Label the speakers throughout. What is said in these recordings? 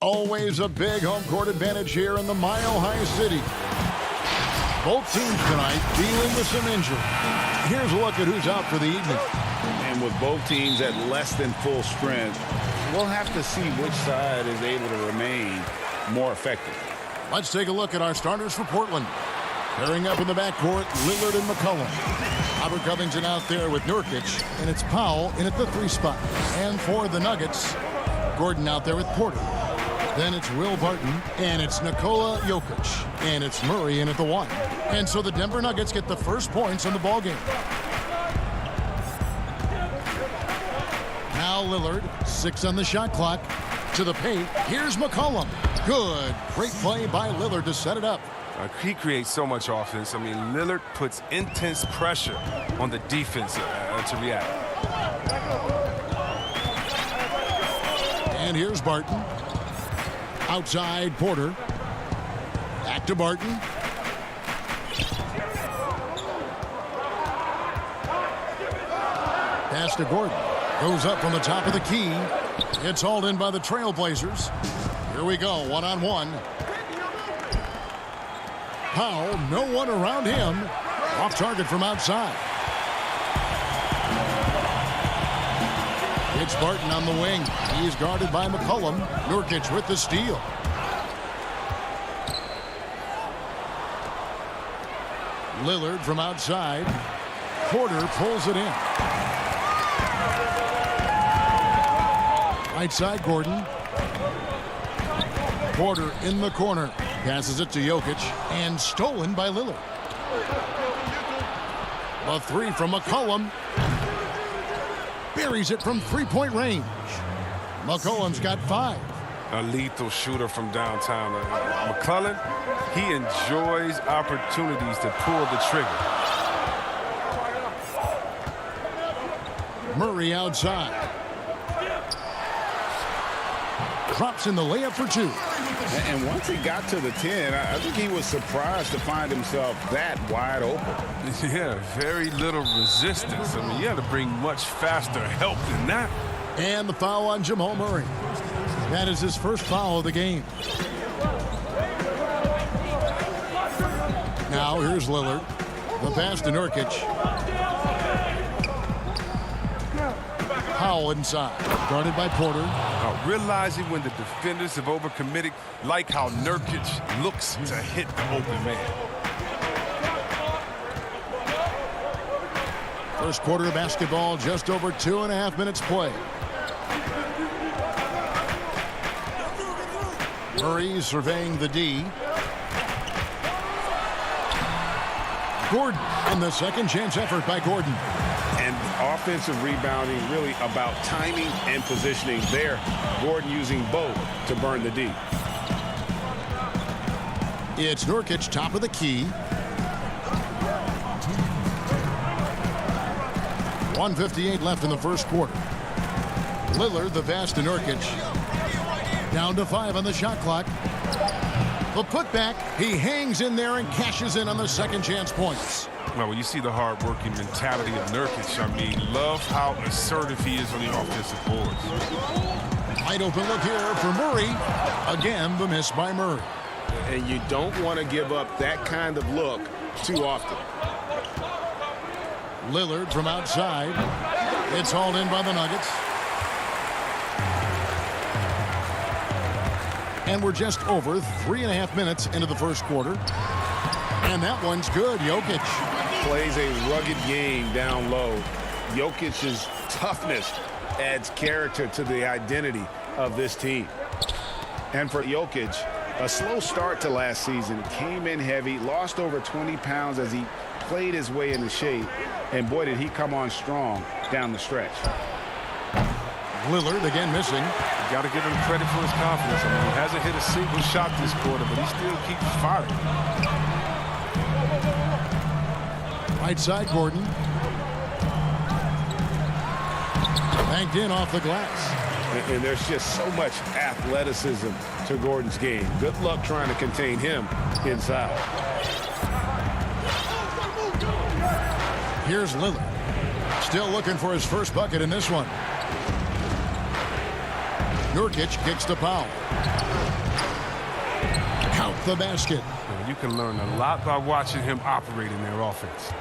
Speaker 1: Always a big home court advantage here in the Mile High City. Both teams tonight dealing with some injury. Here's a look at who's out for the evening.
Speaker 2: And with both teams at less than full strength, we'll have to see which side is able to remain more effective.
Speaker 1: Let's take a look at our starters for Portland. Pairing up in the backcourt, Lillard and McCollum. Robert Covington out there with Nurkic, and it's Powell in at the 3 spot. And for the Nuggets, Gordon out there with Porter. Then it's Will Barton, and it's Nikola Jokic, and it's Murray in at the 1. And so the Denver Nuggets get the first points on the ballgame. Now Lillard, 6 on the shot clock. To the paint, here's McCollum. Good. Great play by Lillard to set it up.
Speaker 3: He creates so much offense. I mean, Lillard puts intense pressure on the defense to react.
Speaker 1: And here's Barton. Outside Porter. Back to Barton. Pass to Gordon. Goes up from the top of the key. It's hauled in by the Trailblazers. Here we go, one-on-one. Powell, no one around him. Off target from outside. It's Barton on the wing. He's guarded by McCollum. Nurkic with the steal. Lillard from outside. Porter pulls it in. Right side, Gordon. Porter in the corner. Passes it to Jokic, and stolen by Lillard. A 3 from McCollum. Buries it from 3-point range. McCollum's got 5.
Speaker 3: A lethal shooter from downtown. McCollum, he enjoys opportunities to pull the trigger.
Speaker 1: Murray outside. Drops in the layup for 2.
Speaker 2: And once he got to the 10, I think he was surprised to find himself that wide open.
Speaker 3: Yeah, very little resistance. I mean, you had to bring much faster help than that.
Speaker 1: And the foul on Jamal Murray. That is his first foul of the game. Now here's Lillard. The pass to Nurkic. Powell inside. Guarded by Porter.
Speaker 3: Realizing when the defenders have overcommitted, like how Nurkic looks to hit the open man.
Speaker 1: First quarter of basketball, just over 2.5 minutes play. Murray surveying the D. Gordon, and the second chance effort by Gordon.
Speaker 2: And offensive rebounding really about timing and positioning there. Gordon using both to burn the D.
Speaker 1: It's Nurkic, top of the key. 1:58 left in the first quarter. Lillard, the pass to Nurkic. Down to 5 on the shot clock. The putback, he hangs in there and cashes in on the second chance points.
Speaker 3: Well, when you see the hard-working mentality of Nurkic, I mean, love how assertive he is on the offensive boards.
Speaker 1: Wide open look here for Murray. Again, the miss by Murray.
Speaker 2: And you don't want to give up that kind of look too often.
Speaker 1: Lillard from outside. It's hauled in by the Nuggets. And we're just over 3.5 minutes into the first quarter. And that one's good. Jokic
Speaker 2: plays a rugged game down low. Jokic's toughness adds character to the identity of this team. And for Jokic, a slow start to last season. Came in heavy, lost over 20 pounds as he played his way into shape. And boy, did he come on strong down the stretch.
Speaker 1: Lillard again missing.
Speaker 3: You got to give him credit for his confidence. I mean, he hasn't hit a single shot this quarter, but he still keeps firing.
Speaker 1: Right side, Gordon. Banked in off the glass.
Speaker 2: And there's just so much athleticism to Gordon's game. Good luck trying to contain him inside.
Speaker 1: Here's Lillard. Still looking for his first bucket in this one. Nurkic kicks to Powell. Count the basket.
Speaker 3: You can learn a lot by watching him operate in their offense.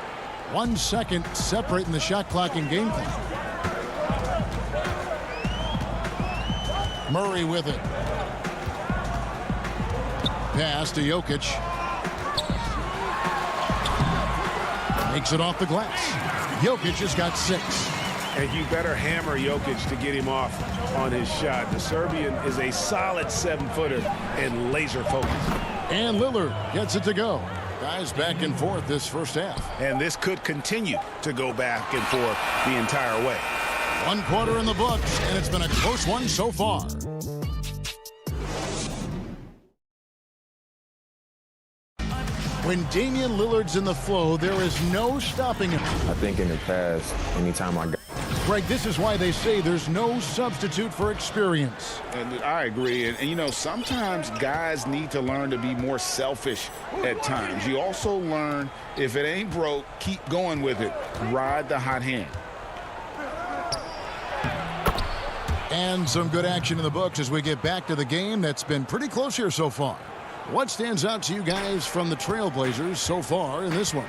Speaker 1: 1 second separating the shot clock and game clock. Murray with it. Pass to Jokic. Makes it off the glass. Jokic has got 6.
Speaker 2: And you better hammer Jokic to get him off on his shot. The Serbian is a solid 7-footer and laser focused.
Speaker 1: And Lillard gets it to go. Guys back and forth this first half.
Speaker 2: And this could continue to go back and forth the entire way.
Speaker 1: 1 quarter in the books, and it's been a close one so far. When Damian Lillard's in the flow, there is no stopping him.
Speaker 4: I think in the past, anytime I got...
Speaker 1: Greg, this is why they say there's no substitute for experience.
Speaker 2: And I agree. And, you know, sometimes guys need to learn to be more selfish at times. You also learn, if it ain't broke, keep going with it. Ride the hot hand.
Speaker 1: And some good action in the books as we get back to the game that's been pretty close here so far. What stands out to you guys from the Trailblazers so far in this one?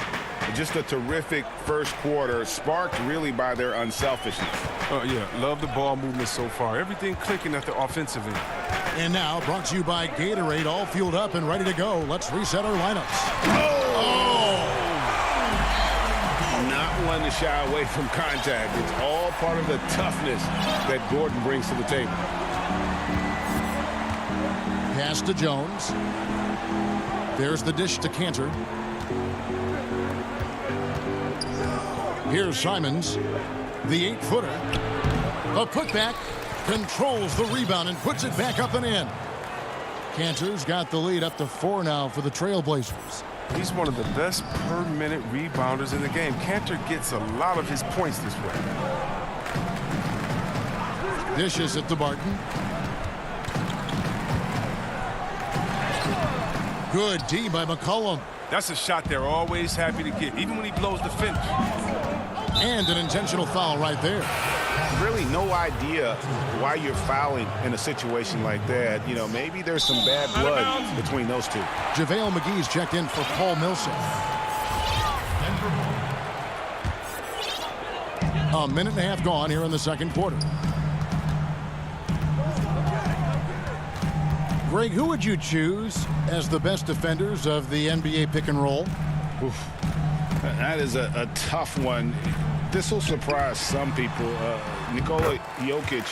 Speaker 2: Just a terrific first quarter, sparked really by their unselfishness.
Speaker 3: Yeah, love the ball movement so far. Everything clicking at the offensive end.
Speaker 1: And now, brought to you by Gatorade, all fueled up and ready to go. Let's reset our lineups.
Speaker 2: Not one to shy away from contact. It's all part of the toughness that Gordon brings to the table.
Speaker 1: Pass to Jones. There's the dish to Cantor. Here's Simons, the 8-footer. A putback, controls the rebound and puts it back up and in. Cantor's got the lead up to 4 now for the Trailblazers.
Speaker 3: He's one of the best per-minute rebounders in the game. Cantor gets a lot of his points this way.
Speaker 1: Dishes it to Barton. Good D by McCollum.
Speaker 3: That's a shot they're always happy to get, even when he blows the finish.
Speaker 1: And an intentional foul right there.
Speaker 2: Really no idea why you're fouling in a situation like that. You know, maybe there's some bad blood between those two.
Speaker 1: JaVale McGee's checked in for Paul Millsap. A minute and a half gone here in the second quarter. Greg, who would you choose as the best defenders of the NBA pick and roll?
Speaker 2: Oof. That is a tough one. This will surprise some people. Nikola Jokic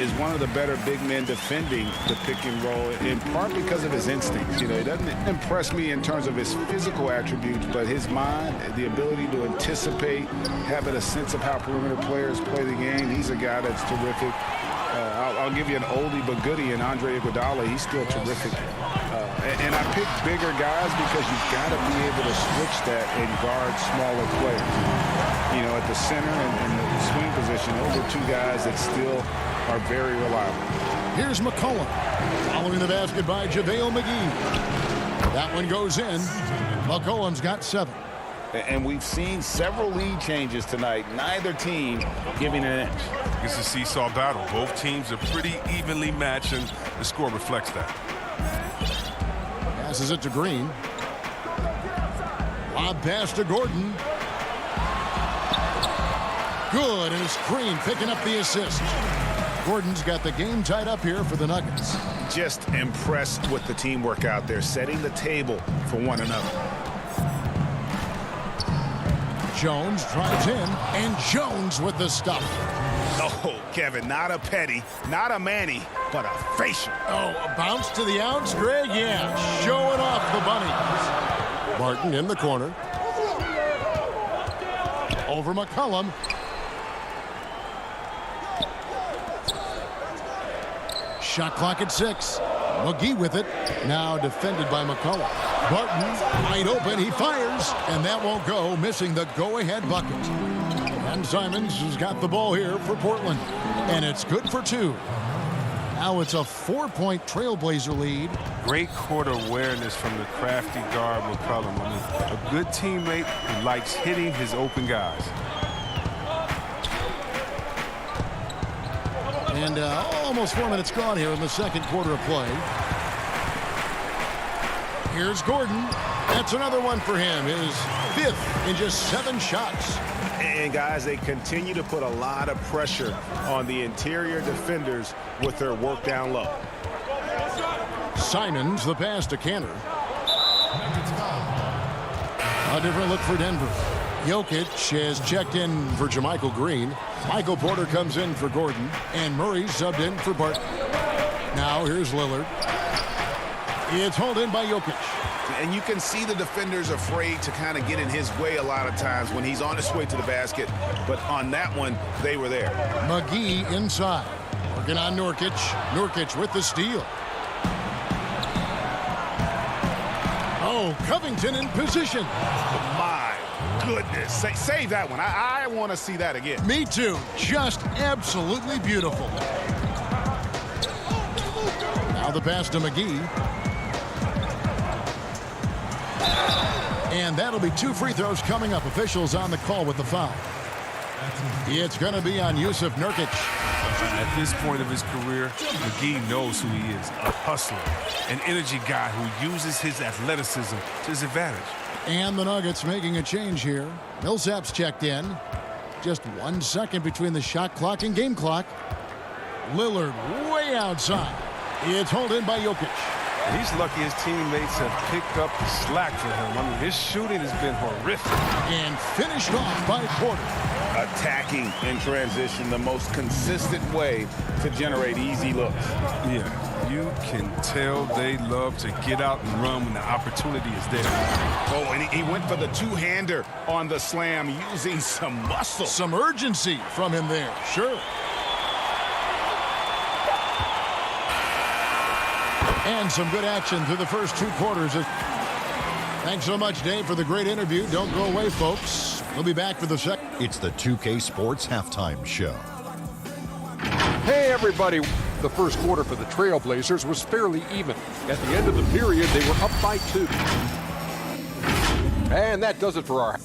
Speaker 2: is one of the better big men defending the pick and roll, in part because of his instincts. You know, he doesn't impress me in terms of his physical attributes, but his mind, the ability to anticipate, having a sense of how perimeter players play the game. He's a guy that's terrific. I'll give you an oldie but goodie in Andre Iguodala. He's still terrific. And I pick bigger guys because you've got to be able to switch that and guard smaller players. You know, at the center and the swing position, those are two guys that still are very reliable.
Speaker 1: Here's McCollum. Following the basket by JaVale McGee. That one goes in. McCollum's got 7.
Speaker 2: And we've seen several lead changes tonight. Neither team giving an inch.
Speaker 3: It's a seesaw battle. Both teams are pretty evenly matched, and the score reflects that.
Speaker 1: Passes it to Green. Lob pass to Gordon. Good, and it's Green picking up the assist. Gordon's got the game tied up here for the Nuggets.
Speaker 2: Just impressed with the teamwork out there, setting the table for one another.
Speaker 1: Jones drives in, and Jones with the stuff.
Speaker 2: Oh, Kevin, not a petty, not a Manny, but a facial.
Speaker 1: Oh, a bounce to the outs, Greg? Yeah, showing off the bunnies. Barton in the corner. Over McCollum. Shot clock at 6. McGee with it. Now defended by McCollum. Barton wide open. He fires, and that won't go, missing the go-ahead bucket. And Simons has got the ball here for Portland, and it's good for 2. Now it's a 4-point Trailblazer lead.
Speaker 3: Great court awareness from the crafty guard McCollum. I mean, a good teammate who likes hitting his open guys.
Speaker 1: And almost 4 minutes gone here in the second quarter of play. Here's Gordon. That's another one for him. His 5th in just 7 shots.
Speaker 2: And, guys, they continue to put a lot of pressure on the interior defenders with their work down low.
Speaker 1: Simons, the pass to Cantor. A different look for Denver. Jokic has checked in for Jermichael Green. Michael Porter comes in for Gordon. And Murray subbed in for Barton. Now here's Lillard. It's hauled in by Jokic.
Speaker 2: And you can see the defenders afraid to kind of get in his way a lot of times when he's on his way to the basket. But on that one, they were there.
Speaker 1: McGee inside. Working on Nurkic. Nurkic with the steal. Oh, Covington in position.
Speaker 2: My goodness. Save that one. I want to see that again.
Speaker 1: Me too. Just absolutely beautiful. Now the pass to McGee. And that'll be 2 free throws coming up. Officials on the call with the foul. It's going to be on Yusuf Nurkic.
Speaker 3: At this point of his career, McGee knows who he is, a hustler, an energy guy who uses his athleticism to his advantage.
Speaker 1: And the Nuggets making a change here. Millsap's checked in. Just 1 second between the shot clock and game clock. Lillard way outside. It's hauled in by Jokic.
Speaker 3: He's lucky his teammates have picked up the slack for him. I mean, his shooting has been horrific.
Speaker 1: And finished off by Porter.
Speaker 2: Attacking in transition, the most consistent way to generate easy looks.
Speaker 3: Yeah, you can tell they love to get out and run when the opportunity is there.
Speaker 2: Oh, and he went for the two-hander on the slam using some muscle.
Speaker 1: Some urgency from him there, sure. And some good action through the first 2 quarters. Thanks so much, Dave, for the great interview. Don't go away, folks. We'll be back for the second.
Speaker 5: It's the 2K Sports Halftime Show.
Speaker 6: Hey, everybody. The first quarter for the Trailblazers was fairly even. At the end of the period, they were up by 2. And that does it for our...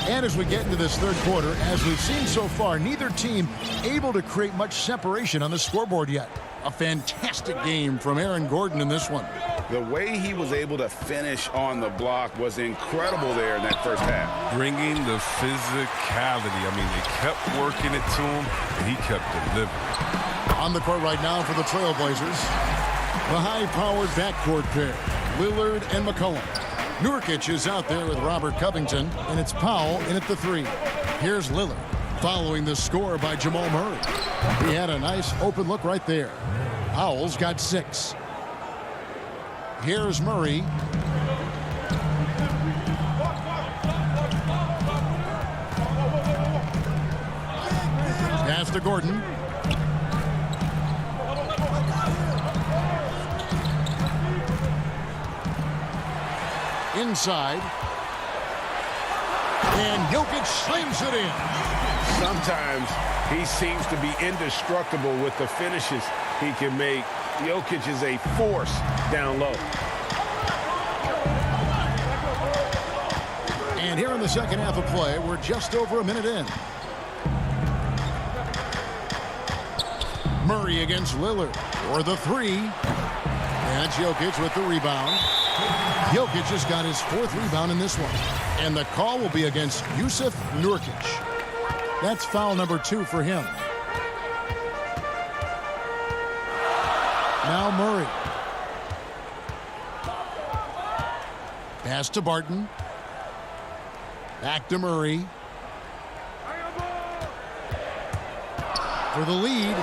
Speaker 1: And as we get into this third quarter, as we've seen so far, neither team able to create much separation on the scoreboard yet. A fantastic game from Aaron Gordon in this one.
Speaker 2: The way he was able to finish on the block was incredible there in that first half.
Speaker 3: Bringing the physicality. I mean, they kept working it to him, and he kept delivering.
Speaker 1: On the court right now for the Trailblazers, the high-powered backcourt pair, Lillard and McCollum. Nurkic is out there with Robert Covington, and it's Powell in at the 3. Here's Lillard, following the score by Jamal Murray. He had a nice open look right there. Powell's got 6. Here's Murray. Pass to Gordon. Inside. And Jokic slams it in.
Speaker 2: Sometimes he seems to be indestructible with the finishes he can make. Jokic is a force down low.
Speaker 1: And here in the second half of play, we're just over a minute in. Murray against Lillard for the 3. And that's Jokic with the rebound. Jokic just got his 4th rebound in this one. And the call will be against Yusuf Nurkic. That's foul number 2 for him. Now Murray. Pass to Barton. Back to Murray. For the lead.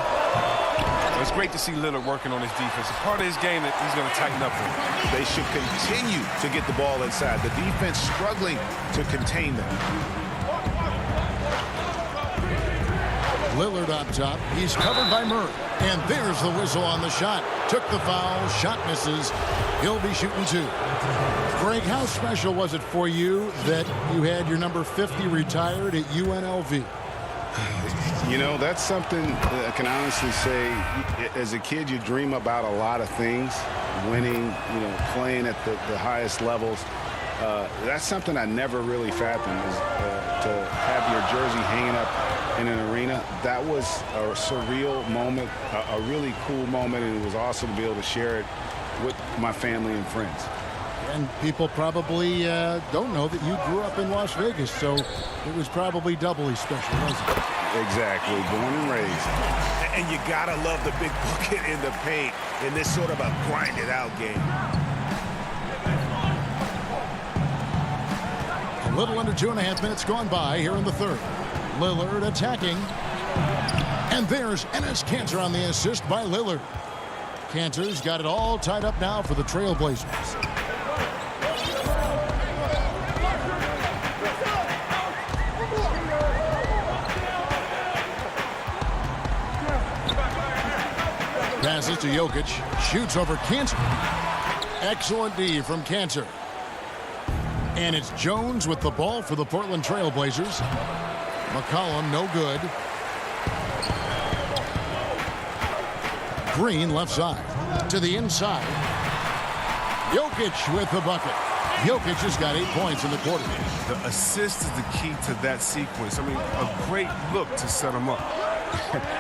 Speaker 3: It's great to see Lillard working on his defense. A part of his game that he's going to tighten up on.
Speaker 2: They should continue to get the ball inside. The defense struggling to contain them.
Speaker 1: Lillard up top. He's covered by Murray. And there's the whistle on the shot. Took the foul. Shot misses. He'll be shooting 2. Greg, how special was it for you that you had your number 50 retired at UNLV?
Speaker 2: You know, that's something I can honestly say. As a kid, you dream about a lot of things, winning, playing at the highest levels. That's something I never really fathomed, is to have your jersey hanging up in an arena. That was a surreal moment, a really cool moment, and it was awesome to be able to share it with my family and friends.
Speaker 1: And people probably don't know that you grew up in Las Vegas, so it was probably doubly special, wasn't it?
Speaker 2: Exactly, born and raised.
Speaker 3: And you gotta love the big bucket in the paint in this sort of a grinded-out game.
Speaker 1: A little under 2.5 minutes gone by here in the third. Lillard attacking. And there's Enes Kanter on the assist by Lillard. Kanter's got it all tied up now for the Trailblazers. Passes to Jokic. Shoots over Kanter. Excellent D from Kanter. And it's Jones with the ball for the Portland Trailblazers. McCollum, no good. Green left side. To the inside. Jokic with the bucket. Jokic has got 8 points in the quarter.
Speaker 3: The assist is the key to that sequence. I mean, a great look to set him up.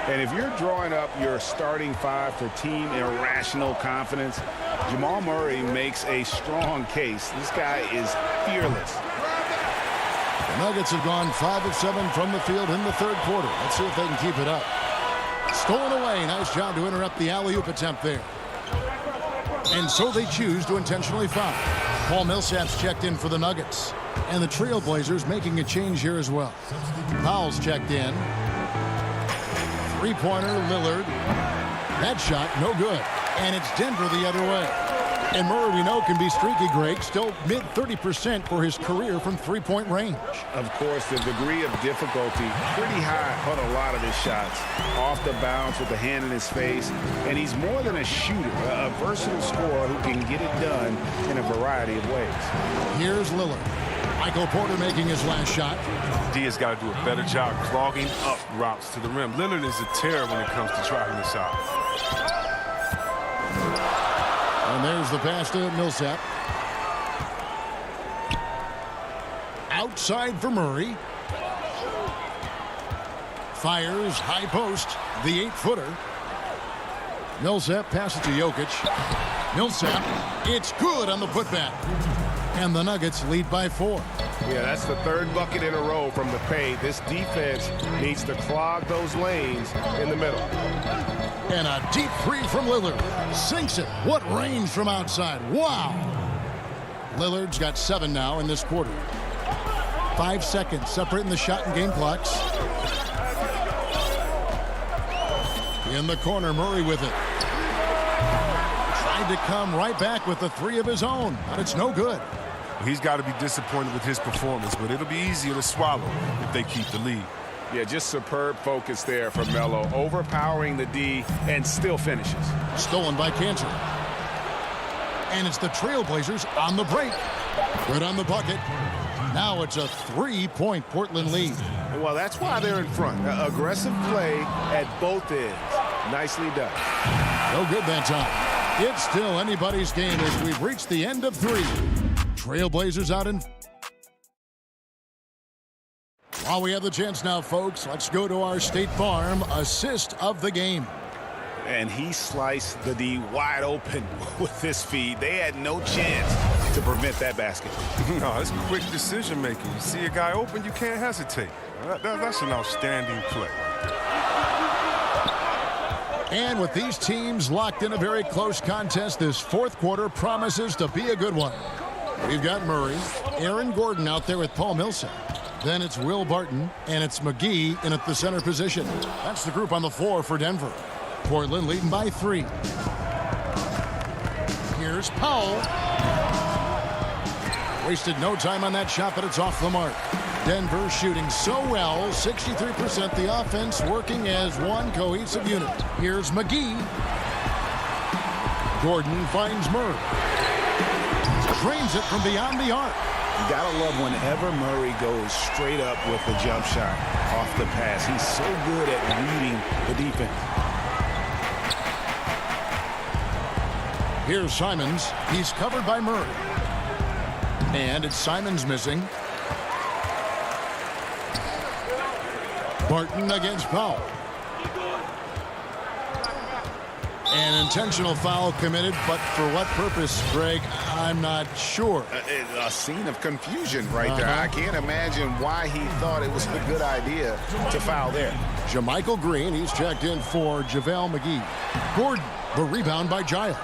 Speaker 2: And if you're drawing up your starting five for team irrational confidence, Jamal Murray makes a strong case. This guy is fearless.
Speaker 1: The Nuggets have gone 5 of 7 from the field in the third quarter. Let's see if they can keep it up. Stolen away. Nice job to interrupt the alley-oop attempt there. And so they choose to intentionally foul. Paul Millsap's checked in for the Nuggets. And the Trailblazers making a change here as well. Powell's checked in. Three-pointer, Lillard. That shot, no good. And it's Denver the other way. And Murray, we know, can be streaky, Greg. Still mid-30% for his career from three-point range.
Speaker 2: Of course, the degree of difficulty pretty high on a lot of his shots. Off the bounce with the hand in his face. And he's more than a shooter, a versatile scorer who can get it done in a variety of ways.
Speaker 1: Here's Lillard. Michael Porter making his last shot.
Speaker 3: D has got to do a better job clogging up routes to the rim. Lillard is a terror when it comes to driving the shot.
Speaker 1: And there's the pass to Millsap. Outside for Murray. Fires, high post, the 8-footer. Millsap passes to Jokic. Millsap, it's good on the putback. And the Nuggets lead by 4.
Speaker 2: Yeah, that's the third bucket in a row from the paint. This defense needs to clog those lanes in the middle.
Speaker 1: And a deep three from Lillard. Sinks it. What range from outside. Wow. Lillard's got 7 now in this quarter. 5 seconds separating the shot and game clocks. In the corner, Murray with it. Tried to come right back with the 3 of his own, but it's no good.
Speaker 3: He's got to be disappointed with his performance, but it'll be easier to swallow if they keep the lead.
Speaker 2: Yeah, just superb focus there from Melo, overpowering the D and still finishes.
Speaker 1: Stolen by Kanter. And it's the Trailblazers on the break. Good on the bucket. Now it's a 3-point Portland lead.
Speaker 2: Well, that's why they're in front. Aggressive play at both ends. Nicely done.
Speaker 1: No good that time. It's still anybody's game as we've reached the end of 3. Trailblazers out in. While we have the chance now, folks, let's go to our State Farm assist of the game.
Speaker 2: And he sliced the D wide open with his feed. They had no chance to prevent that basket.
Speaker 3: No, it's quick decision making. You see a guy open, you can't hesitate. That's an outstanding play.
Speaker 1: And with these teams locked in a very close contest, this fourth quarter promises to be a good one. We've got Murray, Aaron Gordon out there with Paul Millsap. Then it's Will Barton, and it's McGee in at the center position. That's the group on the floor for Denver. Portland leading by 3. Here's Powell. Wasted no time on that shot, but it's off the mark. Denver shooting so well, 63%. The offense working as one cohesive unit. Here's McGee. Gordon finds Murray. Drains it from beyond the arc.
Speaker 2: You gotta love whenever Murray goes straight up with the jump shot off the pass. He's so good at reading the defense.
Speaker 1: Here's Simons. He's covered by Murray. And it's Simons missing. Barton against Powell. An intentional foul committed, but for what purpose, Greg, I'm not sure.
Speaker 2: A scene of confusion right there. I can't imagine why he thought it was a good idea to foul there.
Speaker 1: JaMychal Green, he's checked in for JaVale McGee. Gordon, the rebound by Giles.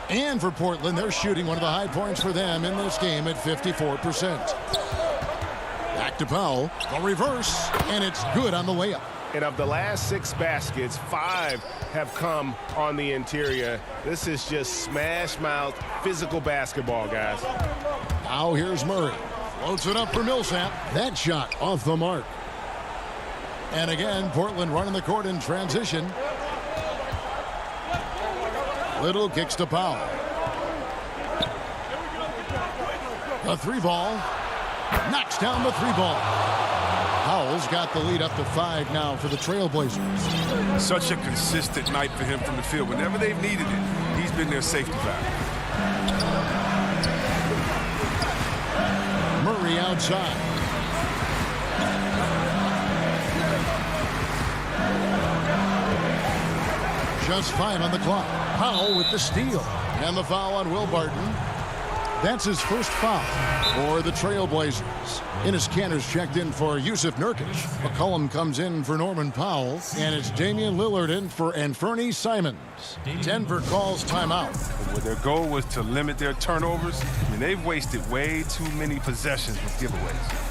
Speaker 1: And for Portland, they're shooting one of the high points for them in this game at 54%. Back to Powell, the reverse, and it's good on the layup.
Speaker 7: And of the last 6 baskets, 5 have come on the interior. This is just smash-mouth physical basketball, guys.
Speaker 1: Now here's Murray. Floats it up for Millsap. That shot off the mark. And again, Portland running the court in transition. Little kicks to Powell. The 3-ball. Knocks down the 3-ball. Powell's got the lead up to 5 now for the Trailblazers.
Speaker 3: Such a consistent night for him from the field. Whenever they've needed it, he's been their safety valve.
Speaker 1: Murray outside. Just 5 on the clock. Powell with the steal. And the foul on Will Barton. That's his first foul for the Trailblazers. Enes Kanter's checked in for Yusuf Nurkic. McCollum comes in for Norman Powell. And it's Damian Lillard in for Anfernee Simons. Denver calls timeout.
Speaker 3: Where their goal was to limit their turnovers, I mean, they've wasted way too many possessions with giveaways.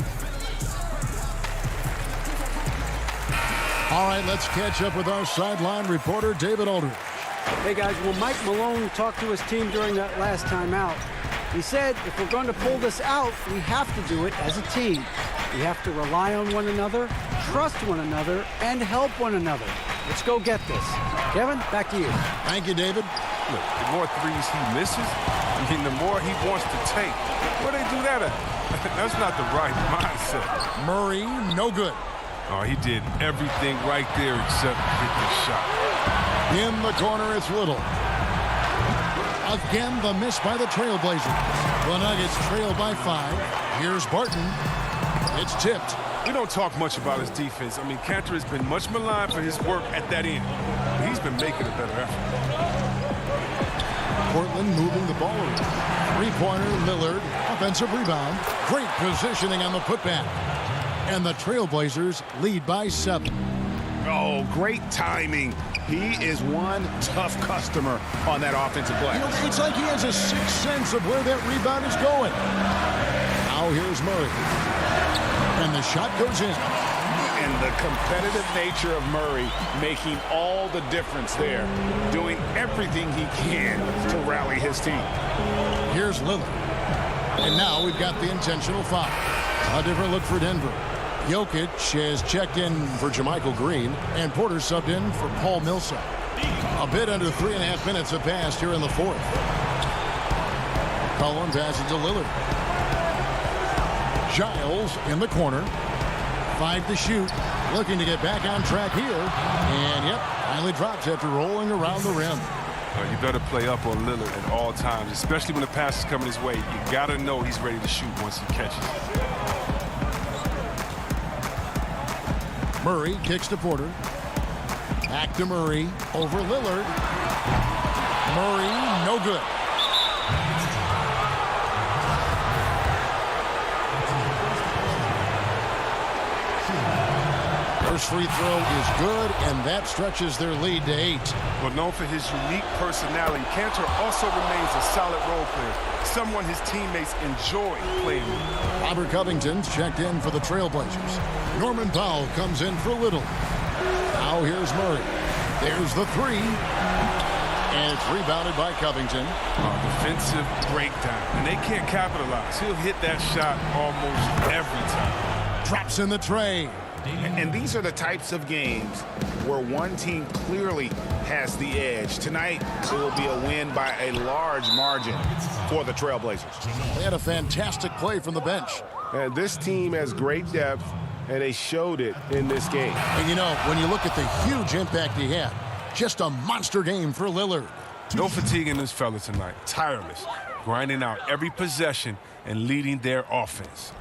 Speaker 1: All right, let's catch up with our sideline reporter, David Aldridge.
Speaker 8: Hey, guys, well, Mike Malone talked to his team during that last timeout. He said if we're going to pull this out, we have to do it as a team. We have to rely on one another, trust one another, and help one another. Let's go get this. Kevin, back to you.
Speaker 1: Thank you, David.
Speaker 3: Look, the more threes he misses, I mean, the more he wants to take. Where they do that at? That's not the right mindset.
Speaker 1: Murray, no good.
Speaker 3: Oh, he did everything right there except hit the shot.
Speaker 1: In the corner, it's Little. Again, the miss by the Trailblazers. The Nuggets trail by 5. Here's Barton. It's tipped.
Speaker 3: We don't talk much about his defense. I mean, Kanter has been much maligned for his work at that end. He's been making a better effort.
Speaker 1: Portland moving the ball around. Three-pointer, Lillard. Offensive rebound. Great positioning on the putback. And the Trailblazers lead by 7.
Speaker 2: Oh, great timing. He is one tough customer on that offensive play.
Speaker 1: You know, it's like he has a sixth sense of where that rebound is going. Now here's Murray. And the shot goes in.
Speaker 2: And the competitive nature of Murray making all the difference there, doing everything he can to rally his team.
Speaker 1: Here's Lillard. And now we've got the intentional foul. A different look for Denver. Jokic has checked in for JaMychal Green, and Porter subbed in for Paul Millsap. A bit under 3.5 minutes have passed here in the 4th. Cullen passes to Lillard. Giles in the corner. 5 to shoot. Looking to get back on track here. And, yep, finally drops after rolling around the rim.
Speaker 3: You better play up on Lillard at all times, especially when the pass is coming his way. You got to know he's ready to shoot once he catches it.
Speaker 1: Murray kicks to Porter. Back to Murray. Over Lillard. Murray, no good. First free throw is good, and that stretches their lead to 8.
Speaker 3: Well, known for his unique personality, Kanter also remains a solid role player, someone his teammates enjoy playing with.
Speaker 1: Robert Covington's checked in for the Trailblazers. Norman Powell comes in for Little. Now here's Murray. There's the 3. And it's rebounded by Covington.
Speaker 3: Defensive breakdown. And they can't capitalize. He'll hit that shot almost every time.
Speaker 1: Drops in the tray.
Speaker 2: And these are the types of games where one team clearly has the edge. Tonight, it will be a win by a large margin for the Trailblazers.
Speaker 1: They had a fantastic play from the bench.
Speaker 7: And this team has great depth, and they showed it in this game.
Speaker 1: And you know, when you look at the huge impact he had, just a monster game for Lillard.
Speaker 3: No fatigue in this fella tonight. Tireless, grinding out every possession and leading their offense.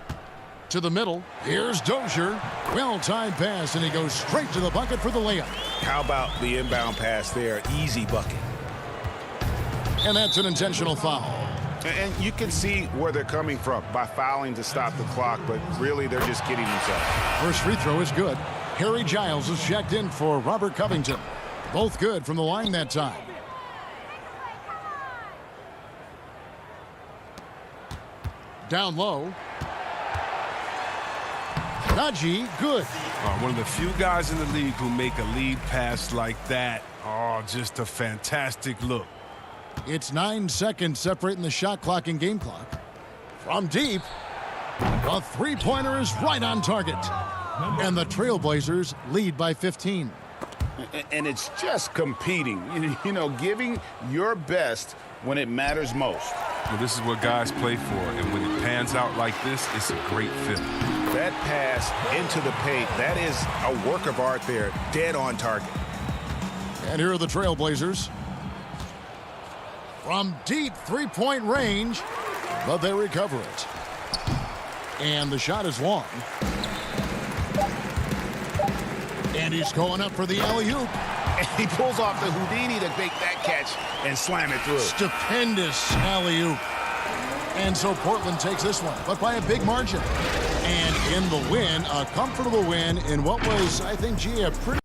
Speaker 1: To the middle, here's Dozier. Well-timed pass, and he goes straight to the bucket for the layup.
Speaker 2: How about the inbound pass there? Easy bucket.
Speaker 1: And that's an intentional foul.
Speaker 2: And you can see where they're coming from by fouling to stop the clock, but really they're just kidding themselves.
Speaker 1: First free throw is good. Harry Giles is checked in for Robert Covington. Both good from the line that time. Down low. Najee, good.
Speaker 3: One of the few guys in the league who make a lead pass like that. Oh, just a fantastic look.
Speaker 1: It's 9 seconds separating the shot clock and game clock. From deep, the three-pointer is right on target. And the Trailblazers lead by 15.
Speaker 2: And it's just competing, you know, giving your best when it matters most.
Speaker 3: Well, this is what guys play for, and when it pans out like this, it's a great feeling.
Speaker 2: That pass into the paint, that is a work of art there, dead on target.
Speaker 1: And here are the Trailblazers. From deep three-point range, but they recover it. And the shot is long. And he's going up for the alley-oop.
Speaker 2: And he pulls off the Houdini to make that catch and slam it through.
Speaker 1: Stupendous alley-oop. And so Portland takes this one, but by a big margin. And in the win, a comfortable win in what was, I think, a pretty...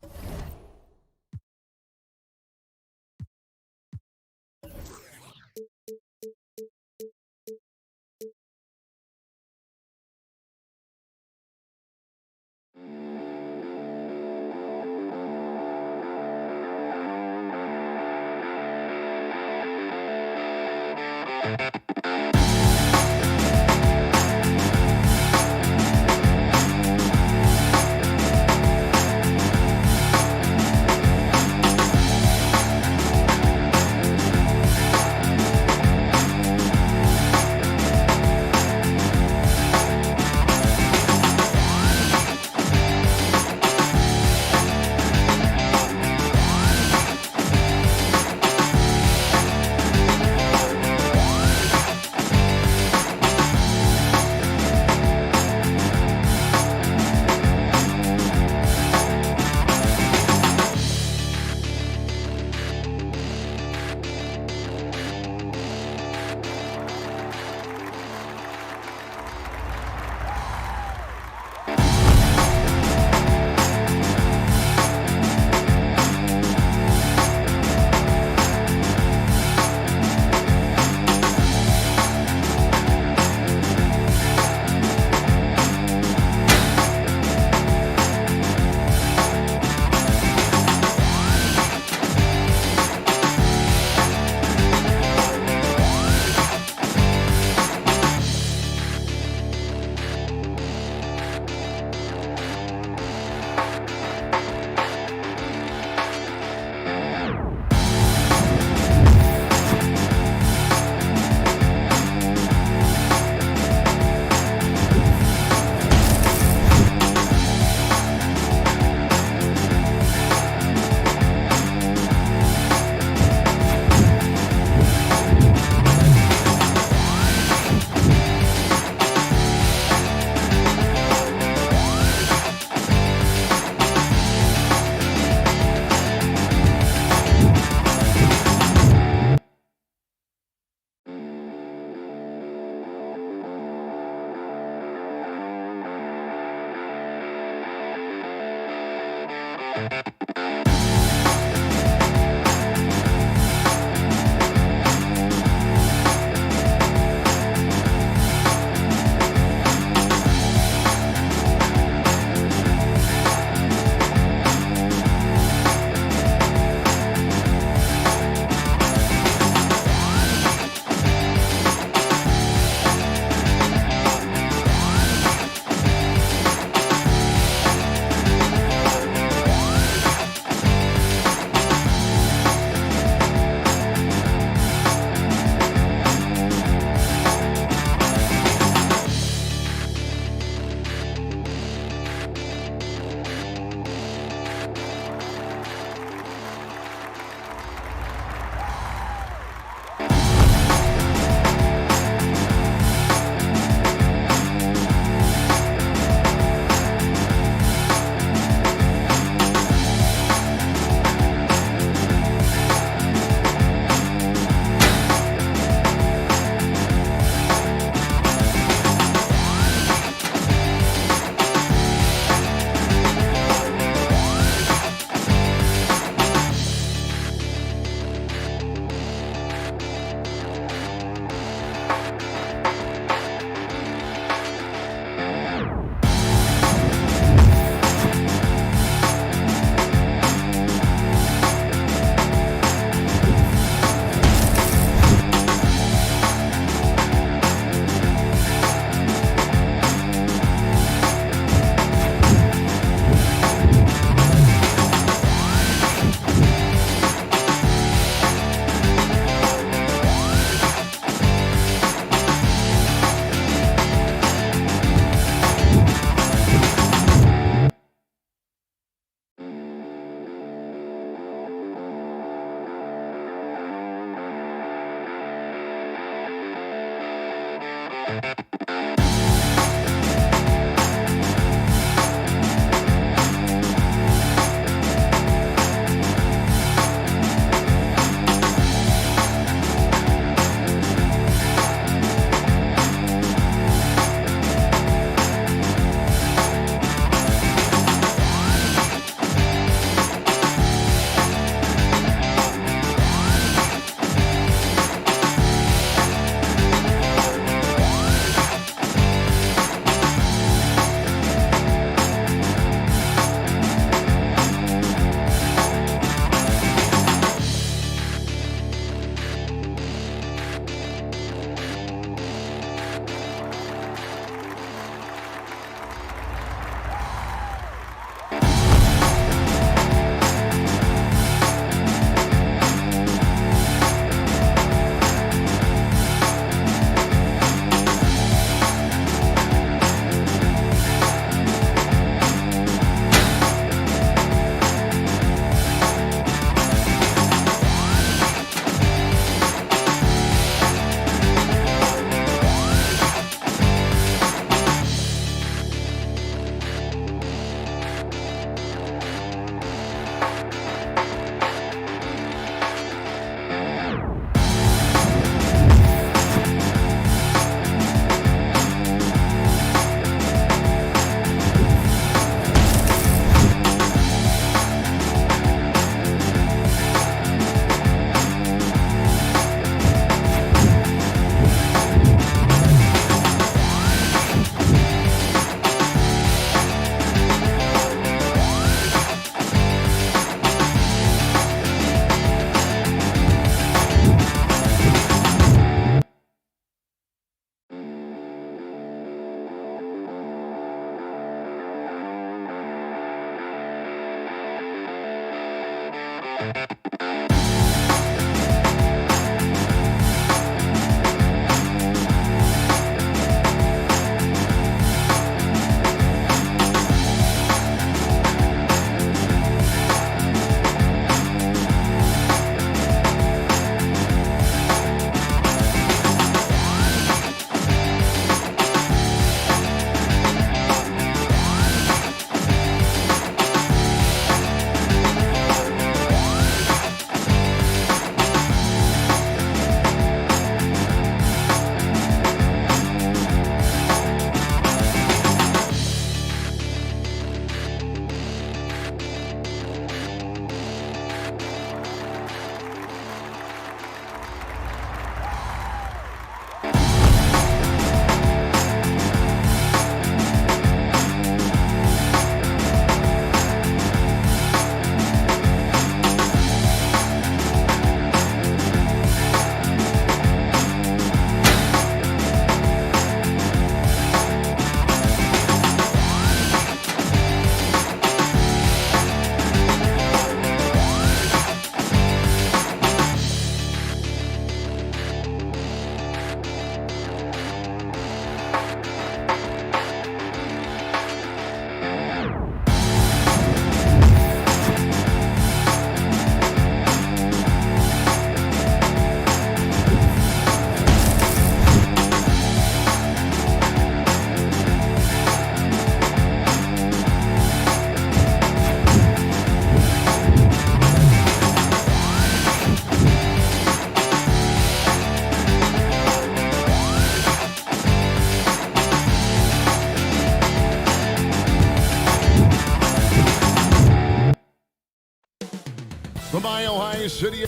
Speaker 1: From Mile High City, the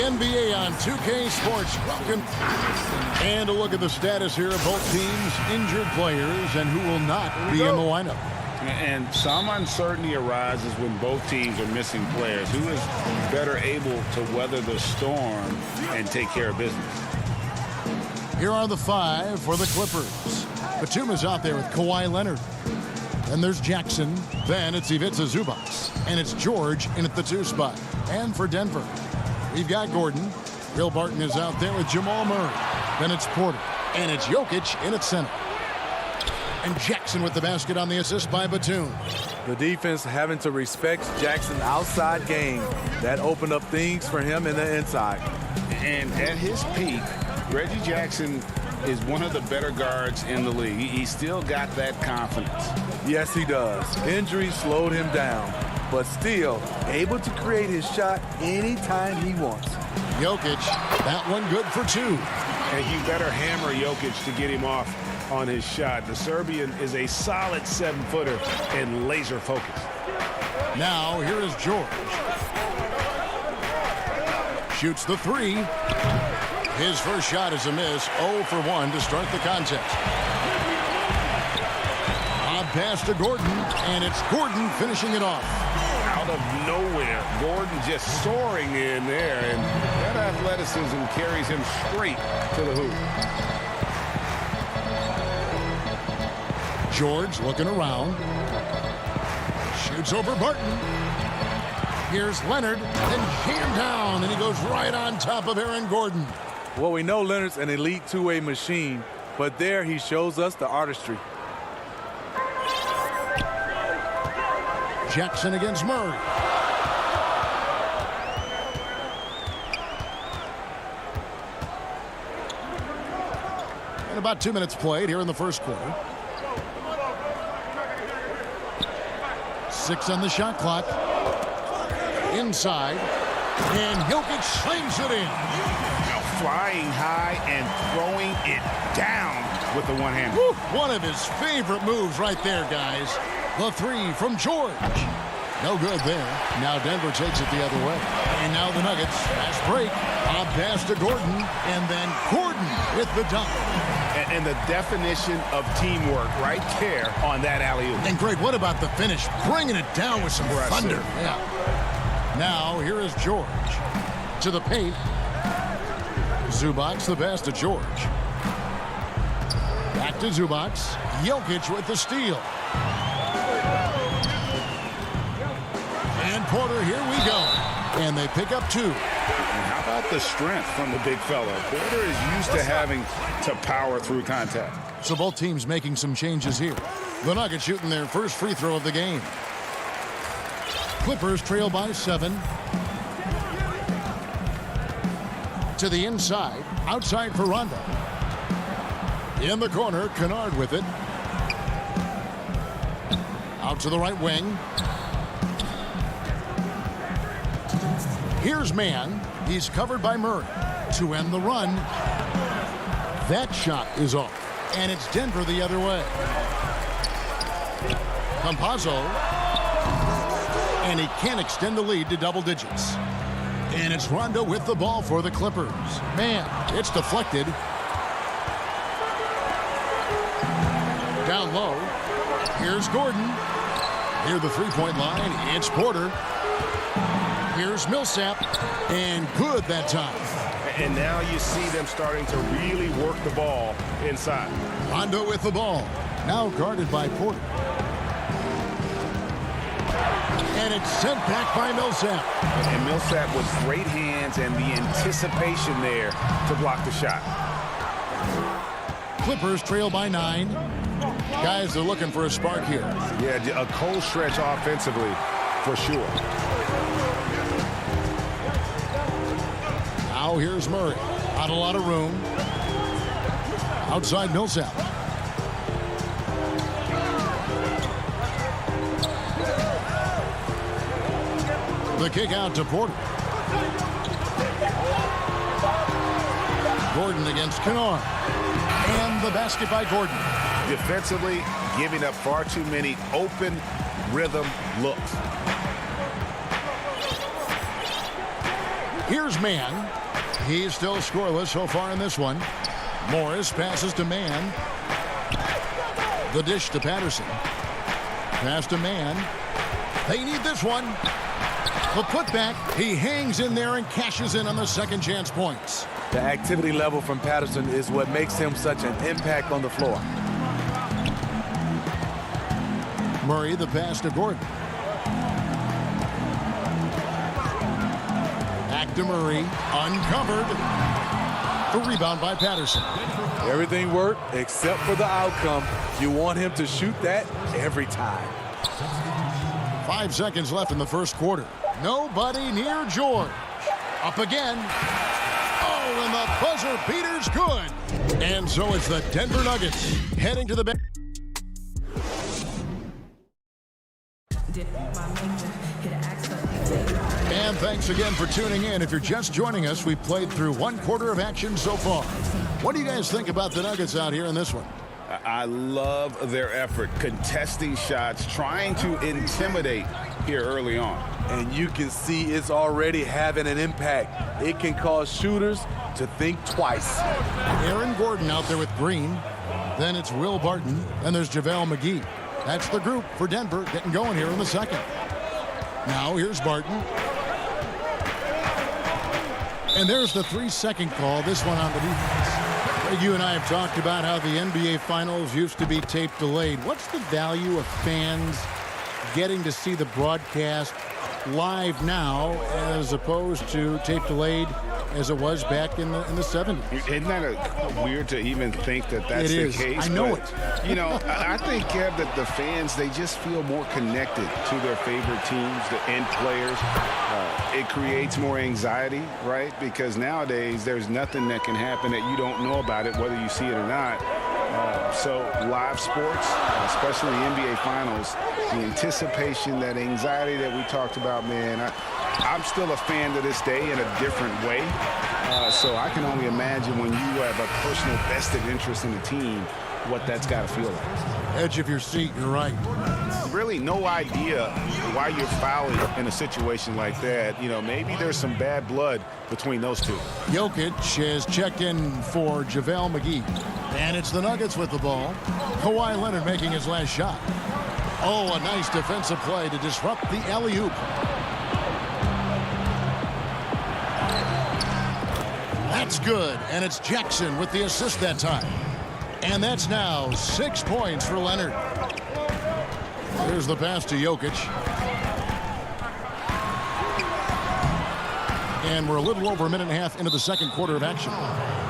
Speaker 1: NBA on 2K Sports. Welcome. And a look at the status here of both teams, injured players, and who will not be in the lineup.
Speaker 2: And some uncertainty arises when both teams are missing players. Who is better able to weather the storm and take care of business?
Speaker 1: Here are the five for the Clippers. Batum is out there with Kawhi Leonard. Then there's Jackson. Then it's Ivica Zubac. And it's George in at the 2 spot. And for Denver, we've got Gordon. Will Barton is out there with Jamal Murray. Then it's Porter. And it's Jokic in at center. And Jackson with the basket on the assist by Batum.
Speaker 9: The defense having to respect Jackson's outside game. That opened up things for him in the inside.
Speaker 2: And at his peak, Reggie Jackson is one of the better guards in the league. He's still got that confidence.
Speaker 9: Yes, he does. Injury slowed him down, but still able to create his shot anytime he wants.
Speaker 1: Jokic, that one good for 2.
Speaker 2: And you better hammer Jokic to get him off on his shot. The Serbian is a solid 7-footer and laser focused.
Speaker 1: Now here is George. Shoots the 3. His first shot is a miss. 0 for 1 to start the contest. Lob pass to Gordon, and it's Gordon finishing it off.
Speaker 2: Out of nowhere, Gordon just soaring in there, and that athleticism carries him straight to the hoop.
Speaker 1: George looking around. Shoots over Barton. Here's Leonard, and jammed down, and he goes right on top of Aaron Gordon.
Speaker 9: Well, we know Leonard's an elite two-way machine, but there he shows us the artistry.
Speaker 1: Jackson against Murray. And about 2 minutes played here in the first quarter. 6 on the shot clock. Inside. And Jokic slings it in.
Speaker 2: Now flying high and throwing it down with the one hand.
Speaker 1: One of his favorite moves right there, guys. The 3 from George. No good there. Now Denver takes it the other way. And now the Nuggets. Fast break. Lob pass to Gordon. And then Gordon with the dunk.
Speaker 2: And the definition of teamwork right there on that alley-oop.
Speaker 1: And Greg, what about the finish? Bringing it down with some thunder. Yeah. Now here is George. To the paint. Zubac the pass to George. Back to Zubac. Jokic with the steal. And Porter, here we go. And they pick up 2.
Speaker 2: And how about the strength from the big fella? Porter is used to having to power through contact.
Speaker 1: So both teams making some changes here. The Nuggets shooting their first free throw of the game. Clippers trail by 7. To the inside. Outside for Rondo. In the corner, Kennard with it. Out to the right wing. Here's Mann. He's covered by Murray. To end the run. That shot is off. And it's Denver the other way. Campazzo. And he can't extend the lead to double digits. And it's Rondo with the ball for the Clippers. Man, it's deflected. Down low. Here's Gordon. Near the three-point line, it's Porter. Here's Millsap. And good that time.
Speaker 7: And now you see them starting to really work the ball inside.
Speaker 1: Rondo with the ball. Now guarded by Porter. And it's sent back by Millsap.
Speaker 2: And Millsap with great hands and the anticipation there to block the shot.
Speaker 1: Clippers trail by 9. Guys, they're looking for a spark here.
Speaker 2: Yeah, a cold stretch offensively for sure.
Speaker 1: Now here's Murray. Not a lot of room. Outside Millsap. The kick out to Porter. Gordon against Kennard. And the basket by Gordon.
Speaker 2: Defensively, giving up far too many open rhythm looks.
Speaker 1: Here's Mann. He's still scoreless so far in this one. Morris passes to Mann. The dish to Patterson. Pass to Mann. They need this one. The putback. He hangs in there and cashes in on the second chance points.
Speaker 9: The activity level from Patterson is what makes him such an impact on the floor.
Speaker 1: Murray the pass to Gordon. Back to Murray. Uncovered. The rebound by Patterson.
Speaker 9: Everything worked except for the outcome. You want him to shoot that every time.
Speaker 1: 5 seconds left in the first quarter. Nobody near George. Up again. Oh, and the buzzer beater's good. And so it's the Denver Nuggets heading to the bench. And thanks again for tuning in. If you're just joining us, we played through one quarter of action so far. What do you guys think about the Nuggets out here in this one?
Speaker 2: I love their effort, contesting shots, trying to intimidate here early on.
Speaker 9: And you can see it's already having an impact. It can cause shooters to think twice.
Speaker 1: Aaron Gordon out there with Green. Then it's Will Barton. And there's JaVale McGee. That's the group for Denver getting going here in the second. Now here's Barton. And there's the 3-second call. This one on the defense. You and I have talked about how the NBA Finals used to be tape delayed. What's the value of fans getting to see the broadcast live now as opposed to tape delayed as it was back in the 70s?
Speaker 2: Isn't that weird to even think that that's the case?
Speaker 1: I know
Speaker 2: it. You know, I think, Kev, that the fans, they just feel more connected to their favorite teams, the end players. It creates more anxiety, right? Because nowadays there's nothing that can happen that you don't know about it, whether you see it or not. So live sports, especially the NBA Finals, the anticipation, that anxiety that we talked about, man, I'm still a fan to this day in a different way. So I can only imagine when you have a personal vested interest in the team, what that's got to feel like.
Speaker 1: Edge of your seat, you're right.
Speaker 2: Really no idea why you're fouling in a situation like that. You know, maybe there's some bad blood between those two.
Speaker 1: Jokic has checked in for JaVale McGee. And it's the Nuggets with the ball. Kawhi Leonard making his last shot. Oh, a nice defensive play to disrupt the alley-oop. That's good, and it's Jackson with the assist that time. And that's now 6 points for Leonard. Here's the pass to Jokic. And we're a little over a minute and a half into the second quarter of action.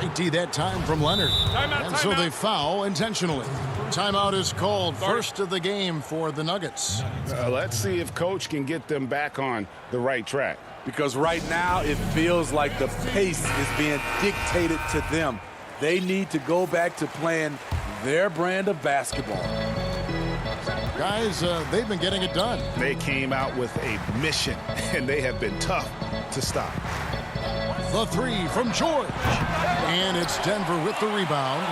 Speaker 1: 90 that time from Leonard. And so they foul intentionally. Timeout is called. First of the game for the Nuggets.
Speaker 2: Let's see if Coach can get them back on the right track.
Speaker 9: Because right now it feels like the pace is being dictated to them. They need to go back to playing their brand of basketball.
Speaker 1: Guys, they've been getting it done.
Speaker 2: They came out with a mission, and they have been tough to stop.
Speaker 1: The three from George. And it's Denver with the rebound.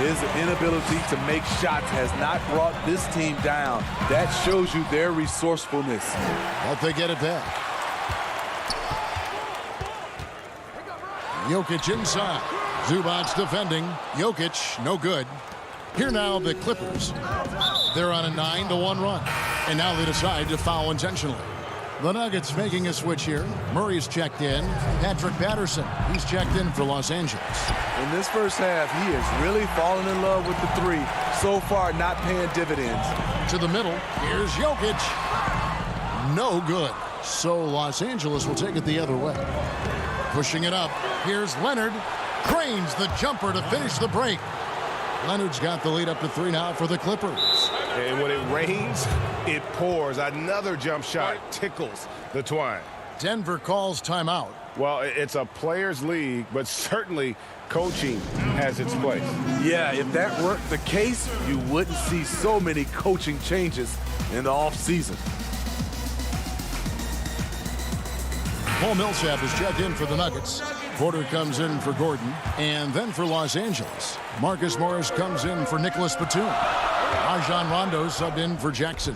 Speaker 9: His inability to make shots has not brought this team down. That shows you their resourcefulness.
Speaker 1: But they get it back. Jokic inside. Zubac's defending. Jokic, no good. Here now the Clippers. They're on a 9-1 run. And now they decide to foul intentionally. The Nuggets making a switch here. Murray's checked in. Patrick Patterson, he's checked in for Los Angeles.
Speaker 9: In this first half, he is really falling in love with the three. So far, not paying dividends.
Speaker 1: To the middle. Here's Jokic. No good. So Los Angeles will take it the other way. Pushing it up. Here's Leonard. Cranes the jumper to finish the break. Leonard's got the lead up to 3 now for the Clippers.
Speaker 7: And when it rains, it pours. Another jump shot tickles the twine.
Speaker 1: Denver calls timeout.
Speaker 2: Well, it's a players' league, but certainly coaching has its place.
Speaker 9: Yeah, if that weren't the case, you wouldn't see so many coaching changes in the offseason.
Speaker 1: Paul Millsap is checked in for the Nuggets. Porter comes in for Gordon. And then for Los Angeles, Marcus Morris comes in for Nicholas Batum. Rajon Rondo subbed in for Jackson.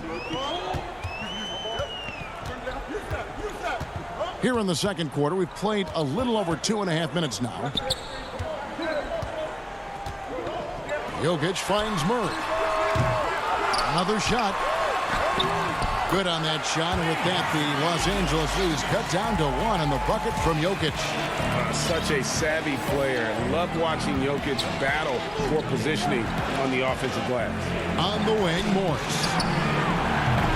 Speaker 1: Here in the second quarter, we've played a little over 2.5 minutes now. Jokic finds Murray. Another shot. Good on that shot, and with that, the Los Angeles lead is cut down to 1 in the bucket from Jokic.
Speaker 2: Such a savvy player. Love watching Jokic battle for positioning on the offensive glass.
Speaker 1: On the wing, Morris.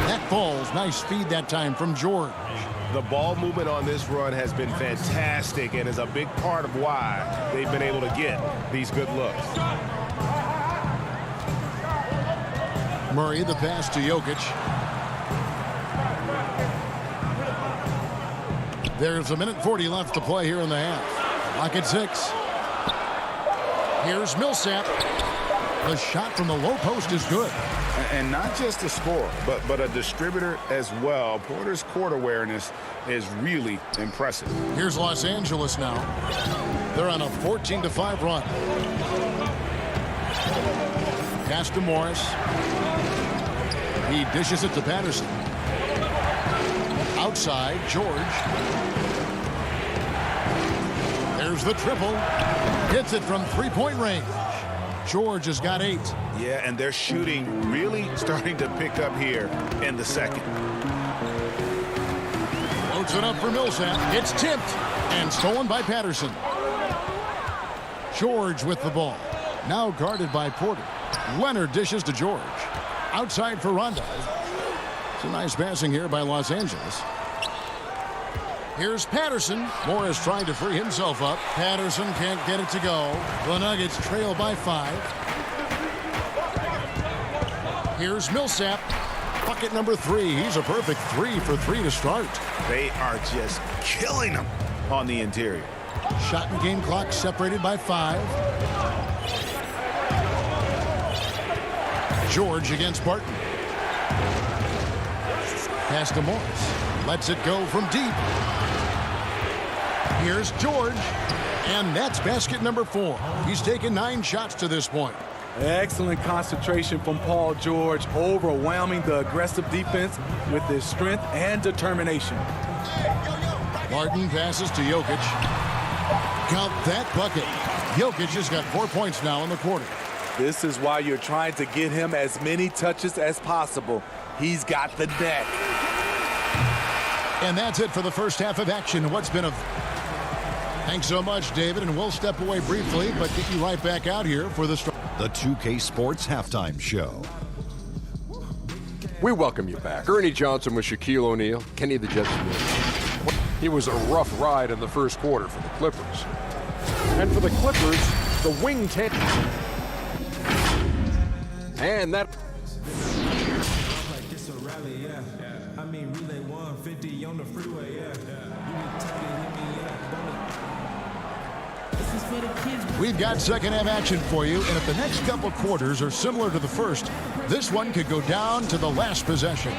Speaker 1: That falls. Nice feed that time from George.
Speaker 7: The ball movement on this run has been fantastic and is a big part of why they've been able to get these good looks.
Speaker 1: Murray, the pass to Jokic. There's 1:40 left to play here in the half. Lock at 6. Here's Millsap. The shot from the low post is good.
Speaker 2: And not just a scorer, but a distributor as well. Porter's court awareness is really impressive.
Speaker 1: Here's Los Angeles now. They're on a 14-5 run. Pass to Morris. He dishes it to Patterson. Outside, George. There's the triple. Hits it from three-point range. George has got 8.
Speaker 2: Yeah, and their shooting really starting to pick up here in the second.
Speaker 1: Loads it up for Millsap. It's tipped and stolen by Patterson. George with the ball. Now guarded by Porter. Leonard dishes to George. Outside for Rondo. Some nice passing here by Los Angeles. Here's Patterson. Morris trying to free himself up. Patterson can't get it to go. The Nuggets trail by 5. Here's Millsap. Bucket number 3. He's a perfect 3 for 3 to start.
Speaker 2: They are just killing them on the interior.
Speaker 1: Shot and game clock separated by 5. George against Barton. Pass to Morris. Lets it go from deep. Here's George. And that's basket number 4. He's taken 9 shots to this point.
Speaker 9: Excellent concentration from Paul George, overwhelming the aggressive defense with his strength and determination.
Speaker 1: Martin passes to Jokic. Count that bucket. Jokic has got 4 points now in the quarter.
Speaker 9: This is why you're trying to get him as many touches as possible. He's got the neck.
Speaker 1: And that's it for the first half of action. What's been a... Thanks so much, David, and we'll step away briefly, but get you right back out here for the
Speaker 5: 2K Sports Halftime Show.
Speaker 6: We welcome you back. Ernie Johnson with Shaquille O'Neal, Kenny the Jet Smith. He was a rough ride in the first quarter for the Clippers. And for the Clippers, the wingtip. And that...
Speaker 1: We've got second half action for you, and if the next couple quarters are similar to the first, this one could go down to the last possession.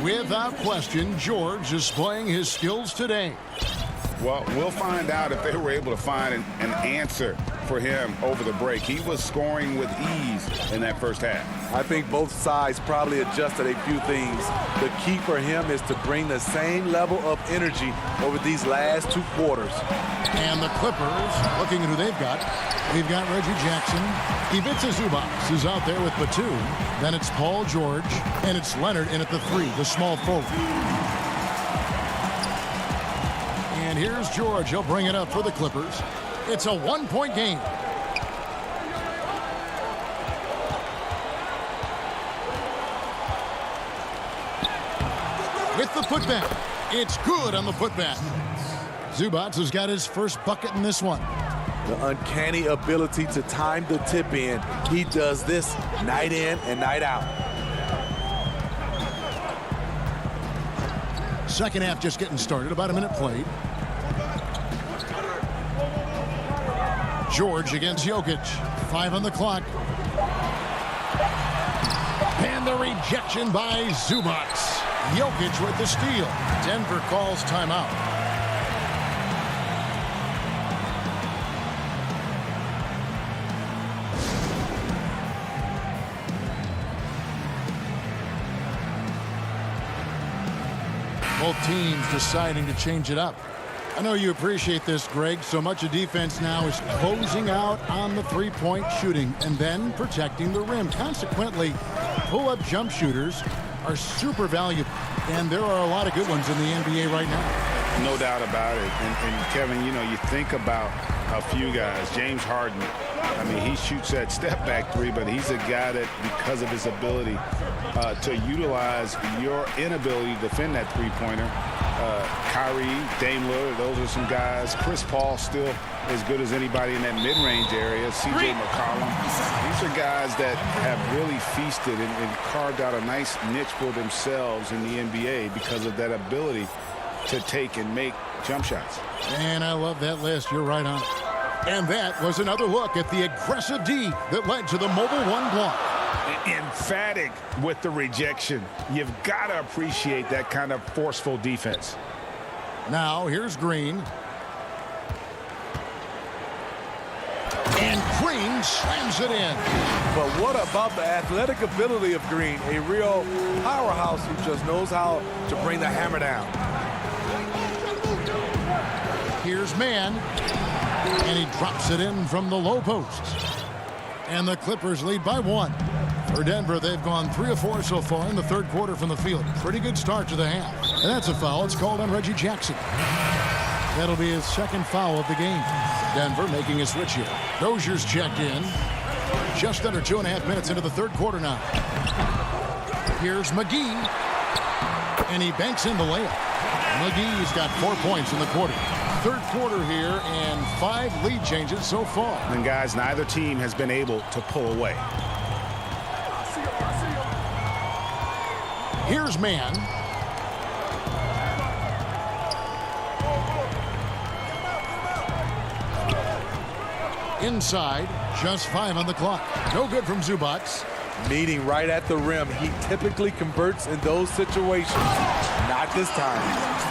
Speaker 1: Without question, George is displaying his skills today.
Speaker 2: Well, we'll find out if they were able to find an answer for him over the break. He was scoring with ease in that first half.
Speaker 9: I think both sides probably adjusted a few things. The key for him is to bring the same level of energy over these last 2 quarters.
Speaker 1: And the Clippers, looking at who they've got, we've got Reggie Jackson. Ivica Zubac is out there with Batum. Then it's Paul George, and it's Leonard in at the 3, the small forward. And here's George. He'll bring it up for the Clippers. It's a 1-point game. With the putback. It's good on the putback. Zubac has got his first bucket in this one.
Speaker 9: The uncanny ability to time the tip in. He does this night in and night out.
Speaker 1: Second half just getting started. About a minute played. George against Jokic. 5 on the clock. And the rejection by Zubac. Jokic with the steal. Denver calls timeout. Both teams deciding to change it up. I know you appreciate this, Greg. So much of defense now is closing out on the three-point shooting and then protecting the rim. Consequently, pull-up jump shooters are super valuable, and there are a lot of good ones in the NBA right now.
Speaker 2: No doubt about it. And Kevin, you know, you think about a few guys. James Harden, I mean, he shoots that step-back 3, but he's a guy that, because of his ability to utilize your inability to defend that three-pointer, Kyrie, Dame Lillard, those are some guys. Chris Paul still as good as anybody in that mid-range area. C.J. McCollum. These are guys that have really feasted and carved out a nice niche for themselves in the NBA because of that ability to take and make jump shots.
Speaker 1: And I love that list. You're right on it. And that was another look at the aggressive D that led to the mobile one block.
Speaker 2: Emphatic with the rejection. You've got to appreciate that kind of forceful defense.
Speaker 1: Now here's Green. And Green slams it in.
Speaker 9: But what about the athletic ability of Green? A real powerhouse who just knows how to bring the hammer down.
Speaker 1: Here's Mann. And he drops it in from the low post. And the Clippers lead by 1. For Denver, they've gone 3 of 4 so far in the third quarter from the field. Pretty good start to the half. And that's a foul. It's called on Reggie Jackson. That'll be his second foul of the game. Denver making a switch here. Dozier's checked in. Just under 2.5 minutes into the third quarter now. Here's McGee. And he banks in the layup. McGee's got 4 points in the quarter. Third quarter here and 5 lead changes so far.
Speaker 2: And guys, neither team has been able to pull away.
Speaker 1: Here's Mann. Inside, just 5 on the clock. No good from Zubac.
Speaker 9: Meeting right at the rim. He typically converts in those situations. Not this time.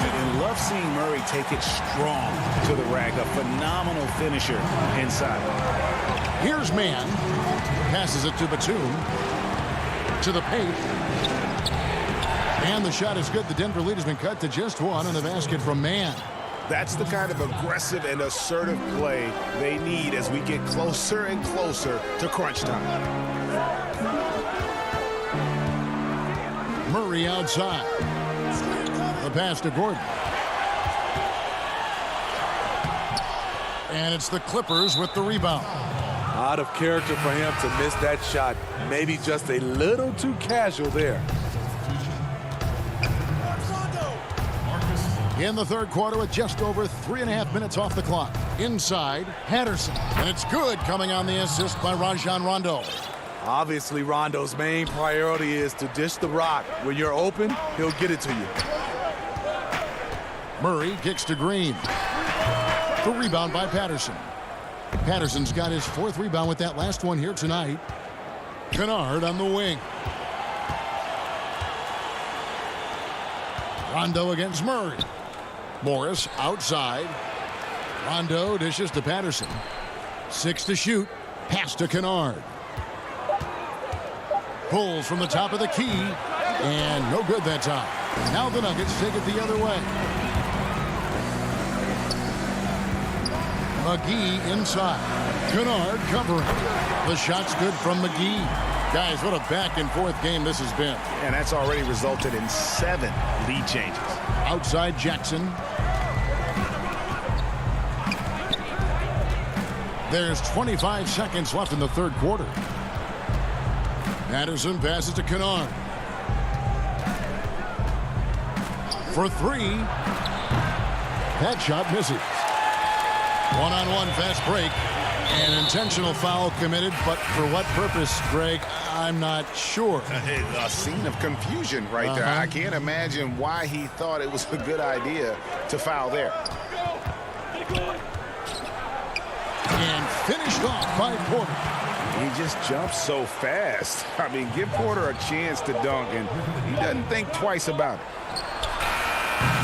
Speaker 2: And love seeing Murray take it strong to the rack. A phenomenal finisher inside.
Speaker 1: Here's Mann. Passes it to Batum. To the paint. And the shot is good. The Denver lead has been cut to just 1 on the basket from Mann.
Speaker 2: That's the kind of aggressive and assertive play they need as we get closer and closer to crunch time.
Speaker 1: Murray outside. The pass to Gordon. And it's the Clippers with the rebound.
Speaker 9: Out of character for him to miss that shot. Maybe just a little too casual there.
Speaker 1: In the third quarter with just over 3.5 minutes off the clock. Inside, Patterson. And it's good coming on the assist by Rajon Rondo.
Speaker 9: Obviously, Rondo's main priority is to dish the rock. When you're open, he'll get it to you.
Speaker 1: Murray kicks to Green. The rebound by Patterson. Patterson's got his 4th rebound with that last one here tonight. Kennard on the wing. Rondo against Murray. Morris outside. Rondo dishes to Patterson. 6 to shoot. Pass to Kennard. Pulls from the top of the key. And no good that time. Now the Nuggets take it the other way. McGee inside. Kennard covering. The shot's good from McGee. Guys, what a back-and-forth game this has been.
Speaker 2: And that's already resulted in 7 lead changes.
Speaker 1: Outside Jackson. There's 25 seconds left in the third quarter. Patterson passes to Kennard. For 3. That shot misses. One-on-one fast break. An intentional foul committed, but for what purpose, Greg? I'm not sure.
Speaker 2: A scene of confusion right there. I can't imagine why he thought it was a good idea to foul there.
Speaker 1: And finished off by Porter.
Speaker 2: He just jumps so fast. I mean, give Porter a chance to dunk, and he doesn't think twice about it.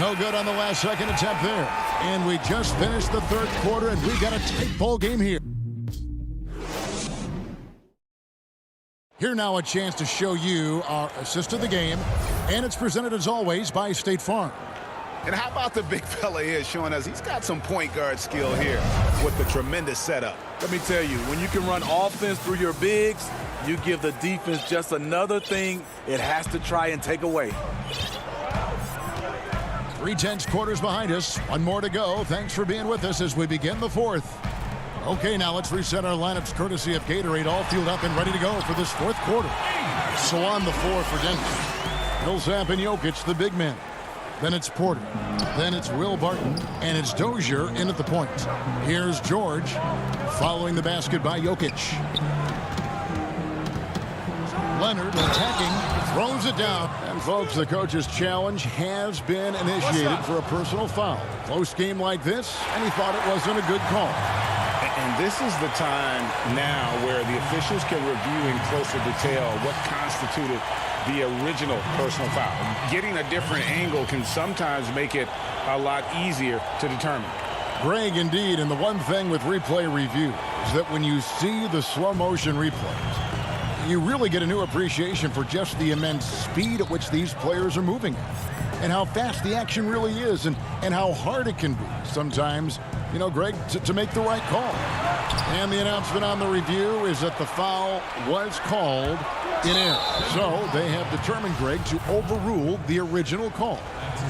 Speaker 1: No good on the last second attempt there. And we just finished the third quarter, and we got a tight ball game here. Here now a chance to show you our assist of the game, and it's presented as always by State Farm.
Speaker 2: And how about the big fella here showing us he's got some point guard skill here with the tremendous setup.
Speaker 9: Let me tell you, when you can run offense through your bigs, you give the defense just another thing it has to try and take away.
Speaker 1: 3 tense quarters behind us. 1 more to go. Thanks for being with us as we begin the 4th. Okay, now let's reset our lineups courtesy of Gatorade, all fueled up and ready to go for this 4th quarter. So on the floor for Denver. Millsap and Jokic, the big men. Then it's Porter. Then it's Will Barton. And it's Dozier in at the point. Here's George following the basket by Jokic. Leonard attacking Throws it down. And, folks, the coach's challenge has been initiated for a personal foul. Close game like this, and he thought it wasn't a good call.
Speaker 2: And this is the time now where the officials can review in closer detail what constituted the original personal foul. Getting a different angle can sometimes make it a lot easier to determine.
Speaker 1: Greg, indeed, and the one thing with replay review is that when you see the slow motion replays, you really get a new appreciation for just the immense speed at which these players are moving and how fast the action really is and how hard it can be sometimes, you know, Greg, to make the right call. And the announcement on the review is that the foul was called in error. So they have determined, Greg, to overrule the original call.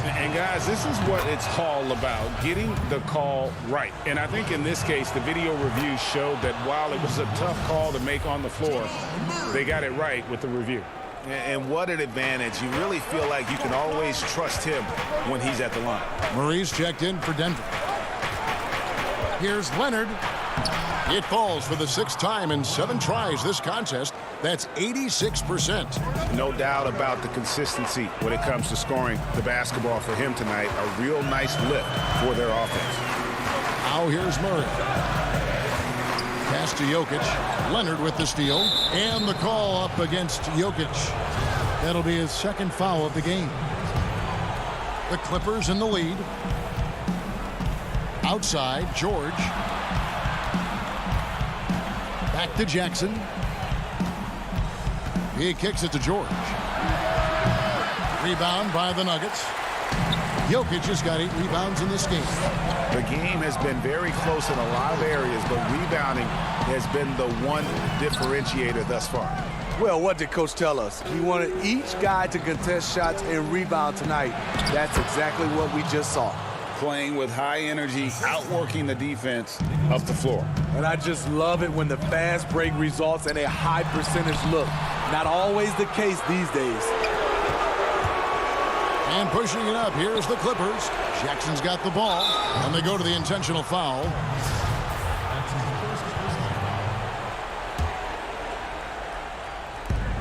Speaker 2: And, guys, this is what it's all about, getting the call right. And I think in this case, the video review showed that while it was a tough call to make on the floor, they got it right with the review.
Speaker 7: And what an advantage. You really feel like you can always trust him when he's at the line.
Speaker 1: Murray's checked in for Denver. Here's Leonard. It falls for the 6th time in 7 tries this contest. That's 86%.
Speaker 2: No doubt about the consistency when it comes to scoring the basketball for him tonight. A real nice lift for their offense.
Speaker 1: Now here's Murray. Pass to Jokic. Leonard with the steal. And the call up against Jokic. That'll be his 2nd foul of the game. The Clippers in the lead. Outside, George. Back to Jackson. He kicks it to George. Rebound by the Nuggets. Jokic has got 8 rebounds in this game.
Speaker 2: The game has been very close in a lot of areas, but rebounding has been the one differentiator thus far.
Speaker 9: Well, what did Coach tell us? He wanted each guy to contest shots and rebound tonight. That's exactly what we just saw.
Speaker 2: Playing with high energy, outworking the defense up the floor.
Speaker 9: And I just love it when the fast break results in a high percentage look. Not always the case these days.
Speaker 1: And pushing it up, here's the Clippers. Jackson's got the ball, and they go to the intentional foul.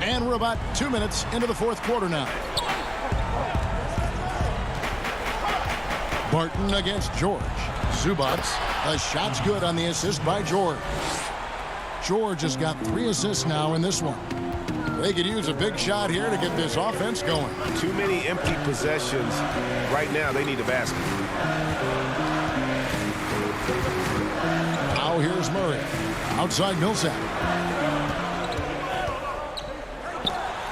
Speaker 1: And we're about 2 minutes into the 4th quarter now. Barton against George. Zubac. The shot's good on the assist by George. George has got 3 assists now in this one. They could use a big shot here to get this offense going.
Speaker 7: Too many empty possessions. Right now, they need a basket.
Speaker 1: Now here's Murray. Outside Millsap.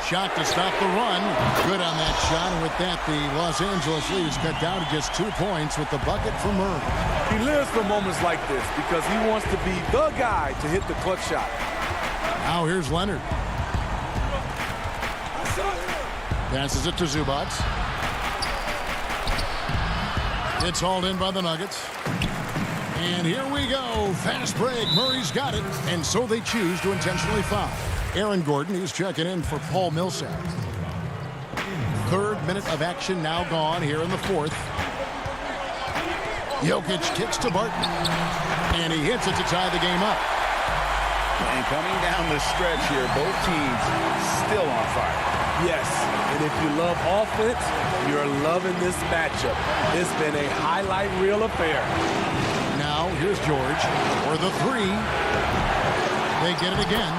Speaker 1: Shot to stop the run. Good on that shot. And with that, the Los Angeles lead is cut down to just 2 points with the bucket for Murray.
Speaker 9: He lives for moments like this because he wants to be the guy to hit the clutch shot.
Speaker 1: Now here's Leonard. Passes it to Zubac. It's hauled in by the Nuggets. And here we go. Fast break. Murray's got it. And so they choose to intentionally foul. Aaron Gordon, who's checking in for Paul Millsap. 3rd minute of action now gone here in the 4th. Jokic kicks to Barton. And he hits it to tie the game up.
Speaker 2: And coming down the stretch here, both teams still on fire.
Speaker 9: Yes, and if you love offense, you're loving this matchup. It's been a highlight reel affair.
Speaker 1: Now, here's George for the 3. They get it again.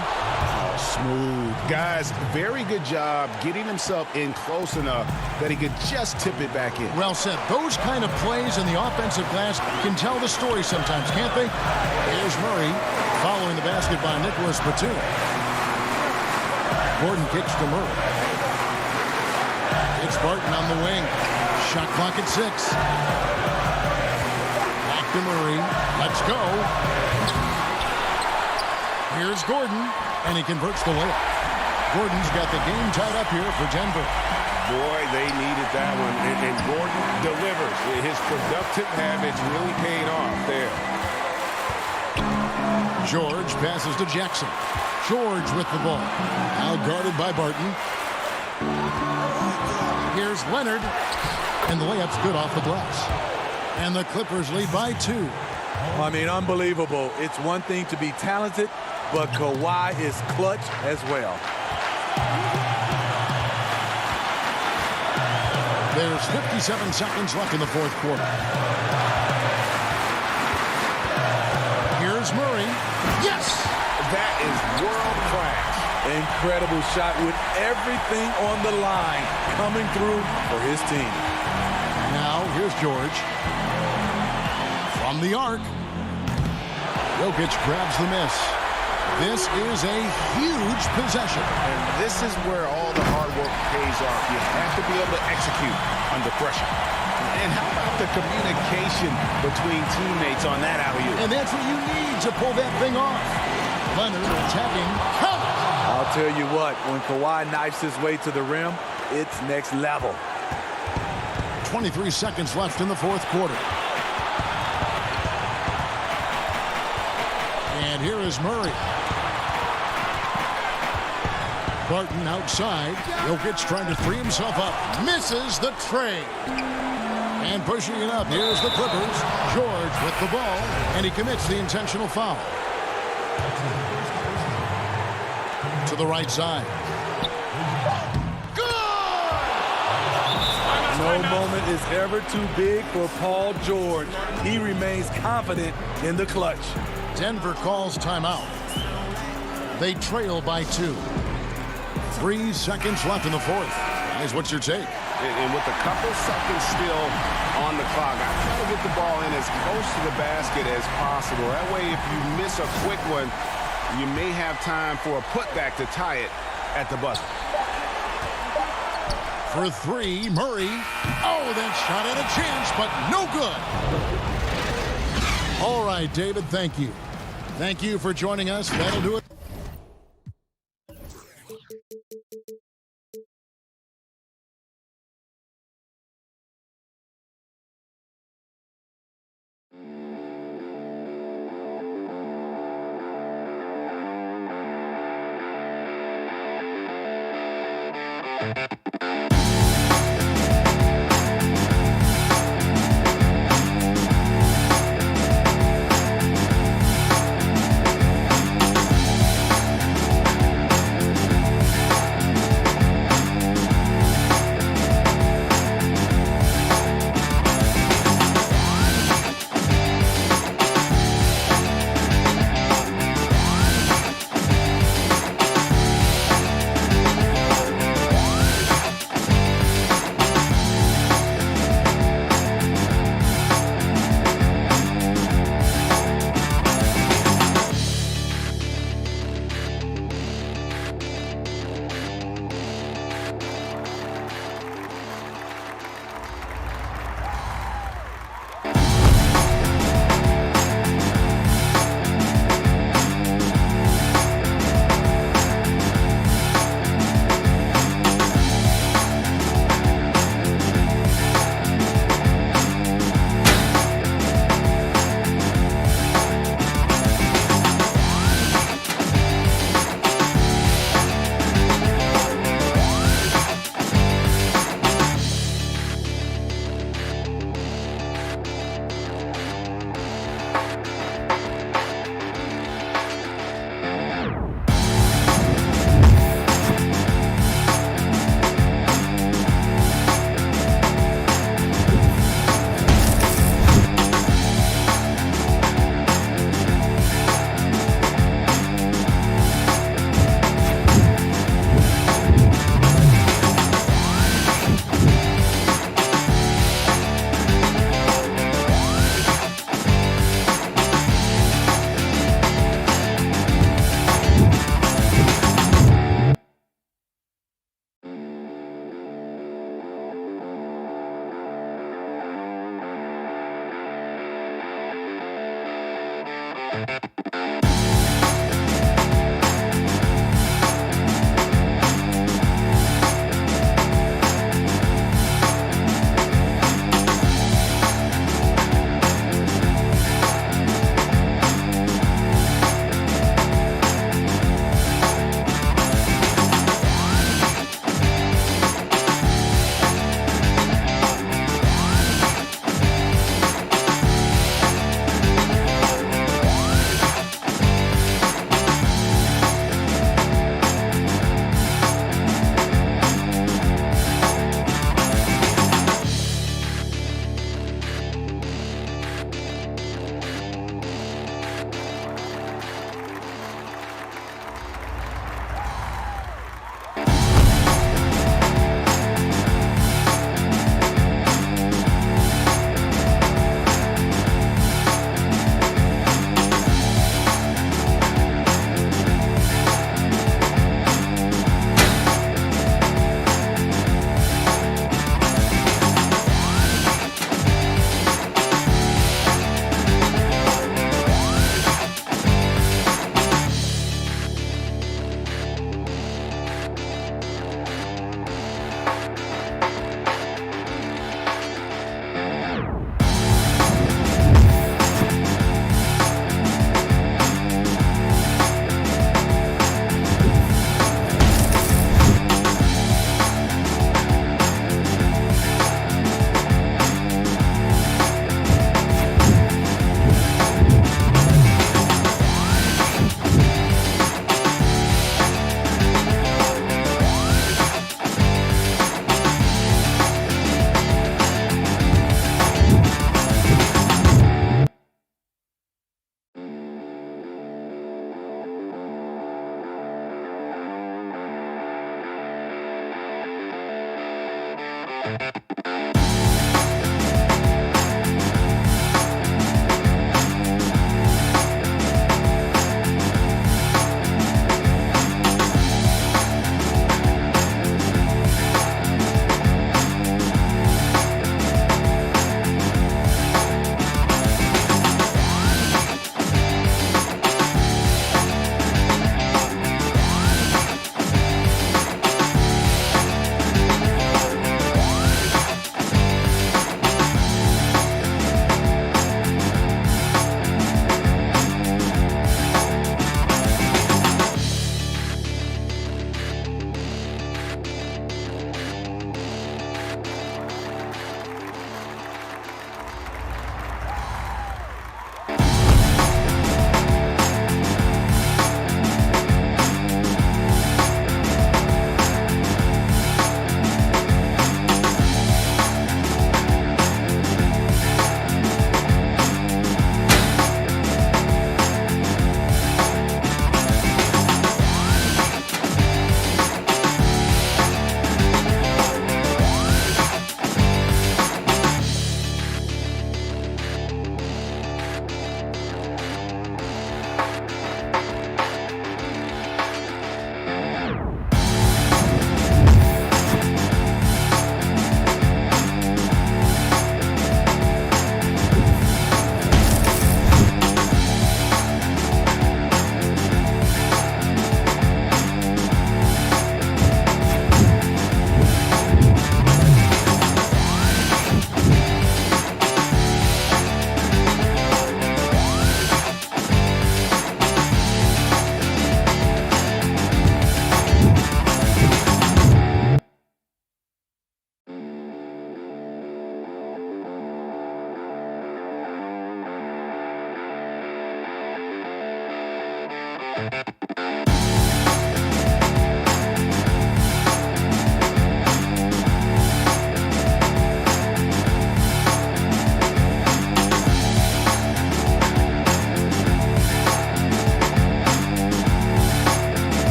Speaker 2: Smooth. Guys, very good job getting himself in close enough that he could just tip it back in.
Speaker 1: Well said. Those kind of plays in the offensive glass can tell the story sometimes, can't they? Here's Murray following the basket by Nicholas Batum. Gordon kicks to Murray. It's Barton on the wing. Shot clock at 6. Back to Murray. Let's go. Here's Gordon, and he converts the layup. Gordon's got the game tied up here for Denver.
Speaker 2: Boy, they needed that one, and Gordon delivers. His productive habits really paid off there.
Speaker 1: George passes to Jackson. George with the ball. Now guarded by Barton. Here's Leonard. And the layup's good off the glass. And the Clippers lead by 2.
Speaker 9: I mean, unbelievable. It's one thing to be talented, but Kawhi is clutch as well.
Speaker 1: There's 57 seconds left in the fourth quarter. Here's Murray. Yes!
Speaker 7: That is world class.
Speaker 9: Incredible shot with everything on the line coming through for his team.
Speaker 1: Now, here's George. From the arc. Jokic grabs the miss. This is a huge possession.
Speaker 2: And this is where all the hard work pays off. You have to be able to execute under pressure. And how about the communication between teammates on that alley-oop?
Speaker 1: And that's what you need to pull that thing off. Leonard attacking. Count!
Speaker 9: I'll tell you what, when Kawhi knifes his way to the rim, it's next level.
Speaker 1: 23 seconds left in the fourth quarter. And here is Murray. Barton outside. Jokic trying to free himself up. Misses the trade. And pushing it up. Here's the Clippers. George with the ball. And he commits the intentional foul. To the right side.
Speaker 9: No moment is ever too big for Paul George. He remains confident in the clutch.
Speaker 1: Denver calls timeout. They trail by 2. 3 seconds left in the fourth. Guys, what's your take?
Speaker 2: And with a couple seconds still on the clock, I try to get the ball in as close to the basket as possible. That way, if you miss a quick one, you may have time for a putback to tie it at the buzzer.
Speaker 1: For 3, Murray. Oh, that shot had a chance, but no good. All right, David, thank you. Thank you for joining us. That'll do it.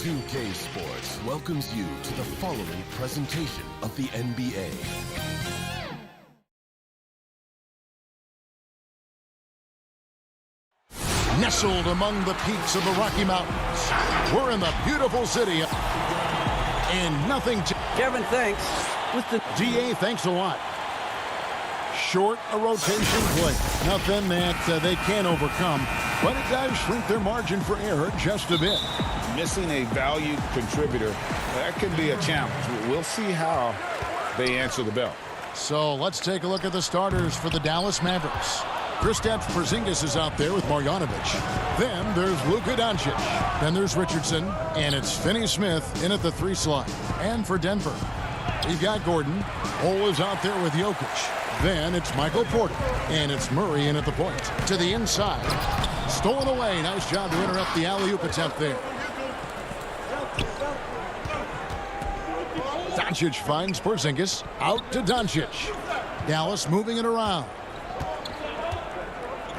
Speaker 10: 2K Sports welcomes you to the following presentation of the NBA.
Speaker 1: Nestled among the peaks of the Rocky Mountains, we're in the beautiful city of... And nothing...
Speaker 8: Kevin, thanks. With the
Speaker 1: DA, thanks a lot. Short a rotation play. Nothing that they can't overcome, but it does shrink their margin for error just a bit.
Speaker 2: Missing a valued contributor, that could be a challenge. We'll see how they answer the bell.
Speaker 1: So let's take a look at the starters for the Dallas Mavericks. Kristaps Porzingis is out there with Marjanovic. Then there's Luka Doncic. Then there's Richardson. And it's Finney-Smith in at the 3 slot. And for Denver, we've got Gordon. Cole is out there with Jokic. Then it's Michael Porter. And it's Murray in at the point. To the inside. Stolen away. Nice job to interrupt the alley-oop attempt there. Doncic finds Porzingis. Out to Doncic. Dallas moving it around.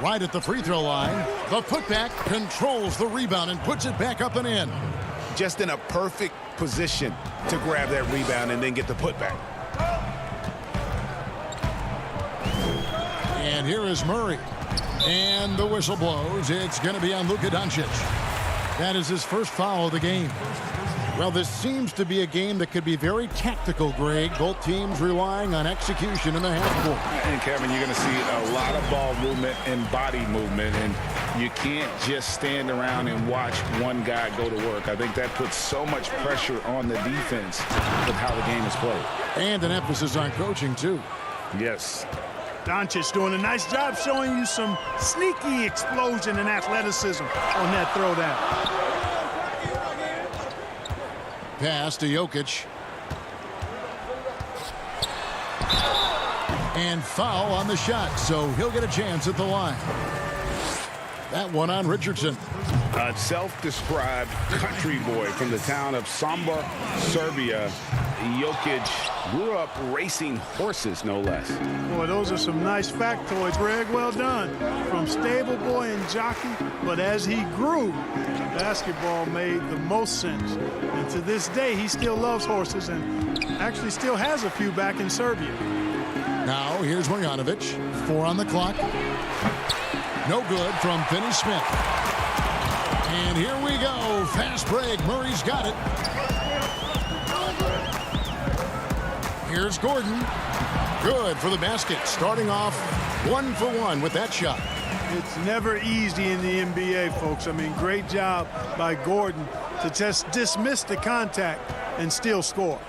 Speaker 1: Right at the free throw line. The putback controls the rebound and puts it back up and in.
Speaker 2: Just in a perfect position to grab that rebound and then get the putback.
Speaker 1: And here is Murray. And the whistle blows. It's going to be on Luka Doncic. That is his first foul of the game. Well, this seems to be a game that could be very tactical, Greg. Both teams relying on execution in the half court.
Speaker 2: And, Kevin, you're going to see a lot of ball movement and body movement, and you can't just stand around and watch one guy go to work. I think that puts so much pressure on the defense with how the game is played.
Speaker 1: And an emphasis on coaching, too.
Speaker 2: Yes.
Speaker 11: Doncic doing a nice job showing you some sneaky explosion and athleticism on that throwdown.
Speaker 1: Pass to Jokic. And foul on the shot, so he'll get a chance at the line. That one on Richardson.
Speaker 2: A self-described country boy from the town of Samba, Serbia. Jokic grew up racing horses, no less.
Speaker 11: Boy, those are some nice factoids, Greg. Well done. From stable boy and jockey, but as he grew, basketball made the most sense. And to this day, he still loves horses and actually still has a few back in Serbia.
Speaker 1: Now, here's Marjanovic. 4 on the clock. No good from Finney-Smith. And here we go. Fast break. Murray's got it. Here's Gordon. Good for the basket. Starting off 1 for 1 with that shot.
Speaker 11: It's never easy in the NBA, folks. I mean, great job by Gordon to just dismiss the contact and still score.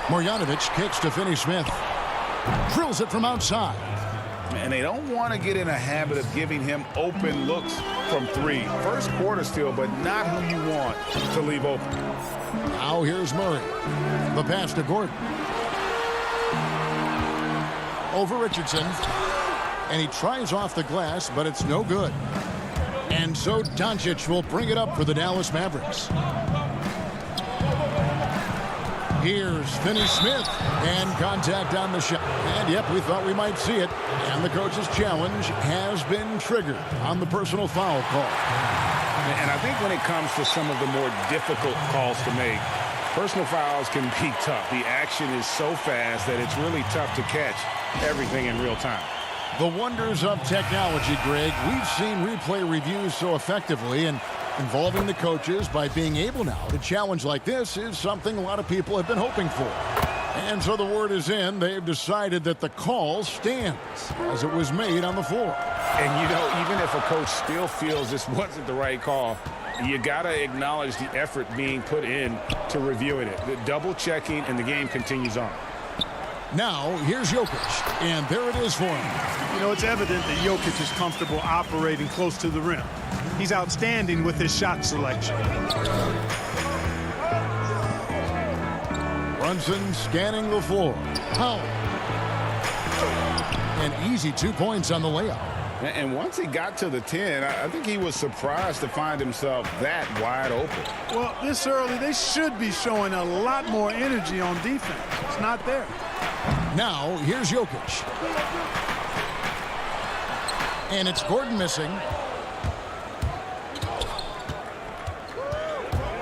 Speaker 1: Marjanovic kicks to Finney-Smith. Drills it from outside.
Speaker 2: And they don't want to get in a habit of giving him open looks from three. First quarter still, but not who you want to leave open.
Speaker 1: Now here's Murray. The pass to Gordon. Over Richardson. And he tries off the glass, but it's no good. And so Doncic will bring it up for the Dallas Mavericks. Here's Finney-Smith, and contact on the shot. And yep, we thought we might see it. And the coach's challenge has been triggered on the personal foul call.
Speaker 2: And I think when it comes to some of the more difficult calls to make, personal fouls can be tough. The action is so fast that it's really tough to catch everything in real time.
Speaker 1: The wonders of technology, Greg. We've seen replay reviews so effectively, and involving the coaches by being able now to challenge like this is something a lot of people have been hoping for. And so the word is in. They've decided that the call stands as it was made on the floor.
Speaker 2: And, you know, even if a coach still feels this wasn't the right call, you got to acknowledge the effort being put in to reviewing it. The double checking, and the game continues on.
Speaker 1: Now, here's Jokic, and there it is for him.
Speaker 11: You know, it's evident that Jokic is comfortable operating close to the rim. He's outstanding with his shot selection.
Speaker 1: Brunson scanning the floor. Powell. An easy 2 points on the layup.
Speaker 2: And once he got to the 10, I think he was surprised to find himself that wide open.
Speaker 11: Well, this early, they should be showing a lot more energy on defense. It's not there.
Speaker 1: Now, here's Jokic. And it's Gordon missing.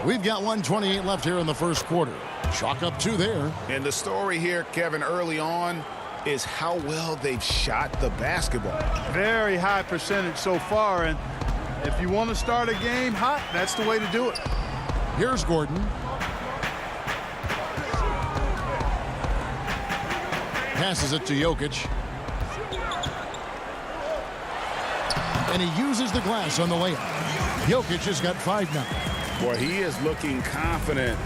Speaker 1: We've got 1:28 left here in the first quarter. Chalk up 2 there.
Speaker 2: And the story here, Kevin, early on is how well they've shot the basketball.
Speaker 11: Very high percentage so far, and if you want to start a game hot, that's the way to do it.
Speaker 1: Here's Gordon. Passes it to Jokic. And he uses the glass on the layup. Jokic has got 5 now.
Speaker 2: Boy, he is looking confident.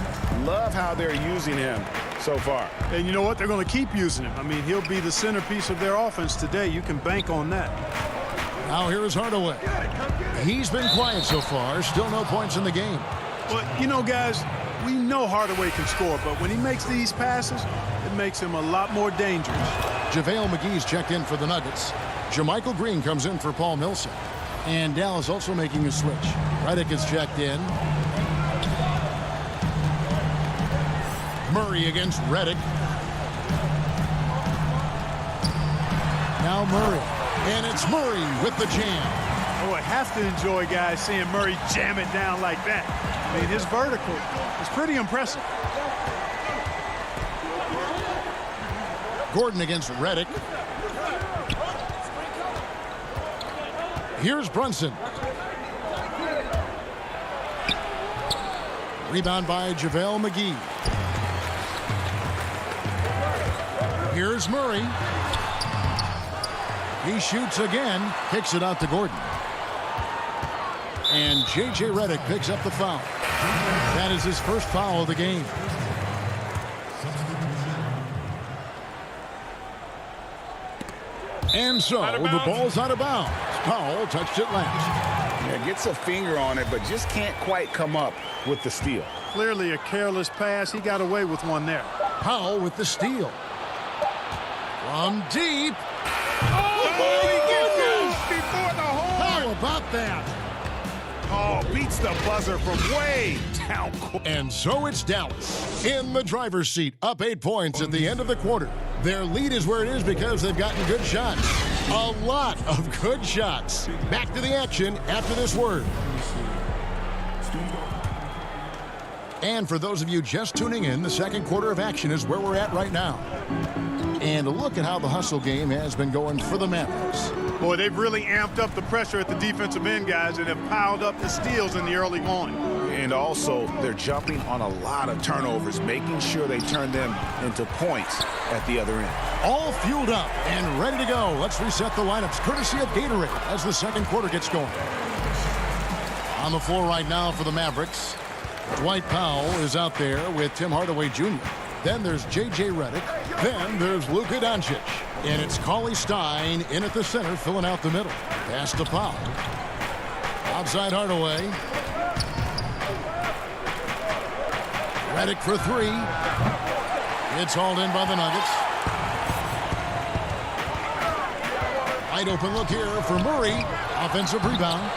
Speaker 2: Love how they're using him so far.
Speaker 11: And you know what? They're going to keep using him. I mean, he'll be the centerpiece of their offense today. You can bank on that.
Speaker 1: Now here is Hardaway. He's been quiet so far. Still no points in the game.
Speaker 11: Well, you know, guys, we know Hardaway can score, but when he makes these passes, it makes him a lot more dangerous.
Speaker 1: JaVale McGee's checked in for the Nuggets. Jermichael Green comes in for Paul Millsap. And Dallas also making a switch. Redick is checked in. Murray against Redick. Now Murray. And it's Murray with the jam.
Speaker 11: Oh, I have to enjoy, guys, seeing Murray jam it down like that. I mean, his vertical is pretty impressive.
Speaker 1: Gordon against Redick. Here's Brunson. Rebound by JaVale McGee. Here's Murray. He shoots again, kicks it out to Gordon. And J.J. Redick picks up the foul. That is his first foul of the game. And so the ball's out of bounds. Powell touched it last.
Speaker 2: Yeah, gets a finger on it, but just can't quite come up with the steal.
Speaker 11: Clearly a careless pass. He got away with one there.
Speaker 1: Powell with the steal. From deep.
Speaker 2: Oh, boy, he gets it before the hole.
Speaker 1: How about that?
Speaker 2: Oh, beats the buzzer from way down court.
Speaker 1: And so it's Dallas in the driver's seat, up 8 points at the end of the quarter. Their lead is where it is because they've gotten good shots. A lot of good shots. Back to the action after this word. And for those of you just tuning in, the second quarter of action is where we're at right now. And look at how the hustle game has been going for the Mavericks.
Speaker 11: Boy, they've really amped up the pressure at the defensive end, guys, and have piled up the steals in the early going.
Speaker 2: And also, they're jumping on a lot of turnovers, making sure they turn them into points at the other end.
Speaker 1: All fueled up and ready to go. Let's reset the lineups, courtesy of Gatorade, as the second quarter gets going. On the floor right now for the Mavericks, Dwight Powell is out there with Tim Hardaway Jr. Then there's J.J. Redick. Then there's Luka Doncic. And it's Cauley Stein in at the center, filling out the middle. Pass to Powell. Outside Hardaway. Redick for three. It's hauled in by the Nuggets. Wide open look here for Murray. Offensive rebound.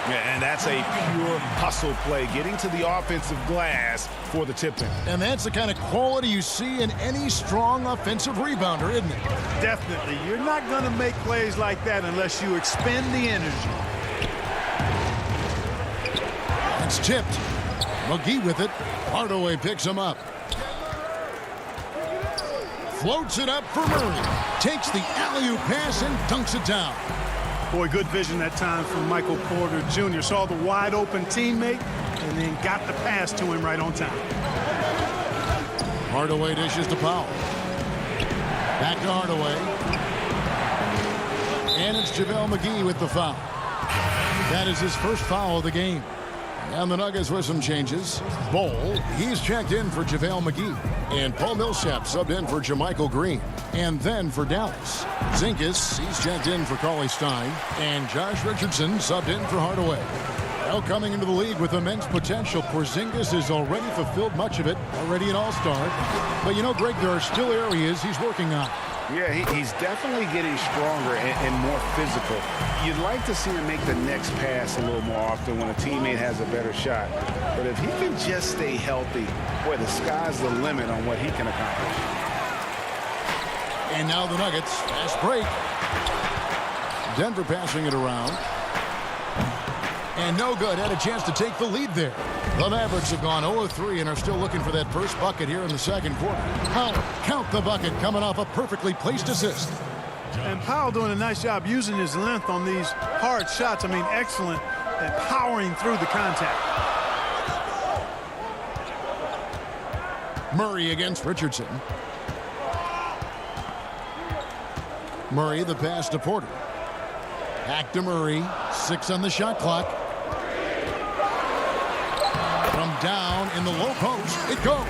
Speaker 2: Yeah, and that's a pure hustle play, getting to the offensive glass for the tip-in.
Speaker 1: And that's the kind of quality you see in any strong offensive rebounder, isn't it?
Speaker 11: Definitely. You're not going to make plays like that unless you expend the energy.
Speaker 1: It's tipped. McGee with it. Hardaway picks him up. Floats it up for Murray. Takes the alley-oop pass and dunks it down.
Speaker 11: Boy, good vision that time from Michael Porter Jr. Saw the wide-open teammate and then got the pass to him right on time.
Speaker 1: Hardaway dishes to Powell. Back to Hardaway. And it's JaVale McGee with the foul. That is his first foul of the game. And the Nuggets with some changes. Bol, he's checked in for JaVale McGee. And Paul Millsap subbed in for JaMychal Green. And then for Dallas, Zinkas, he's checked in for Cauley Stein. And Josh Richardson subbed in for Hardaway. Well, coming into the league with immense potential, Porzingis has already fulfilled much of it, already an all-star. But you know, Greg, there are still areas he's working on.
Speaker 2: Yeah, he's definitely getting stronger and more physical. You'd like to see him make the next pass a little more often when a teammate has a better shot. But if he can just stay healthy, boy, the sky's the limit on what he can accomplish.
Speaker 1: And now the Nuggets, fast break. Denver passing it around. And no good, had a chance to take the lead there. The Mavericks have gone 0-3 and are still looking for that first bucket here in the second quarter. Powell, count the bucket, coming off a perfectly placed assist.
Speaker 11: And Powell doing a nice job using his length on these hard shots. I mean, excellent at powering through the contact.
Speaker 1: Murray against Richardson. Murray, the pass to Porter. Back to Murray, 6 on the shot clock. From down in the low post, it goes.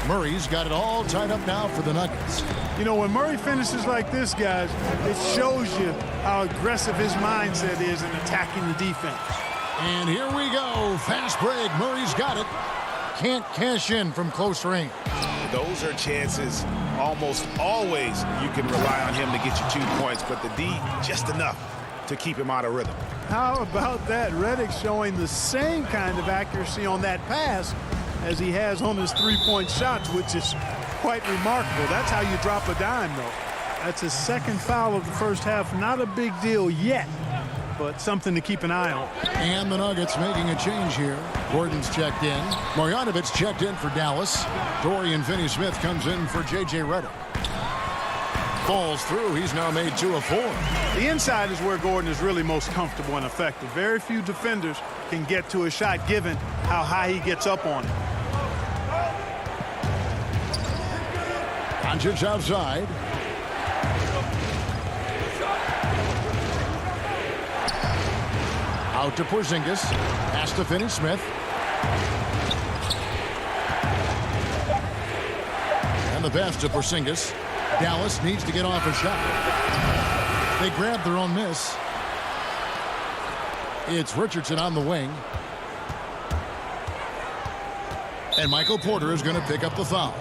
Speaker 1: Murray's got it all tied up now for the Nuggets.
Speaker 11: You know, when Murray finishes like this, guys, it shows you how aggressive his mindset is in attacking the defense.
Speaker 1: And here we go. Fast break. Murray's got it. Can't cash in from close range.
Speaker 2: Those are chances almost always you can rely on him to get you 2 points, but the D just enough to keep him out of rhythm.
Speaker 11: How about that? Redick showing the same kind of accuracy on that pass as he has on his three-point shots, which is quite remarkable. That's how you drop a dime, though. That's his second foul of the first half. Not a big deal yet, but something to keep an eye on.
Speaker 1: And the Nuggets making a change here. Gordon's checked in. Marjanovic checked in for Dallas. Dorian Finney-Smith comes in for J.J. Redick. Falls through. He's now made 2 of 4.
Speaker 11: The inside is where Gordon is really most comfortable and effective. Very few defenders can get to a shot given how high he gets up on it.
Speaker 1: Doncic outside. Out to Porzingis. Pass to Finney-Smith. And the pass to Porzingis. Dallas needs to get off a shot. They grab their own miss. It's Richardson on the wing. And Michael Porter is going to pick up the foul.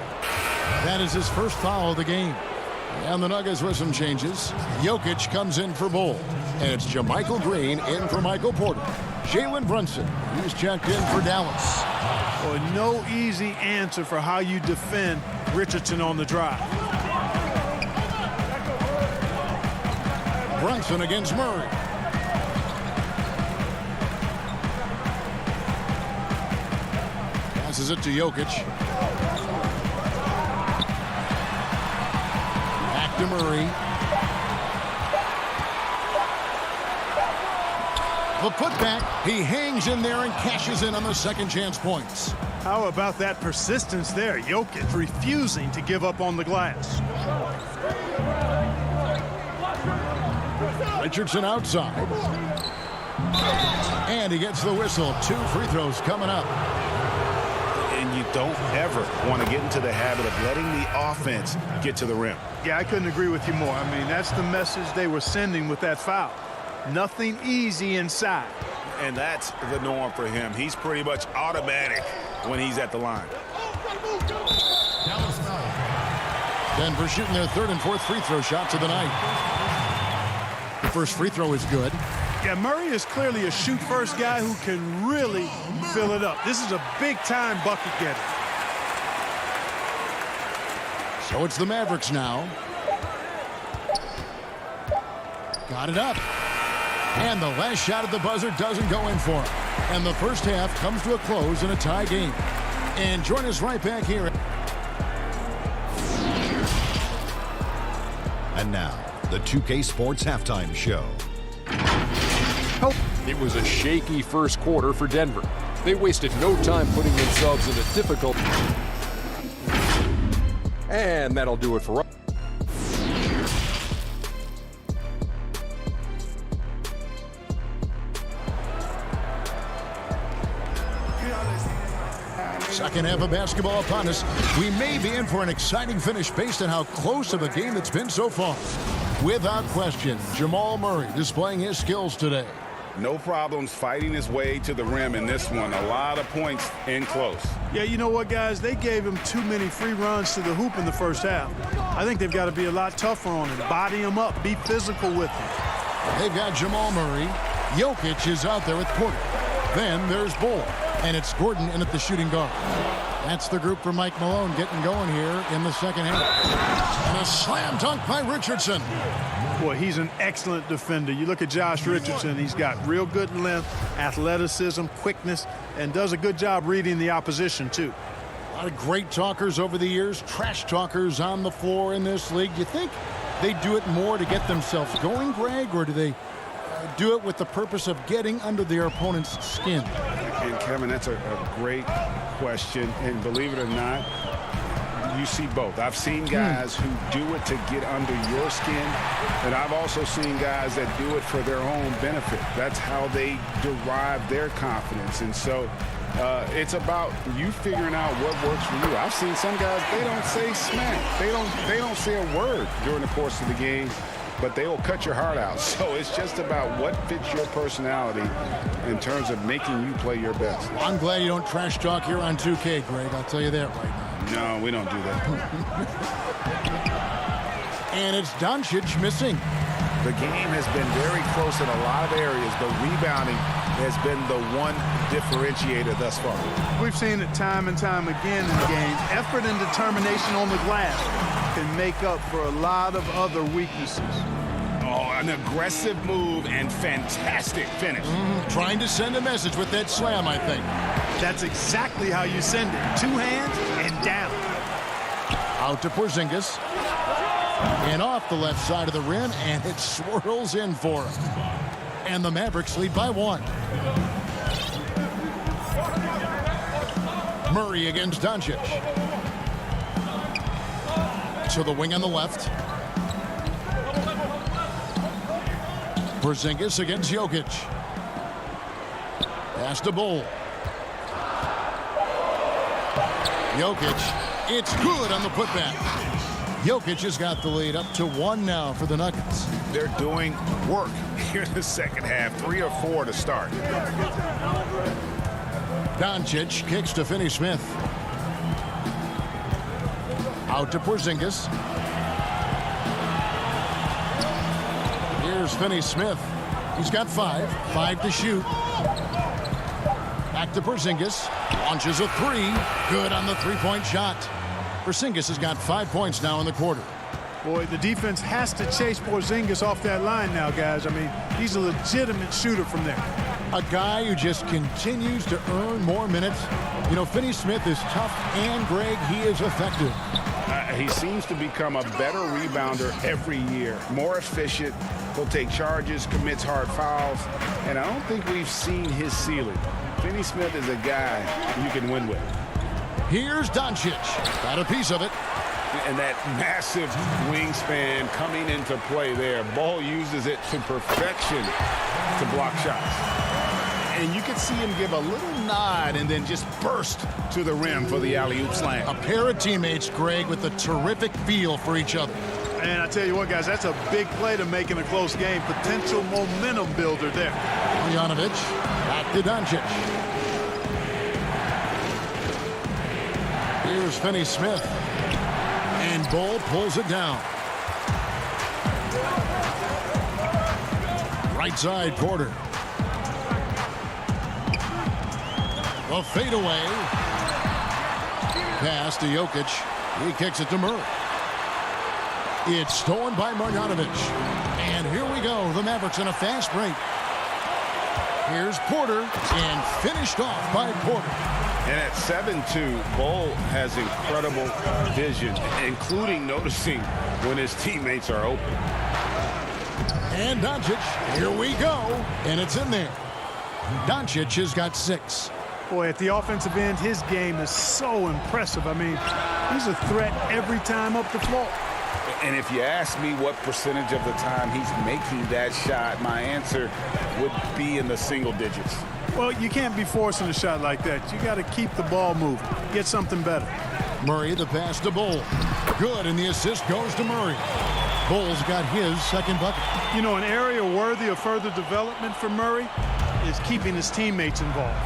Speaker 1: That is his first foul of the game. And the Nuggets with some changes. Jokic comes in for Bol. And it's JaMychal Green in for Michael Porter. Jalen Brunson, he's checked in for Dallas.
Speaker 11: Well, no easy answer for how you defend Richardson on the drive.
Speaker 1: Brunson against Murray. Passes it to Jokic. Back to Murray. The putback, he hangs in there and cashes in on the second chance points.
Speaker 11: How about that persistence there? Jokic refusing to give up on the glass.
Speaker 1: Richardson outside. And he gets the whistle. 2 free throws coming up.
Speaker 2: And you don't ever want to get into the habit of letting the offense get to the rim.
Speaker 11: Yeah, I couldn't agree with you more. I mean, that's the message they were sending with that foul. Nothing easy inside.
Speaker 2: And that's the norm for him. He's pretty much automatic when he's at the line.
Speaker 1: Denver shooting their third and fourth free throw shots of the night. The first free throw is good.
Speaker 11: Yeah, Murray is clearly a shoot-first guy who can really fill it up. This is a big-time bucket getter.
Speaker 1: So it's the Mavericks now. Got it up. And the last shot at the buzzer doesn't go in for him. And the first half comes to a close in a tie game. And join us right back here.
Speaker 5: And now, the 2K Sports Halftime Show.
Speaker 6: It was a shaky first quarter for Denver. They wasted no time putting themselves in a difficult... And that'll do it for us.
Speaker 1: Second half of basketball upon us. We may be in for an exciting finish based on how close of a game it's been so far. Without question, Jamal Murray displaying his skills today.
Speaker 2: No problems fighting his way to the rim in this one. A lot of points in close.
Speaker 11: Yeah, you know what, guys? They gave him too many free runs to the hoop in the first half. I think they've got to be a lot tougher on him. Body him up. Be physical with him.
Speaker 1: They've got Jamal Murray. Jokic is out there with Porter. Then there's Bull. And it's Gordon in at the shooting guard. That's the group for Mike Malone getting going here in the second half. And a slam dunk by Richardson.
Speaker 11: Boy, he's an excellent defender. You look at Josh Richardson, he's got real good length, athleticism, quickness, and does a good job reading the opposition, too.
Speaker 1: A lot of great talkers over the years, trash talkers on the floor in this league. Do you think they do it more to get themselves going, Greg, or do they do it with the purpose of getting under their opponent's skin?
Speaker 2: And Kevin, that's a great question. And believe it or not, you see both. I've seen guys who do it to get under your skin, and I've also seen guys that do it for their own benefit. That's how they derive their confidence. And so it's about you figuring out what works for you. I've seen some guys, they don't say smack. They don't say a word during the course of the game, but they will cut your heart out. So it's just about what fits your personality in terms of making you play your best.
Speaker 1: Well, I'm glad you don't trash talk here on 2K, Greg. I'll tell you that right now.
Speaker 2: No, we don't do that.
Speaker 1: And it's Doncic missing.
Speaker 2: The game has been very close in a lot of areas, but rebounding has been the one differentiator thus far.
Speaker 11: We've seen it time and time again in games. Effort and determination on the glass can make up for a lot of other weaknesses.
Speaker 2: Oh, an aggressive move and fantastic finish.
Speaker 1: Trying to send a message with that slam, I think.
Speaker 11: That's exactly how you send it. Two hands and down.
Speaker 1: Out to Porzingis. And off the left side of the rim, and it swirls in for him. And the Mavericks lead by 1. Murray against Doncic. To the wing on the left. Porzingis against Jokic. Pass to Bull. Jokic, it's good on the putback. Jokic has got the lead up to 1 now for the Nuggets.
Speaker 2: They're doing work here in the second half. 3 or 4 to start.
Speaker 1: Doncic kicks to Finney-Smith. Out to Porzingis. Here's Finney-Smith. He's got 5. 5 to shoot. Back to Porzingis. Launches a 3. Good on the three-point shot. Porzingis has got 5 points now in the quarter.
Speaker 11: Boy, the defense has to chase Porzingis off that line now, guys. I mean, he's a legitimate shooter from there.
Speaker 1: A guy who just continues to earn more minutes. You know, Finney-Smith is tough, and Greg, he is effective.
Speaker 2: He seems to become a better rebounder every year. More efficient. He'll take charges, commits hard fouls, and I don't think we've seen his ceiling. Finney-Smith is a guy you can win with.
Speaker 1: Here's Doncic. Got a piece of it.
Speaker 2: And that massive wingspan coming into play there. Ball uses it to perfection to block shots. And you could see him give a little nod and then just burst to the rim for the alley-oop slam.
Speaker 1: A pair of teammates, Greg, with a terrific feel for each other.
Speaker 11: And I tell you what, guys, that's a big play to make in a close game. Potential momentum builder there.
Speaker 1: Marjanovic back to Doncic. Here's Finney-Smith. And Bull pulls it down. Right side, Porter. A fadeaway. Pass to Jokic. He kicks it to Murray. It's stolen by Marjanovic. And here we go. The Mavericks in a fast break. Here's Porter. And finished off by Porter.
Speaker 2: And at 7'2", Bull has incredible vision, including noticing when his teammates are open.
Speaker 1: And Doncic, here we go. And it's in there. Doncic has got 6.
Speaker 11: Boy, at the offensive end, his game is so impressive. I mean, he's a threat every time up the floor.
Speaker 2: And if you ask me what percentage of the time he's making that shot, my answer would be in the single digits.
Speaker 11: Well, you can't be forcing a shot like that. You got to keep the ball moving. Get something better.
Speaker 1: Murray, the pass to Bull. Good, and the assist goes to Murray. Bull's got his second bucket.
Speaker 11: You know, an area worthy of further development for Murray is keeping his teammates involved.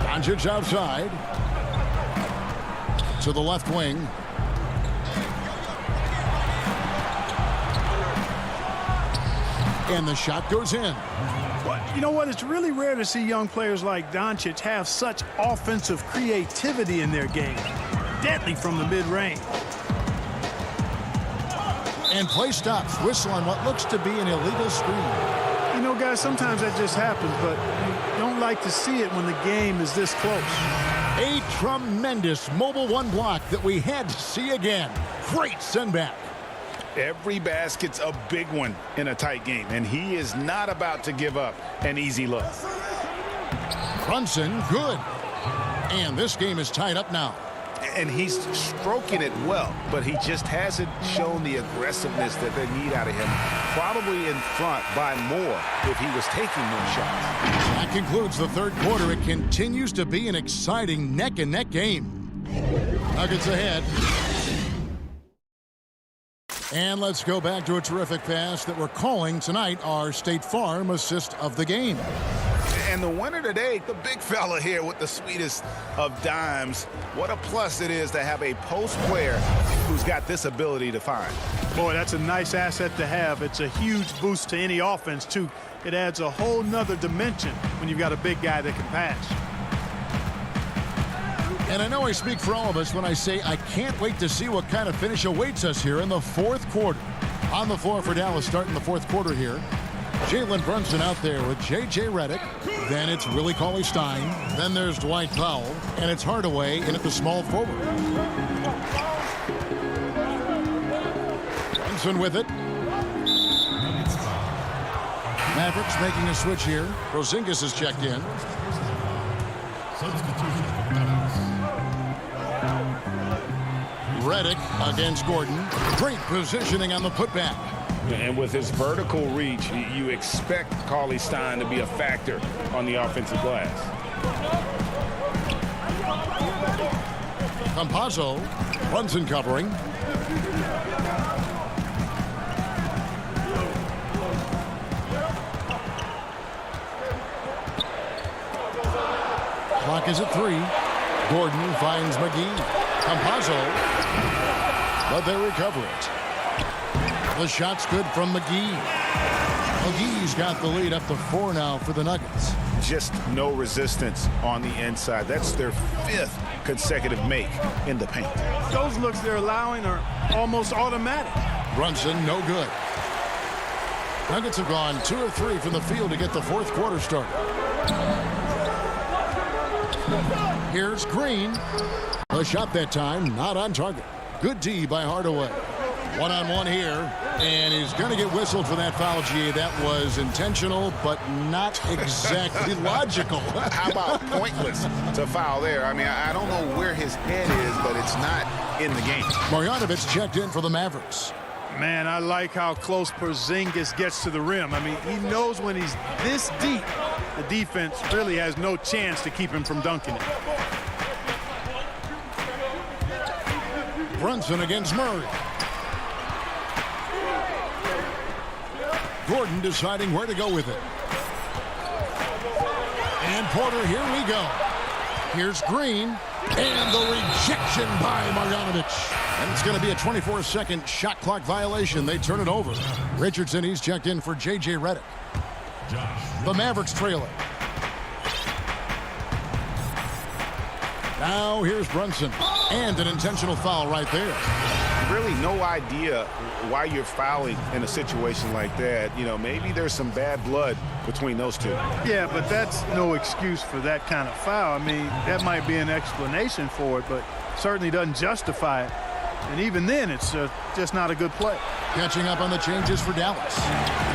Speaker 1: Doncic outside. To the left wing. And the shot goes in.
Speaker 11: But you know what? It's really rare to see young players like Doncic have such offensive creativity in their game. Deadly from the mid-range.
Speaker 1: And play stops. Whistle on what looks to be an illegal screen.
Speaker 11: You know, guys, sometimes that just happens, but you don't like to see it when the game is this close.
Speaker 1: A tremendous mobile one block that we had to see again. Great send back.
Speaker 2: Every basket's a big one in a tight game, and he is not about to give up an easy look.
Speaker 1: Brunson, good. And this game is tied up now.
Speaker 2: And he's stroking it well, but he just hasn't shown the aggressiveness that they need out of him. Probably in front by more if he was taking more shots.
Speaker 1: That concludes the third quarter. It continues to be an exciting neck-and-neck game. Nuggets ahead. And let's go back to a terrific pass that we're calling tonight our State Farm assist of the game.
Speaker 2: And the winner today, the big fella here with the sweetest of dimes. What a plus it is to have a post player who's got this ability to find.
Speaker 11: Boy, that's a nice asset to have. It's a huge boost to any offense, too. It adds a whole nother dimension when you've got a big guy that can pass.
Speaker 1: And I know I speak for all of us when I say I can't wait to see what kind of finish awaits us here in the fourth quarter. On the floor for Dallas starting the fourth quarter here. Jalen Brunson out there with J.J. Redick. Then it's Willie Cauley-Stein. Then there's Dwight Powell. And it's Hardaway in at the small forward. Brunson with it. Mavericks making a switch here. Porzingis is checked in. Redick against Gordon. Great positioning on the putback.
Speaker 2: And with his vertical reach, you expect Cauley-Stein to be a factor on the offensive glass.
Speaker 1: Campazzo, Brunson covering. Clock is at 3. Gordon finds McGee. Campazzo, but they recover it. The shot's good from McGee. McGee's got the lead up to 4 now for the Nuggets.
Speaker 2: Just no resistance on the inside. That's their 5th consecutive make in the paint.
Speaker 11: Those looks they're allowing are almost automatic.
Speaker 1: Brunson, no good. Nuggets have gone 2 or 3 from the field to get the fourth quarter started. Here's Green. A shot that time, not on target. Good D by Hardaway. One-on-one here, and he's going to get whistled for that foul, G. That was intentional, but not exactly logical.
Speaker 2: How about pointless to foul there? I mean, I don't know where his head is, but it's not in the game.
Speaker 1: Marjanovic checked in for the Mavericks.
Speaker 11: Man, I like how close Porzingis gets to the rim. I mean, he knows when he's this deep, the defense really has no chance to keep him from dunking it.
Speaker 1: Brunson against Murray. Gordon deciding where to go with it. And Porter, here we go. Here's Green. And the rejection by Marjanovic. And it's going to be a 24-second shot clock violation. They turn it over. Richardson, he's checked in for J.J. Redick. The Mavericks trail it. Now here's Brunson. And an intentional foul right there.
Speaker 2: Really no idea why you're fouling in a situation like that. You know, maybe there's some bad blood between those two.
Speaker 11: Yeah, but that's no excuse for that kind of foul. I mean, that might be an explanation for it, but certainly doesn't justify it. And even then, it's just not a good play.
Speaker 1: Catching up on the changes for Dallas.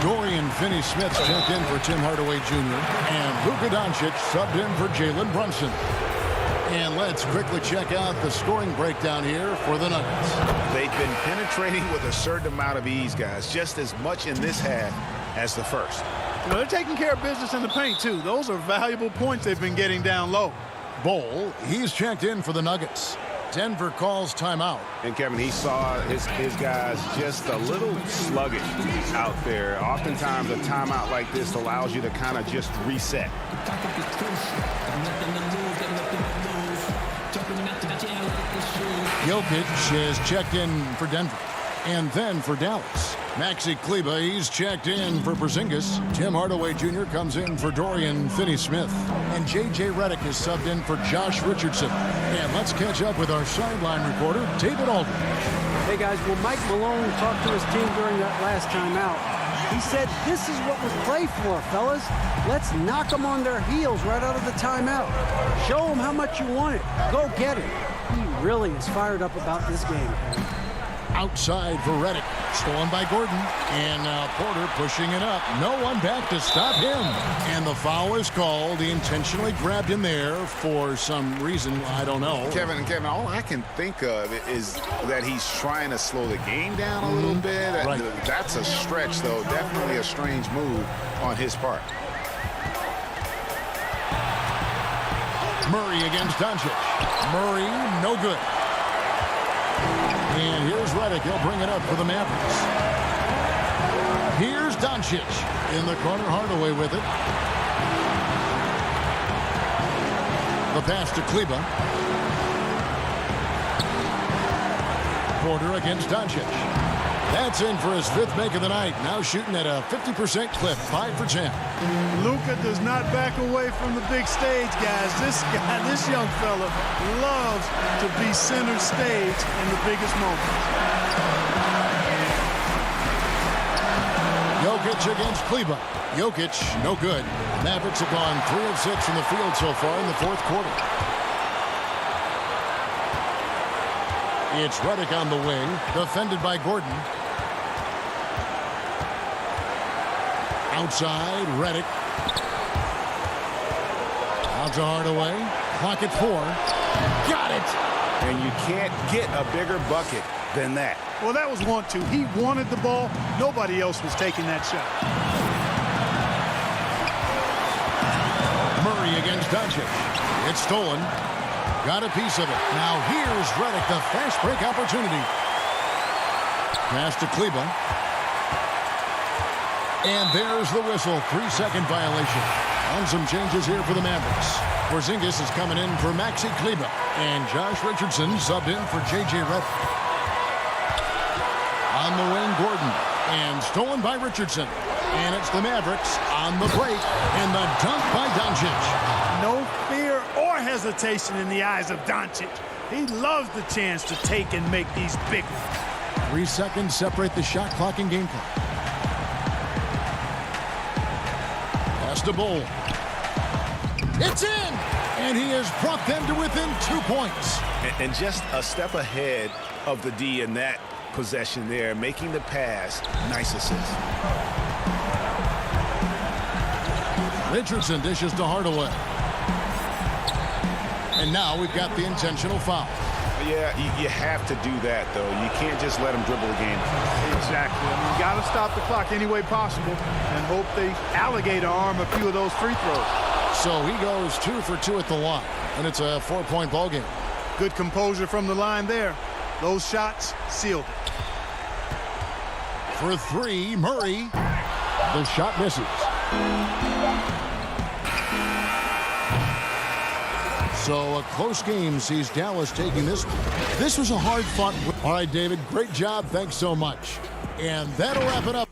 Speaker 1: Dorian Finney-Smith's checked in for Tim Hardaway Jr. And Luka Doncic subbed in for Jalen Brunson. And let's quickly check out the scoring breakdown here for the Nuggets.
Speaker 2: They've been penetrating with a certain amount of ease, guys, just as much in this half as the first.
Speaker 11: You know, they're taking care of business in the paint, too. Those are valuable points they've been getting down low.
Speaker 1: Bol, he's checked in for the Nuggets. Denver calls timeout.
Speaker 2: And Kevin, he saw his guys just a little sluggish out there. Oftentimes a timeout like this allows you to kind of just reset.
Speaker 1: Jokic is checked in for Denver. And then for Dallas, Maxi Kleber, he's checked in for Porzingis. Tim Hardaway Jr. comes in for Dorian Finney-Smith. And J.J. Redick is subbed in for Josh Richardson. And let's catch up with our sideline reporter, David Aldridge.
Speaker 8: Hey, guys, well, Mike Malone talked to his team during that last timeout. He said, this is what we play for, fellas. Let's knock them on their heels right out of the timeout. Show them how much you want it. Go get it. He really is fired up about this game.
Speaker 1: Outside for Redick. Stolen by Gordon. And now Porter pushing it up. No one back to stop him. And the foul is called. He intentionally grabbed him there for some reason. I don't know.
Speaker 2: Kevin, all I can think of is that he's trying to slow the game down a little bit.
Speaker 1: Right.
Speaker 2: That's a stretch, though. Definitely a strange move on his part.
Speaker 1: Murray against Doncic. Murray, no good. And here's Redick. He'll bring it up for the Mavericks. Here's Doncic in the corner. Hardaway with it. The pass to Kleber. Porter against Doncic. That's in for his fifth make of the night. Now shooting at a 50% clip. 5 for 10.
Speaker 11: Luka does not back away from the big stage, guys. This young fella loves to be center stage in the biggest moments.
Speaker 1: Jokic against Kleber. Jokic, no good. Mavericks have gone 3 of 6 from the field so far in the fourth quarter. It's Redick on the wing, defended by Gordon. Outside, Redick. Out to Hardaway. Clock at 4. Got it!
Speaker 2: And you can't get a bigger bucket than that.
Speaker 11: Well, that was 1-2. He wanted the ball. Nobody else was taking that shot.
Speaker 1: Murray against Doncic. It's stolen. Got a piece of it. Now here's Redick, the fast break opportunity. Pass to Kleber. And there's the whistle. 3-second violation. On some changes here for the Mavericks. Porzingis is coming in for Maxi Kleber. And Josh Richardson subbed in for J.J. Redick. On the wing, Gordon. And stolen by Richardson. And it's the Mavericks on the break. And the dunk by Doncic.
Speaker 11: No fear or hesitation in the eyes of Doncic. He loves the chance to take and make these big ones.
Speaker 1: 3 seconds separate the shot clock and game clock. Pass to Bol. It's in! And he has brought them to within 2 points.
Speaker 2: And just a step ahead of the D in that possession there, making the pass. Nice assist.
Speaker 1: Richardson dishes to Hardaway. And now we've got the intentional foul.
Speaker 2: Yeah, you have to do that, though. You can't just let them dribble the game.
Speaker 11: Exactly. I mean, you got to stop the clock any way possible and hope they alligator arm a few of those free throws.
Speaker 1: So he goes 2 for 2 at the line, and it's a 4-point ball game.
Speaker 11: Good composure from the line there. Those shots sealed it.
Speaker 1: For 3, Murray. The shot misses. So a close game sees Dallas taking this. This was a hard-fought. All right, David, great job. Thanks so much. And that'll wrap it up.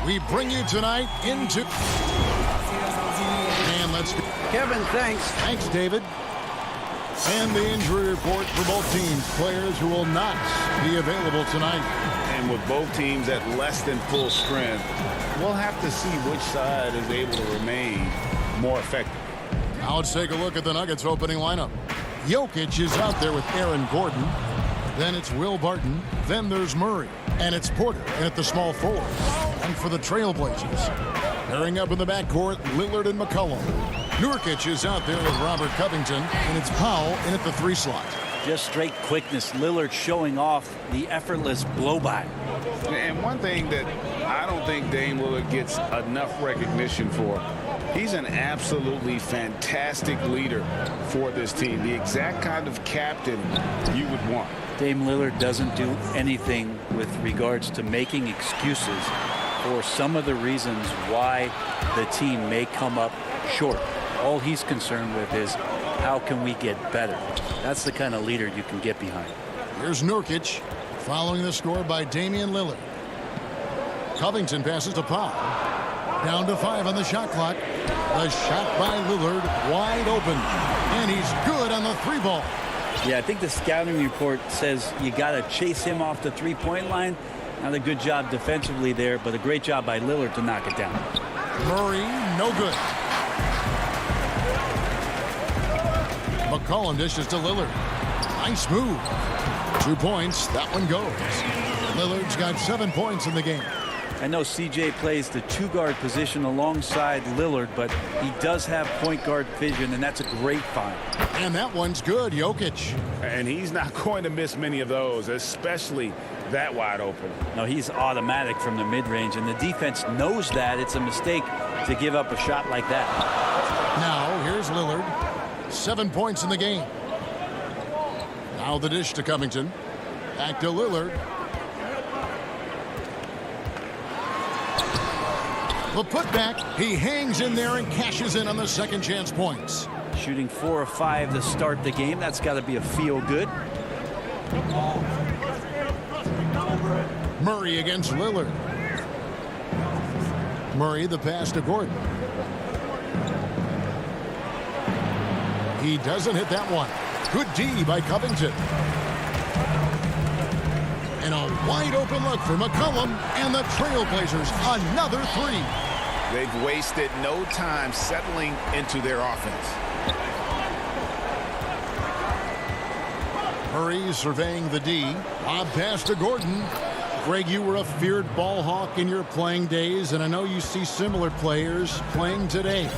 Speaker 1: We bring you tonight into... And let's go.
Speaker 8: Kevin, thanks.
Speaker 1: Thanks, David. And the injury report for both teams. Players who will not be available tonight.
Speaker 2: And with both teams at less than full strength, we'll have to see which side is able to remain more effective.
Speaker 1: Now let's take a look at the Nuggets opening lineup. Jokic is out there with Aaron Gordon. Then it's Will Barton. Then there's Murray. And it's Porter at the small forward. And for the Trailblazers, pairing up in the backcourt, Lillard and McCollum. Nurkic is out there with Robert Covington. And it's Powell in at the 3 slot.
Speaker 12: Just straight quickness. Lillard showing off the effortless blow-by.
Speaker 2: And one thing that I don't think Dame Lillard gets enough recognition for, he's an absolutely fantastic leader for this team. The exact kind of captain you would want.
Speaker 12: Dame Lillard doesn't do anything with regards to making excuses for some of the reasons why the team may come up short. All he's concerned with is how can we get better. That's the kind of leader you can get behind.
Speaker 1: Here's Nurkic following the score by Damian Lillard. Covington passes to Powell. Down to 5 on the shot clock. The shot by Lillard wide open. And he's good on the 3 ball.
Speaker 12: Yeah, I think the scouting report says you got to chase him off the 3-point line. Not a good job defensively there, but a great job by Lillard to knock it down.
Speaker 1: Murray, no good. McCollum dishes to Lillard. Nice move. 2 points. That one goes. Lillard's got 7 points in the game.
Speaker 12: I know CJ plays the 2-guard position alongside Lillard, but he does have point guard vision, and that's a great find.
Speaker 1: And that one's good, Jokic.
Speaker 2: And he's not going to miss many of those, especially that wide open.
Speaker 12: No, he's automatic from the mid-range, and the defense knows that. It's a mistake to give up a shot like that.
Speaker 1: Now, here's Lillard. 7 points in the game. Now the dish to Covington. Back to Lillard. The putback, he hangs in there and cashes in on the second chance points.
Speaker 12: Shooting 4 of 5 to start the game. That's got to be a feel-good.
Speaker 1: Murray against Lillard. Murray, the pass to Gordon. He doesn't hit that one. Good D by Covington. And a wide open look for McCollum and the Trailblazers. Another 3.
Speaker 2: They've wasted no time settling into their offense.
Speaker 1: Murray surveying the D. Lob pass to Gordon. Greg, you were a feared ball hawk in your playing days, and I know you see similar players playing today.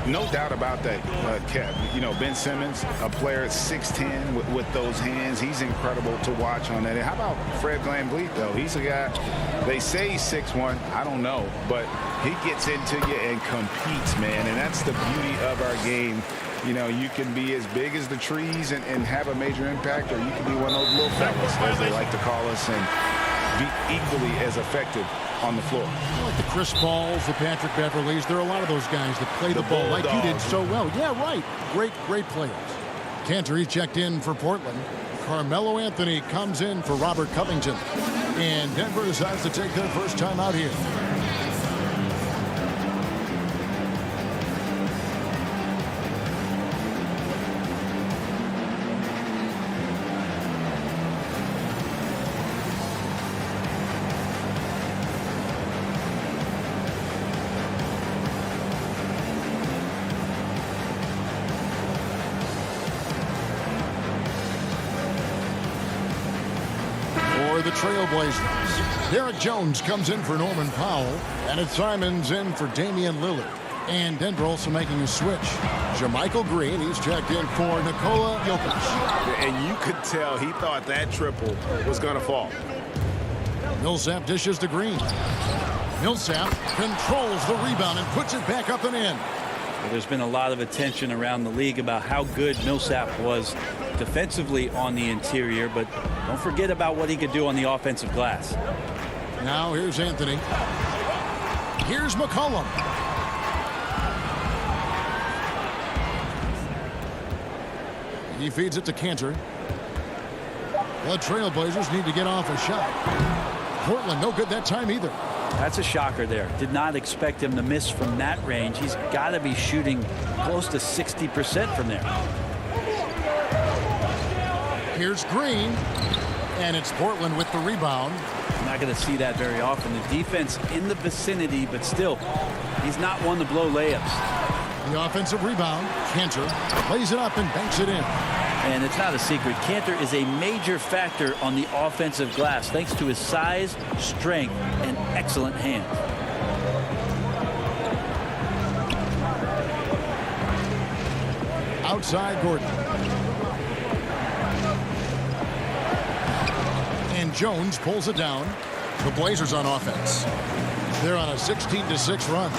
Speaker 2: No doubt about that, Kev. You know, Ben Simmons, a player at 6'10", with those hands. He's incredible to watch on that. And how about Fred VanVleet, though? He's a guy, they say he's 6'1". I don't know. But he gets into you and competes, man. And that's the beauty of our game. You know, you can be as big as the trees and have a major impact, or you can be one of those little fellas, as they like to call us, and be equally as effective on the floor.
Speaker 1: Like the Chris Pauls, the Patrick Beverleys, there are a lot of those guys that play the ball like you did so well. Yeah, right. Great players. Cantor checked in for Portland. Carmelo Anthony comes in for Robert Covington. And Denver decides to take their first time out here. the Trailblazers. Derek Jones comes in for Norman Powell, and it's Simons in for Damian Lillard. And Denver also making a switch. Jermichael Green, he's checked in for Nikola Jokic.
Speaker 2: And you could tell he thought that triple was going to fall.
Speaker 1: Millsap dishes to Green. Millsap controls the rebound and puts it back up and in.
Speaker 12: Well, there's been a lot of attention around the league about how good Millsap was defensively on the interior, but don't forget about what he could do on the offensive glass.
Speaker 1: Now here's Anthony. Here's McCollum. He feeds it to Cantor. The Trailblazers need to get off a shot. Portland no good that time either.
Speaker 12: That's a shocker there. Did not expect him to miss from that range. He's got to be shooting close to 60% from there.
Speaker 1: Here's Green, and it's Portland with the rebound.
Speaker 12: I'm not going to see that very often. The defense in the vicinity, but still, he's not one to blow layups.
Speaker 1: The offensive rebound, Cantor lays it up and banks it in.
Speaker 12: And it's not a secret. Cantor is a major factor on the offensive glass thanks to his size, strength, and excellent hands.
Speaker 1: Outside Gordon. And Jones pulls it down. The Blazers on offense. They're on a 16-6 run.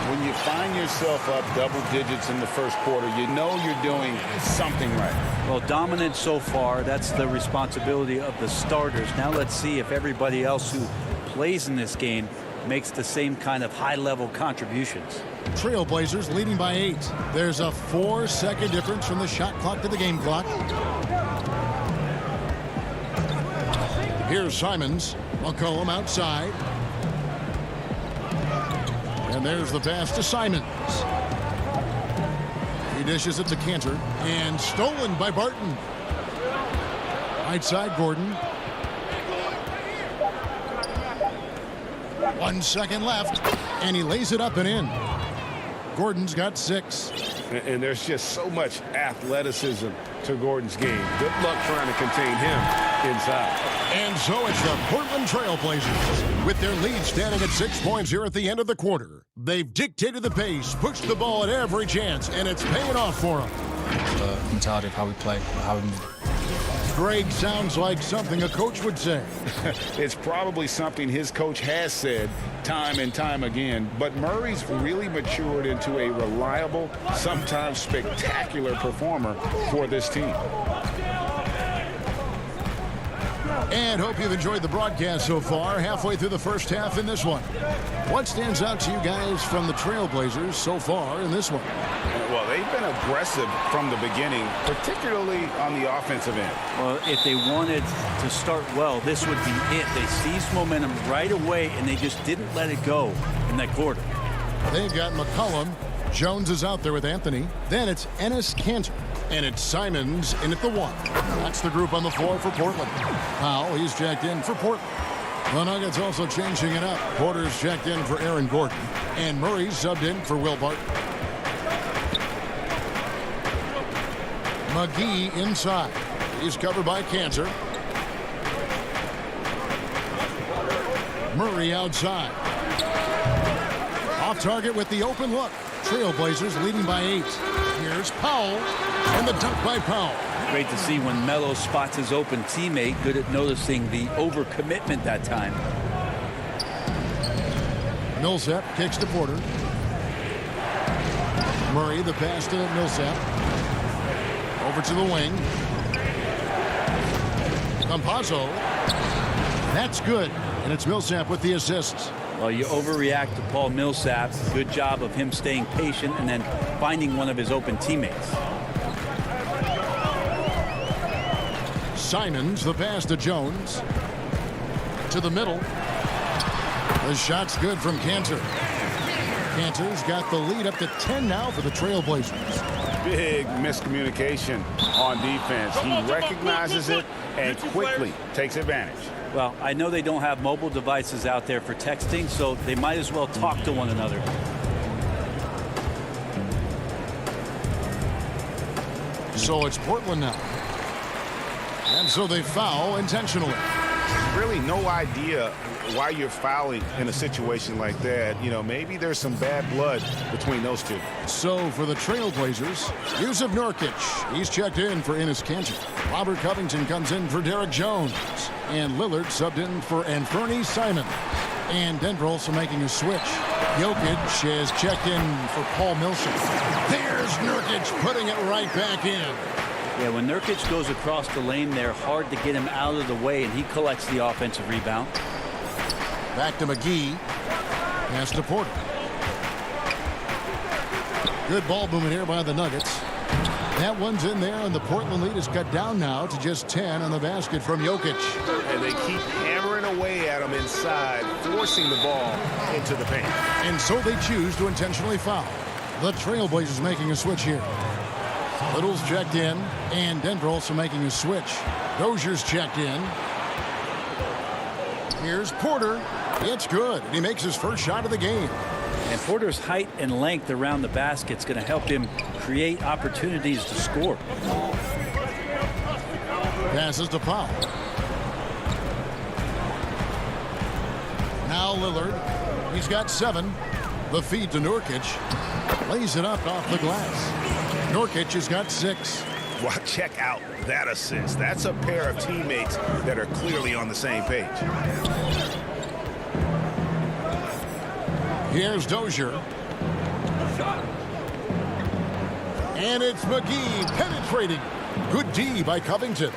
Speaker 2: When you find yourself up double digits in the first quarter, you know you're doing something right.
Speaker 12: Well, dominant so far. That's the responsibility of the starters. Now let's see if everybody else who plays in this game makes the same kind of high-level contributions.
Speaker 1: Trailblazers leading by 8. There's a 4-second difference from the shot clock to the game clock. Here's Simons. McCollum outside. And there's the pass to Simons. He dishes it to Cantor. And stolen by Barton. Right side, Gordon. 1 second left. And he lays it up and in. Gordon's got 6.
Speaker 2: And there's just so much athleticism to Gordon's game. Good luck trying to contain him inside.
Speaker 1: And so it's the Portland Trailblazers. With their lead standing at 6 points here at the end of the quarter. They've dictated the pace, pushed the ball at every chance, and it's paying off for them.
Speaker 13: The mentality of how we play, how we move.
Speaker 1: Greg sounds like something a coach would say.
Speaker 2: It's probably something his coach has said time and time again, but Murray's really matured into a reliable, sometimes spectacular performer for this team.
Speaker 1: And hope you've enjoyed the broadcast so far, halfway through the first half in this one. What stands out to you guys from the Trailblazers so far in this one?
Speaker 2: Well, they've been aggressive from the beginning, particularly on the offensive end.
Speaker 12: Well, if they wanted to start well, this would be it. They seized momentum right away, and they just didn't let it go in that quarter.
Speaker 1: They've got McCollum. Jones is out there with Anthony. Then it's Enes Kanter. And it's Simons in at the 1. That's the group on the floor for Portland. Powell, he's checked in for Portland. The Nuggets also changing it up. Porter's checked in for Aaron Gordon. And Murray's subbed in for Will Barton. McGee inside. He's covered by Cantor. Murray outside. Off target with the open look. Trailblazers leading by 8. Here's Powell. And the dunk by Powell.
Speaker 12: Great to see when Melo spots his open teammate. Good at noticing the overcommitment that time.
Speaker 1: Millsap kicks to Porter. Murray, the pass to Millsap. Over to the wing. Campazzo. That's good. And it's Millsap with the assists.
Speaker 12: Well, you overreact to Paul Millsap. Good job of him staying patient and then finding one of his open teammates.
Speaker 1: Simons, the pass to Jones. To the middle. The shot's good from Cantor. Cantor's got the lead up to 10 now for the Trailblazers.
Speaker 2: Big miscommunication on defense. He recognizes it and quickly takes advantage.
Speaker 12: Well, I know they don't have mobile devices out there for texting, so they might as well talk to one another.
Speaker 1: So it's Portland now. And so they foul intentionally.
Speaker 2: really no idea why you're fouling in a situation like that. You know, maybe there's some bad blood between those two.
Speaker 1: So for the Trailblazers, Yusuf Nurkic. He's checked in for Enes Kanter. Robert Covington comes in for Derek Jones. And Lillard subbed in for Anthony Simon. And Denver also making a switch. Jokic has checked in for Paul Millsap. There's Nurkic putting it right back in.
Speaker 12: Yeah, when Nurkic goes across the lane, they're hard to get him out of the way, and he collects the offensive rebound.
Speaker 1: Back to McGee. Pass to Porter. Good ball movement here by the Nuggets. That one's in there, and the Portland lead is cut down now to just 10 on the basket from Jokic.
Speaker 2: And they keep hammering away at him inside, forcing the ball into the paint.
Speaker 1: And so they choose to intentionally foul. The Trailblazers making a switch here. Little's checked in, and Denver also making a switch. Dozier's checked in. Here's Porter. It's good, and he makes his first shot of the game.
Speaker 12: And Porter's height and length around the basket is going to help him create opportunities to score.
Speaker 1: Passes to Powell. Now Lillard. He's got 7. The feed to Nurkic. Lays it up off the glass. Nurkic has got 6.
Speaker 2: Well, check out that assist. That's a pair of teammates that are clearly on the same page.
Speaker 1: Here's Dozier. And it's McGee penetrating. Good D by Covington.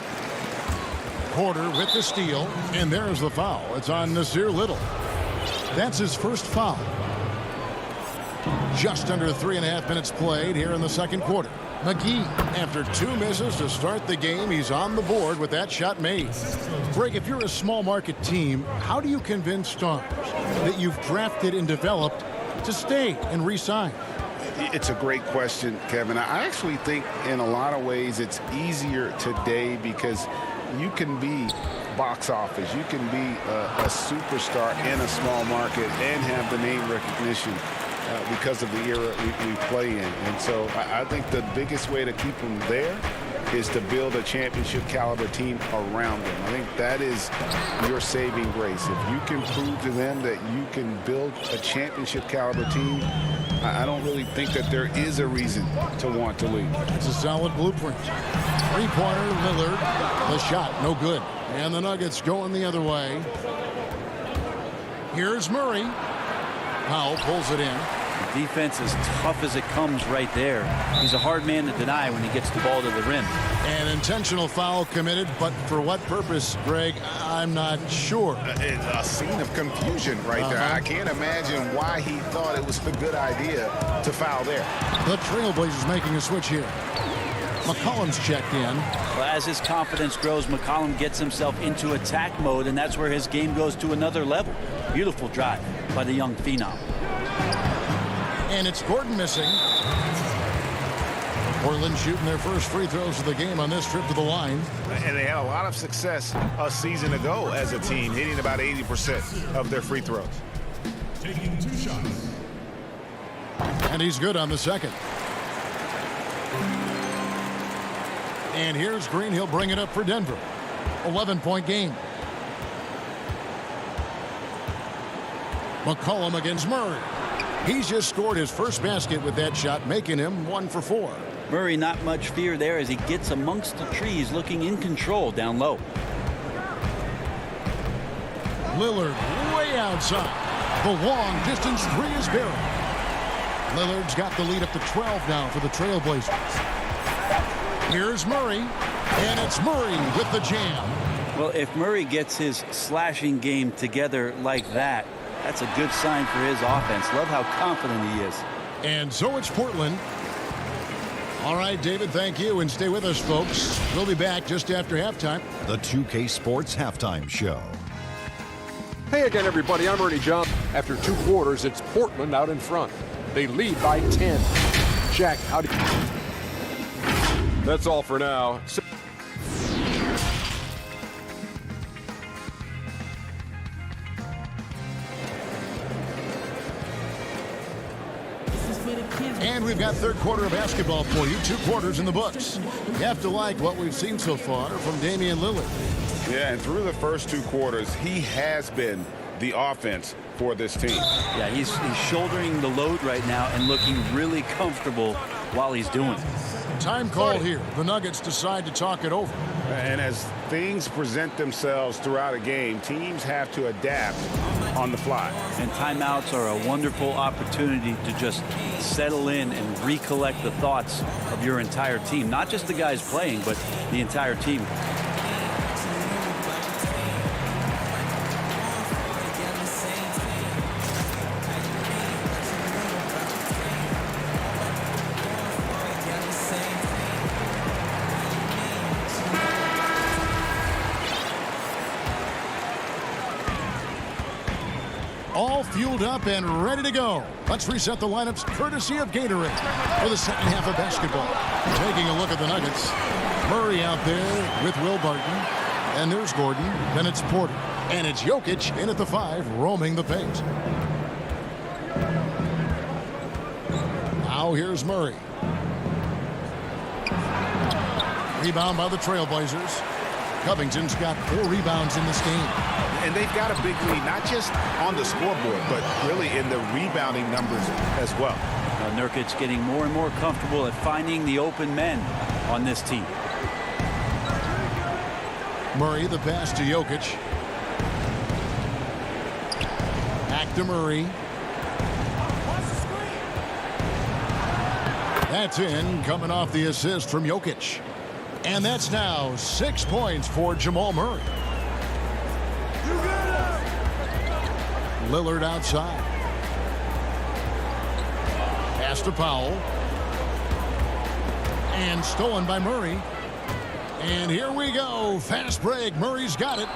Speaker 1: Porter with the steal. And there's the foul. It's on Nasir Little. That's his first foul. Just under 3.5 minutes played here in the second quarter. McGee, after 2 misses to start the game, he's on the board with that shot made. Greg, if you're a small market team, how do you convince stars that you've drafted and developed to stay and re-sign?
Speaker 2: It's a great question, Kevin. I actually think in a lot of ways it's easier today because you can be box office. You can be a superstar in a small market and have the name recognition because of the era we play in. And so I think the biggest way to keep them there is to build a championship caliber team around them. I think that is your saving grace. If you can prove to them that you can build a championship caliber team, I don't really think that there is a reason to want to leave.
Speaker 1: It's a solid blueprint. Three-pointer, Lillard. The shot, no good. And the Nuggets going the other way. Here's Murray. Powell pulls it in.
Speaker 12: The defense is tough as it comes right there. He's a hard man to deny when he gets the ball to the rim.
Speaker 1: An intentional foul committed, but for what purpose, Greg? I'm not sure.
Speaker 2: It's a scene of confusion right there. I can't imagine why he thought it was a good idea to foul there.
Speaker 1: The Trailblazers making a switch here. McCollum's checked in.
Speaker 12: Well, as his confidence grows, McCollum gets himself into attack mode, and that's where his game goes to another level. Beautiful drive by the young phenom.
Speaker 1: And it's Gordon missing. Portland shooting their first free throws of the game on this trip to the line.
Speaker 2: And they had a lot of success a season ago as a team, hitting about 80% of their free throws.
Speaker 10: Taking 2 shots.
Speaker 1: And he's good on the second. And here's Green. He'll bring it up for Denver. 11-point game. McCollum against Murray. He's just scored his first basket with that shot, making him 1 for 4.
Speaker 12: Murray, not much fear there as he gets amongst the trees, looking in control down low.
Speaker 1: Lillard way outside. The long distance 3 is buried. Lillard's got the lead up to 12 now for the Trailblazers. Here's Murray, and it's Murray with the jam.
Speaker 12: Well, if Murray gets his slashing game together like that, that's a good sign for his offense. Love how confident he is.
Speaker 1: And so it's Portland. All right, David, thank you, and stay with us, folks. We'll be back just after halftime.
Speaker 5: The 2K Sports Halftime Show.
Speaker 6: Hey again, everybody. I'm Ernie Johnson. After 2 quarters, it's Portland out in front. They lead by 10. Jack, how do you... That's all for now.
Speaker 1: And we've got third quarter of basketball for you. 2 quarters in the books. You have to like what we've seen so far from Damian Lillard.
Speaker 2: Yeah, and through the first 2 quarters, he has been the offense for this team.
Speaker 12: Yeah, he's shouldering the load right now and looking really comfortable while he's doing it.
Speaker 1: Time call here. The Nuggets decide to talk it over.
Speaker 2: And as things present themselves throughout a game, teams have to adapt on the fly.
Speaker 12: And timeouts are a wonderful opportunity to just settle in and recollect the thoughts of your entire team. Not just the guys playing, but the entire team.
Speaker 1: All fueled up and ready to go. Let's reset the lineups courtesy of Gatorade for the second half of basketball. Taking a look at the Nuggets. Murray out there with Will Barton. And there's Gordon. Then it's Porter. And it's Jokic in at the 5, roaming the paint. Now here's Murray. Rebound by the Trailblazers. Covington's got 4 rebounds in this game.
Speaker 2: And they've got a big lead, not just on the scoreboard, but really in the rebounding numbers as well.
Speaker 12: Nurkic getting more and more comfortable at finding the open men on this team.
Speaker 1: Murray, the pass to Jokic. Back to Murray. That's in, coming off the assist from Jokic. And that's now 6 points for Jamal Murray. Lillard outside. Pass to Powell. And stolen by Murray. And here we go. Fast break. Murray's got it.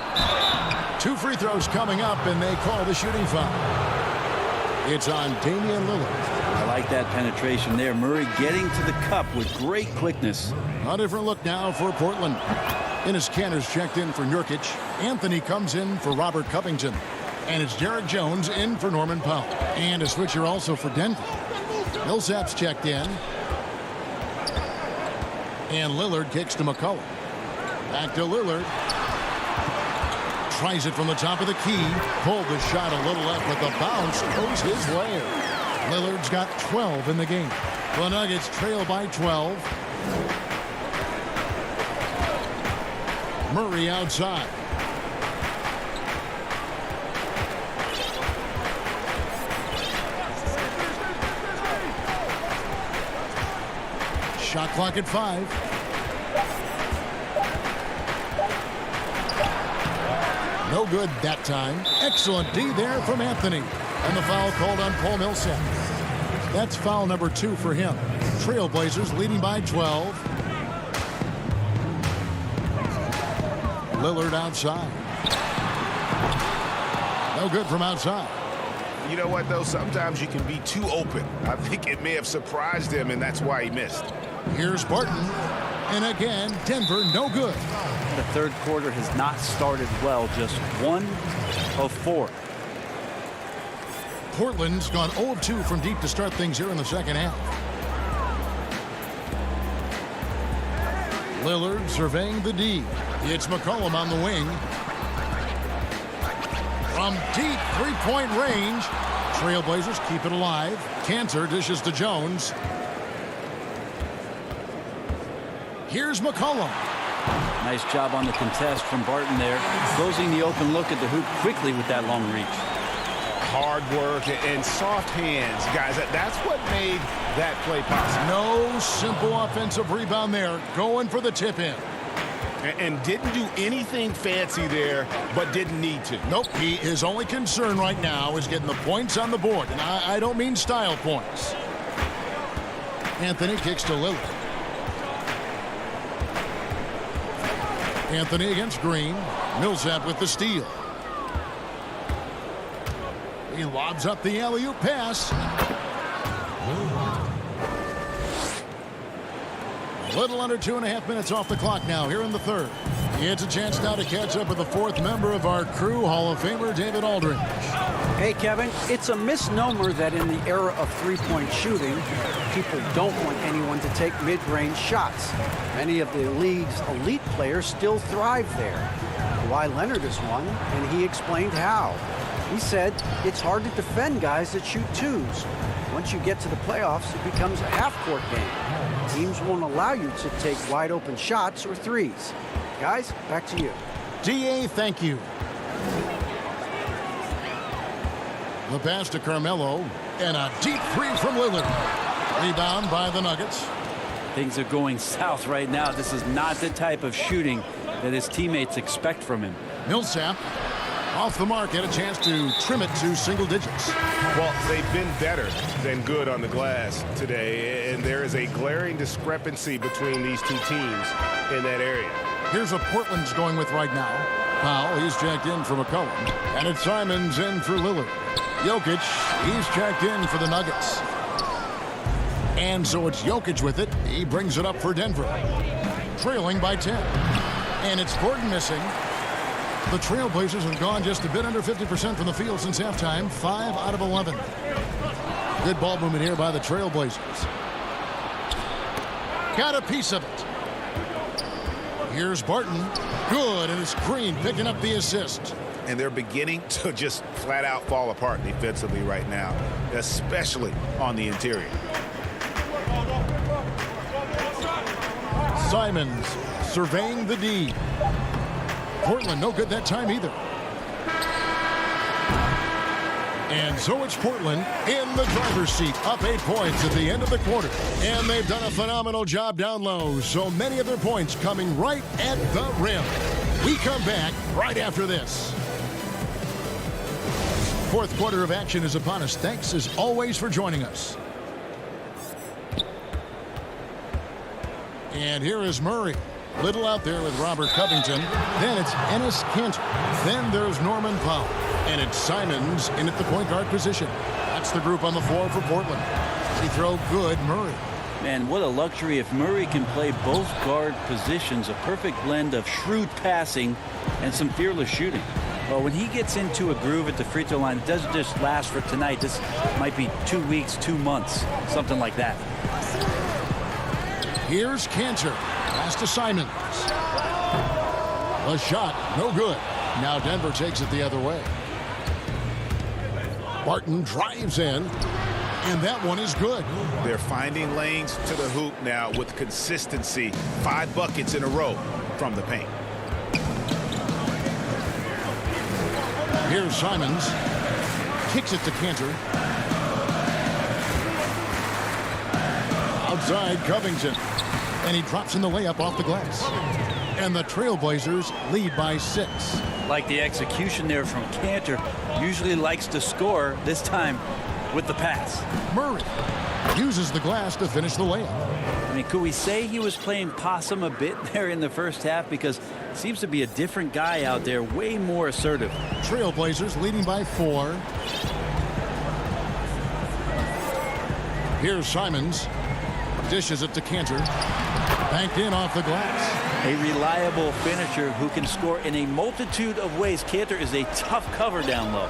Speaker 1: 2 free throws coming up, and they call the shooting foul. It's on Damian Lillard.
Speaker 12: I like that penetration there. Murray getting to the cup with great quickness.
Speaker 1: A different look now for Portland. Enes Kanter's checked in for Nurkic. Anthony comes in for Robert Covington. And it's Derek Jones in for Norman Powell. And a switcher also for Denver. Millsap's checked in. And Lillard kicks to McCollum. Back to Lillard. Tries it from the top of the key. Pulled the shot a little left, but the bounce goes his way. Lillard's got 12 in the game. The Nuggets trail by 12. Murray outside. Shot clock at 5. No good that time. Excellent D there from Anthony. And the foul called on Paul Millsap. That's foul number 2 for him. Trailblazers leading by 12. Lillard outside. No good from outside.
Speaker 2: You know what, though? Sometimes you can be too open. I think it may have surprised him, and that's why he missed.
Speaker 1: Here's Barton. And again, Denver no good.
Speaker 12: The third quarter has not started well. Just 1 of 4.
Speaker 1: Portland's gone 0 of 2 from deep to start things here in the second half. Lillard surveying the D. It's McCollum on the wing. From deep 3-point range. Trailblazers keep it alive. Kanter dishes to Jones. Here's McCollum.
Speaker 12: Nice job on the contest from Barton there. Closing the open look at the hoop quickly with that long reach.
Speaker 2: Hard work and soft hands, guys. That's what made that play possible.
Speaker 1: No simple offensive rebound there. Going for the tip in.
Speaker 2: And didn't do anything fancy there, but didn't need to.
Speaker 1: Nope. His only concern right now is getting the points on the board. And I don't mean style points. Anthony kicks to Lillard. Anthony against Green. Millsap with the steal. He lobs up the alley-oop pass. A little under 2.5 minutes off the clock now here in the third. It's a chance now to catch up with the 4th member of our crew, Hall of Famer David Aldridge.
Speaker 8: Hey, Kevin, it's a misnomer that in the era of three-point shooting, people don't want anyone to take mid-range shots. Many of the league's elite players still thrive there. Kawhi Leonard has won, and he explained how. He said it's hard to defend guys that shoot twos. Once you get to the playoffs, it becomes a half-court game. Teams won't allow you to take wide-open shots or threes. Guys, back to you.
Speaker 1: D.A., thank you. The pass to Carmelo, and a deep three from Lillard. Rebound by the Nuggets.
Speaker 12: Things are going south right now. This is not the type of shooting that his teammates expect from him.
Speaker 1: Millsap off the mark, had a chance to trim it to single digits.
Speaker 7: Well, they've been better than good on the glass today, and there is a glaring discrepancy between these two teams in that area.
Speaker 1: Here's what Portland's going with right now. Powell, he's checked in for McCollum. And it's Simons in for Lillard. Jokic, he's checked in for the Nuggets. And so it's Jokic with it. He brings it up for Denver. Trailing by 10. And it's Gordon missing. The Trailblazers have gone just a bit under 50% from the field since halftime. 5 out of 11. Good ball movement here by the Trailblazers. Got a piece of it. Here's Barton. Good, and it's Green picking up the assist.
Speaker 2: And they're beginning to just flat out fall apart defensively right now, especially on the interior.
Speaker 1: Simons surveying the D. Portland no good that time either. And so it's Portland in the driver's seat, up 8 points at the end of the quarter. And they've done a phenomenal job down low, so many of their points coming right at the rim. We come back right after this. Fourth quarter of action is upon us. Thanks as always for joining us. And here is Murray. Little out there with Robert Covington. Then it's Enes Kanter. Then there's Norman Powell. And it's Simons in at the point guard position. That's the group on the floor for Portland. He throw good Murray.
Speaker 12: Man, what a luxury if Murray can play both guard positions. A perfect blend of shrewd passing and some fearless shooting. Well, when he gets into a groove at the free throw line, it doesn't just last for tonight. This might be 2 weeks, 2 months, something like that.
Speaker 1: Here's Kanter. Pass to Simons. A shot, no good. Now Denver takes it the other way. Barton drives in, and that one is good.
Speaker 2: They're finding lanes to the hoop now with consistency. 5 buckets in a row from the paint.
Speaker 1: Here's Simons. Kicks it to Kanter. Outside Covington. And he drops in the layup off the glass. And the Trailblazers lead by 6.
Speaker 12: Like the execution there from Kanter. Usually likes to score, this time with the pass.
Speaker 1: Murray uses the glass to finish the layup.
Speaker 12: I mean, could we say he was playing possum a bit there in the first half? Because it seems to be a different guy out there, way more assertive.
Speaker 1: Trailblazers leading by 4. Here's Simons. Dishes it to Kanter. Banked in off the glass.
Speaker 12: A reliable finisher who can score in a multitude of ways. Kanter is a tough cover down low.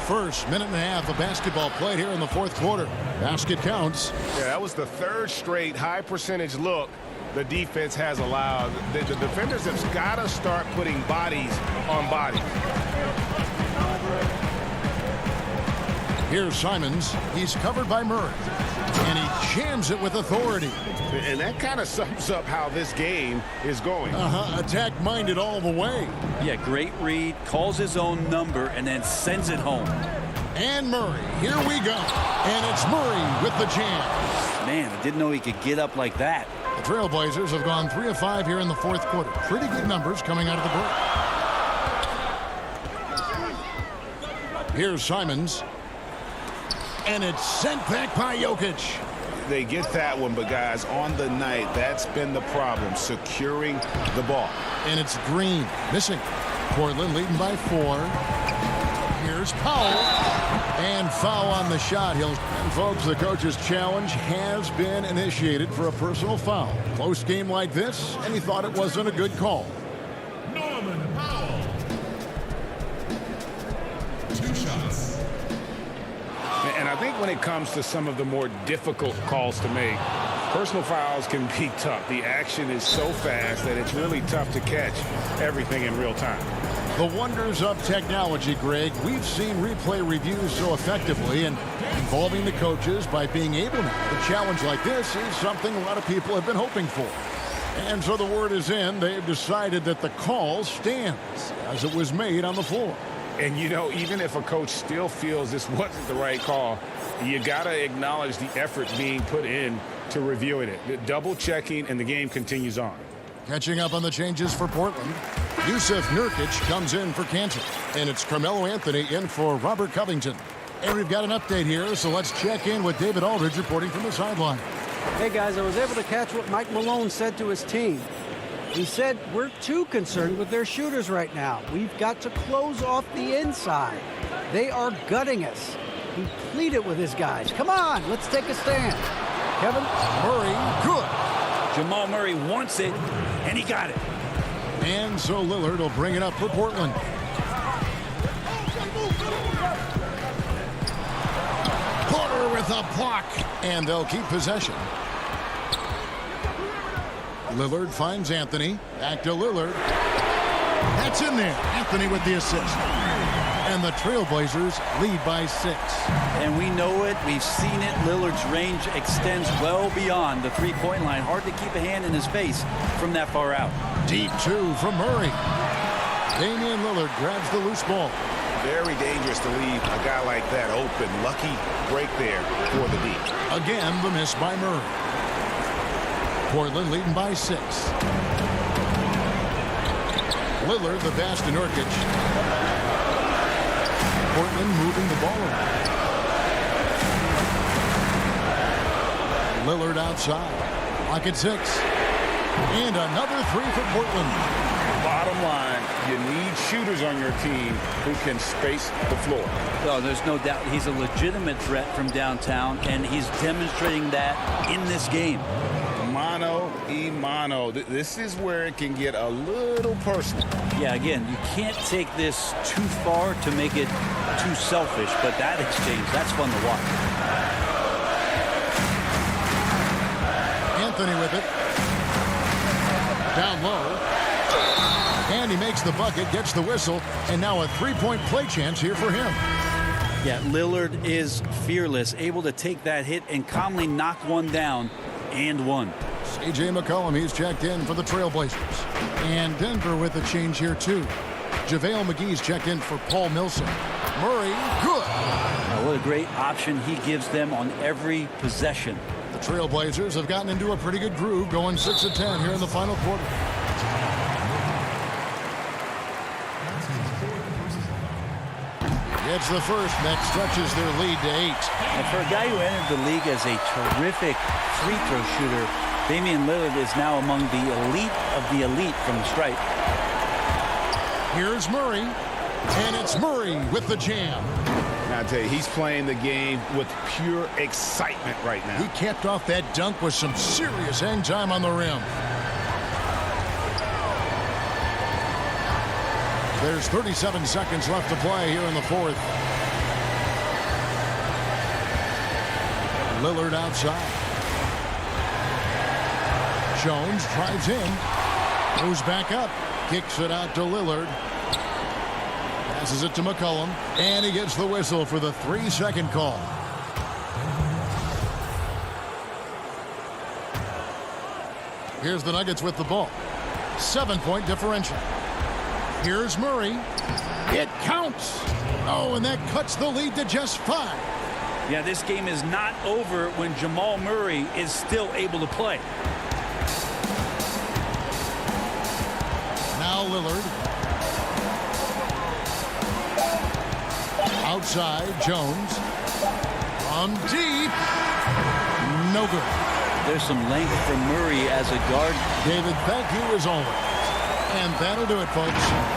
Speaker 1: First minute and a half of basketball played here in the fourth quarter. Basket counts.
Speaker 7: Yeah, that was the 3rd straight high percentage look the defense has allowed. The defenders have got to start putting bodies on bodies.
Speaker 1: Here's Simons. He's covered by Murray. And he jams it with authority.
Speaker 7: And that kind of sums up how this game is going.
Speaker 1: Attack-minded all the way.
Speaker 12: Yeah, great read. Calls his own number and then sends it home.
Speaker 1: And Murray. Here we go. And it's Murray with the jam.
Speaker 12: Man, I didn't know he could get up like that.
Speaker 1: The Trailblazers have gone 3 of 5 here in the fourth quarter. Pretty good numbers coming out of the break. Here's Simons. And it's sent back by Jokic.
Speaker 2: They get that one, but guys, on the night, that's been the problem, securing the ball.
Speaker 1: And it's Green missing. Portland leading by 4. Here's Powell. And foul on the shot. And folks, the coach's challenge has been initiated for a personal foul. Close game like this, and he thought it wasn't a good call.
Speaker 10: Norman Powell. 2 shots.
Speaker 2: And I think when it comes to some of the more difficult calls to make, Personal fouls can be tough. The action is so fast that it's really tough to catch everything in real time.
Speaker 1: The wonders of technology, Greg. We've seen replay reviews so effectively, and involving the coaches by being able to. A challenge like this is something a lot of people have been hoping for. And so the word is in. They've decided that the call stands as it was made on the floor.
Speaker 2: And, you know, even if a coach still feels this wasn't the right call, you got to acknowledge the effort being put in to reviewing it. The double checking, and the game continues on.
Speaker 1: Catching up on the changes for Portland, Yusuf Nurkic comes in for Cantor, and it's Carmelo Anthony in for Robert Covington. And we've got an update here, so let's check in with David Aldridge reporting from the sideline.
Speaker 8: Hey, guys, I was able to catch what Mike Malone said to his team. He said, we're too concerned with their shooters right now. We've got to close off the inside. They are gutting us. He pleaded with his guys. Come on, let's take a stand. Kevin Murray, good.
Speaker 12: Jamal Murray wants it, and he got it.
Speaker 1: And so Lillard will bring it up for Portland. Porter with a block, and they'll keep possession. Lillard finds Anthony. Back to Lillard. That's in there. Anthony with the assist. And the Trailblazers lead by 6.
Speaker 12: And we know it. We've seen it. Lillard's range extends well beyond the three-point line. Hard to keep a hand in his face from that far out.
Speaker 1: Deep 2 from Murray. Damian Lillard grabs the loose ball.
Speaker 7: Very dangerous to leave a guy like that open. Lucky break there for the D.
Speaker 1: Again, the miss by Murray. Portland leading by 6. Lillard, the pass to Nurkic. Portland moving the ball around. Lillard outside. Clock at 6. And another 3 for Portland.
Speaker 2: Bottom line, you need shooters on your team who can space the floor.
Speaker 12: Oh, there's no doubt he's a legitimate threat from downtown, and he's demonstrating that in this game.
Speaker 2: Mano y mano. This is where it can get a little personal.
Speaker 12: Yeah, again, you can't take this too far to make it too selfish, but that exchange, that's fun to watch.
Speaker 1: Anthony with it. Down low. And he makes the bucket, gets the whistle, and now a three-point play chance here for him.
Speaker 12: Yeah, Lillard is fearless, able to take that hit and calmly knock one down and one.
Speaker 1: C.J. McCollum, he's checked in for the Trailblazers. And Denver with a change here, too. JaVale McGee's checked in for Paul Millsap. Murray, good.
Speaker 12: What a great option he gives them on every possession.
Speaker 1: The Trailblazers have gotten into a pretty good groove, going 6 of 10 here in the final quarter. It's the first that stretches their lead to 8.
Speaker 12: And for a guy who entered the league as a terrific free throw shooter, Damian Lillard is now among the elite of the elite from the stripe.
Speaker 1: Here's Murray, and it's Murray with the jam.
Speaker 2: Now, I tell you, he's playing the game with pure excitement right now.
Speaker 1: He capped off that dunk with some serious hang time on the rim. There's 37 seconds left to play here in the fourth. Lillard outside. Jones drives in. Goes back up. Kicks it out to Lillard. Passes it to McCollum. And he gets the whistle for the 3-second call. Here's the Nuggets with the ball. 7-point differential. Here's Murray. It counts. Oh, and that cuts the lead to just 5.
Speaker 12: Yeah, this game is not over when Jamal Murray is still able to play.
Speaker 1: Now Lillard. Outside, Jones. On deep. No good.
Speaker 12: There's some length from Murray as a guard.
Speaker 1: David, thank you as always. And that'll do it, folks.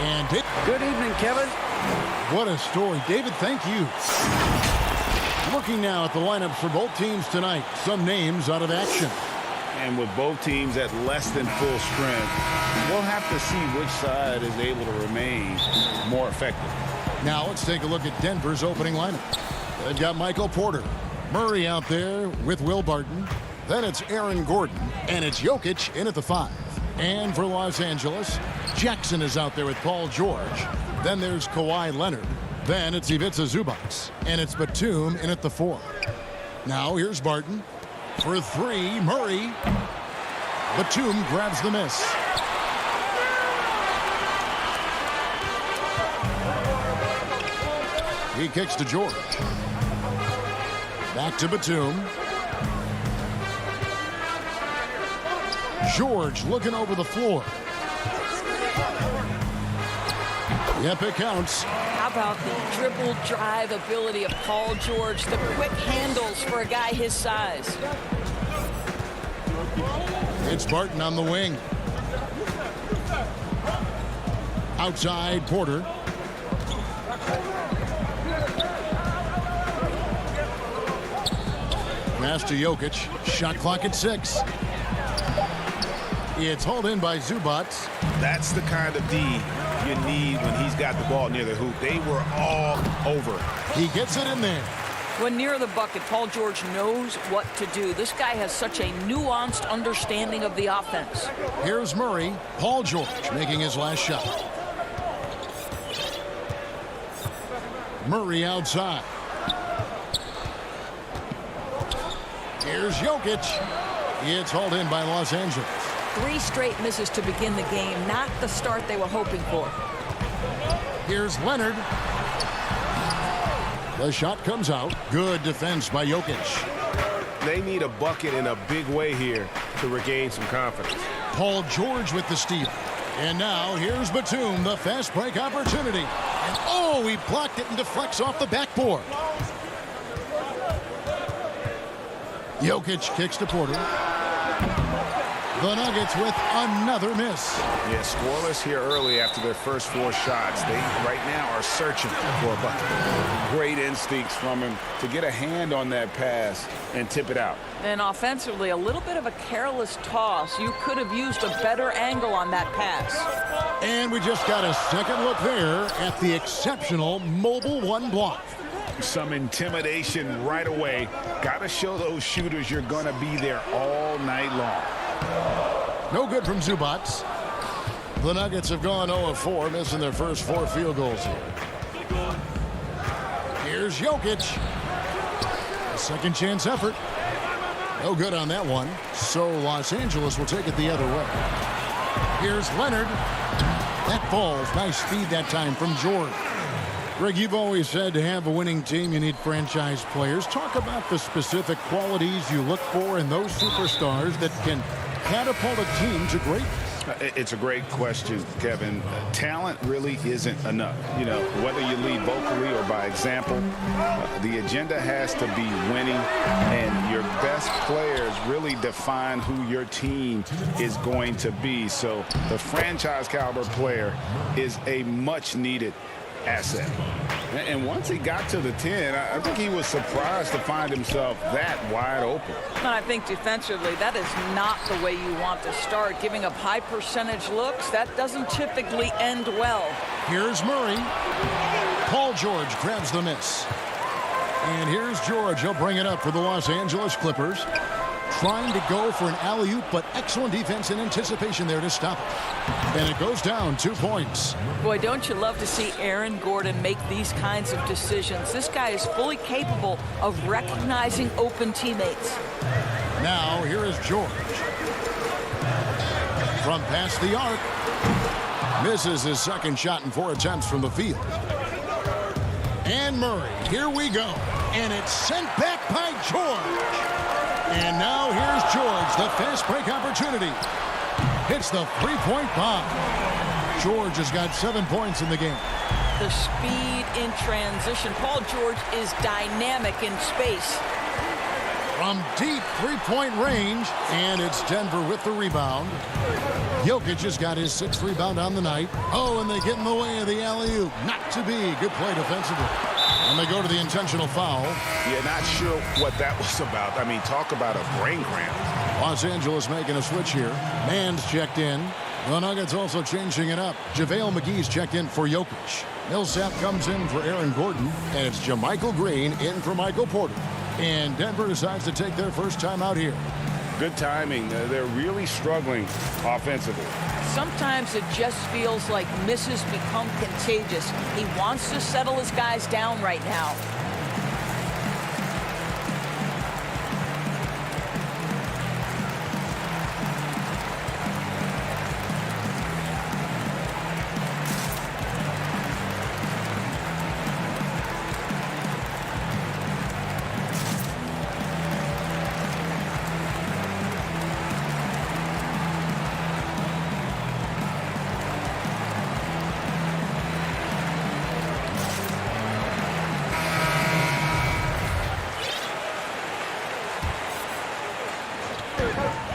Speaker 1: And
Speaker 8: good evening, Kevin.
Speaker 1: What a story. David, thank you. Looking now at the lineups for both teams tonight. Some names out of action.
Speaker 2: And with both teams at less than full strength, we'll have to see which side is able to remain more effective.
Speaker 1: Now let's take a look at Denver's opening lineup. They've got Michael Porter. Murray out there with Will Barton. Then it's Aaron Gordon. And it's Jokic in at the 5. And for Los Angeles, Jackson is out there with Paul George. Then there's Kawhi Leonard. Then it's Ivica Zubac. And it's Batum in at the 4. Now here's Barton. For 3, Murray. Batum grabs the miss. He kicks to George. Back to Batum. George looking over the floor. Yep, it counts.
Speaker 14: How about the dribble drive ability of Paul George, the quick handles for a guy his size.
Speaker 1: It's Barton on the wing. Outside, Porter. Pass to Jokic. Shot clock at 6. It's hauled in by Zubac.
Speaker 2: That's the kind of D you need when he's got the ball near the hoop. They were all over it.
Speaker 1: He gets it in there.
Speaker 14: When near the bucket, Paul George knows what to do. This guy has such a nuanced understanding of the offense.
Speaker 1: Here's Murray. Paul George making his last shot. Murray outside. Here's Jokic. It's hauled in by Los Angeles.
Speaker 14: 3 straight misses to begin the game. Not the start they were hoping for.
Speaker 1: Here's Leonard. The shot comes out. Good defense by Jokic.
Speaker 7: They need a bucket in a big way here to regain some confidence.
Speaker 1: Paul George with the steal. And now here's Batum, the fast break opportunity. And oh, he blocked it and deflects off the backboard. Jokic kicks to Porter. The Nuggets with another miss.
Speaker 2: Yeah, scoreless here early after their first 4 shots. They right now are searching for a bucket. Great instincts from him to get a hand on that pass and tip it out.
Speaker 14: And offensively, a little bit of a careless toss. You could have used a better angle on that pass.
Speaker 1: And we just got a second look there at the exceptional mobile 1 block.
Speaker 2: Some intimidation right away. Got to show those shooters you're going to be there all night long.
Speaker 1: No good from Zubac. The Nuggets have gone 0 of 4, missing their first 4 field goals here. Here's Jokic. A second chance effort. No good on that one. So Los Angeles will take it the other way. Here's Leonard. That falls. Nice speed that time from George. Greg, you've always said to have a winning team, you need franchise players. Talk about the specific qualities you look for in those superstars that can catapult a team to greatness.
Speaker 2: It's a great question, Kevin. Talent really isn't enough. You know, whether you lead vocally or by example, the agenda has to be winning, and your best players really define who your team is going to be. So the franchise caliber player is a much needed asset. And once he got to the 10, I think he was surprised to find himself that wide open.
Speaker 14: And I think defensively, that is not the way you want to start. Giving up high percentage looks, that doesn't typically end well.
Speaker 1: Here's Murray. Paul George grabs the miss. And here's George. He'll bring it up for the Los Angeles Clippers. Trying to go for an alley-oop, but excellent defense and anticipation there to stop it. And it goes down 2 points.
Speaker 14: Boy, don't you love to see Aaron Gordon make these kinds of decisions. This guy is fully capable of recognizing open teammates.
Speaker 1: Now, here is George. From past the arc. Misses his second shot in 4 attempts from the field. And Murray, here we go. And it's sent back by George. And now here's George, the fast break opportunity. Hits the 3-point bomb. George has got 7 points in the game.
Speaker 14: The speed in transition. Paul George is dynamic in space.
Speaker 1: from deep three-point range, and it's Denver with the rebound. Jokic has got his 6th rebound on the night. Oh, and they get in the way of the alley-oop. Not to be. Good play defensively. And they go to the intentional foul.
Speaker 2: Yeah, not sure what that was about. I mean, talk about a brain cramp.
Speaker 1: Los Angeles making a switch here. Mann's checked in. The Nuggets also changing it up. JaVale McGee's checked in for Jokic. Millsap comes in for Aaron Gordon, and it's JaMychal Green in for Michael Porter. And Denver decides to take their first time out here.
Speaker 2: Good timing. They're really struggling offensively.
Speaker 14: Sometimes it just feels like misses become contagious. He wants to settle his guys down right now.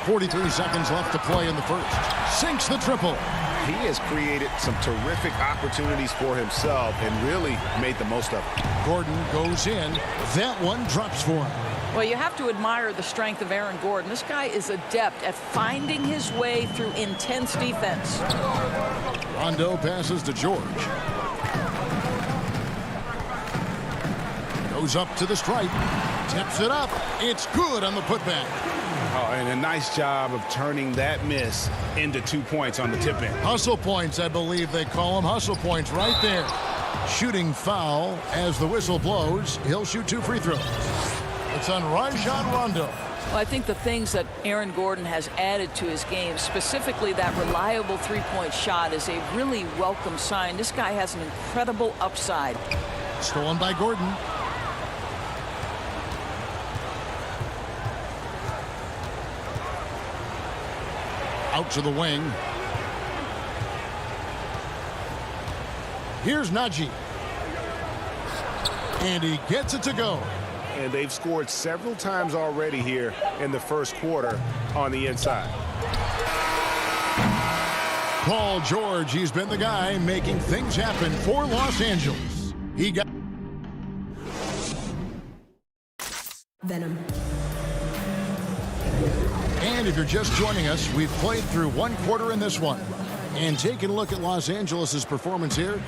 Speaker 1: .43 seconds left to play in the first. Sinks the triple.
Speaker 2: He has created some terrific opportunities for himself and really made the most of it.
Speaker 1: Gordon goes in. That one drops for him.
Speaker 14: Well, you have to admire the strength of Aaron Gordon. This guy is adept at finding his way through intense defense.
Speaker 1: Rondo passes to George. Goes up to the stripe. Tips it up. It's good on the putback.
Speaker 2: Oh, and a nice job of turning that miss into 2 points on the tip-in.
Speaker 1: Hustle points, I believe they call them. Hustle points right there. Shooting foul as the whistle blows. He'll shoot 2 free throws. It's on Rajon Rondo.
Speaker 14: Well, I think the things that Aaron Gordon has added to his game, specifically that reliable three-point shot, is a really welcome sign. This guy has an incredible upside.
Speaker 1: Stolen by Gordon. Out to the wing. Here's Najee. And he gets it to go.
Speaker 2: And they've scored several times already here in the first quarter on the inside.
Speaker 1: Paul George, he's been the guy making things happen for Los Angeles. He got
Speaker 15: Venom.
Speaker 1: And if you're just joining us, we've played through 1 quarter in this one. And taking a look at Los Angeles' performance here,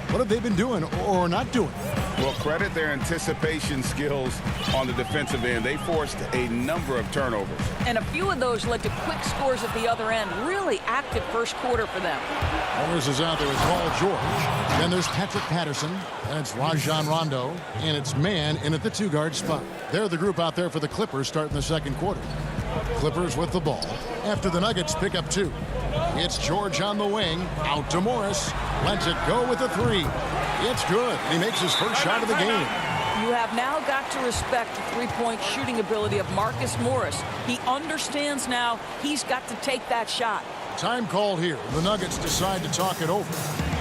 Speaker 1: what have they been doing or not doing?
Speaker 2: Well, credit their anticipation skills on the defensive end. They forced a number of turnovers.
Speaker 14: And a few of those led to quick scores at the other end. Really active first quarter for them.
Speaker 1: Morris is out there with Paul George. Then there's Patrick Patterson. And it's Rajon Rondo. And it's Mann in at the 2-guard spot. They're the group out there for the Clippers starting the second quarter. Clippers with the ball. After the Nuggets pick up 2. It's George on the wing. Out to Morris. Lets it go with a 3. It's good. He makes his first shot of the game.
Speaker 14: You have now got to respect the three-point shooting ability of Marcus Morris. He understands now he's got to take that shot.
Speaker 1: Time called here. The Nuggets decide to talk it over.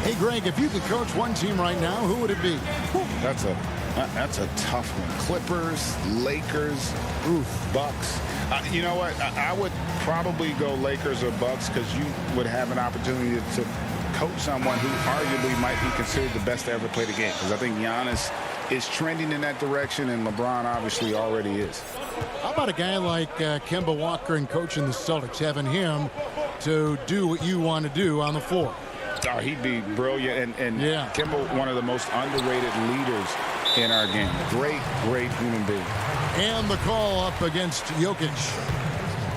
Speaker 1: Hey, Greg, if you could coach one team right now, who would it be?
Speaker 2: That's a tough one. Clippers, Lakers, Bucks. You know what? I would probably go Lakers or Bucks because you would have an opportunity to coach someone who arguably might be considered the best to ever play the game. Because I think Giannis is trending in that direction, and LeBron obviously already is.
Speaker 1: How about a guy like Kemba Walker and coaching the Celtics, having him to do what you want to do on the floor?
Speaker 2: Oh, he'd be brilliant. And
Speaker 1: yeah.
Speaker 2: Kemba, one of the most underrated leaders in our game. Great, great human being.
Speaker 1: And the call up against Jokic.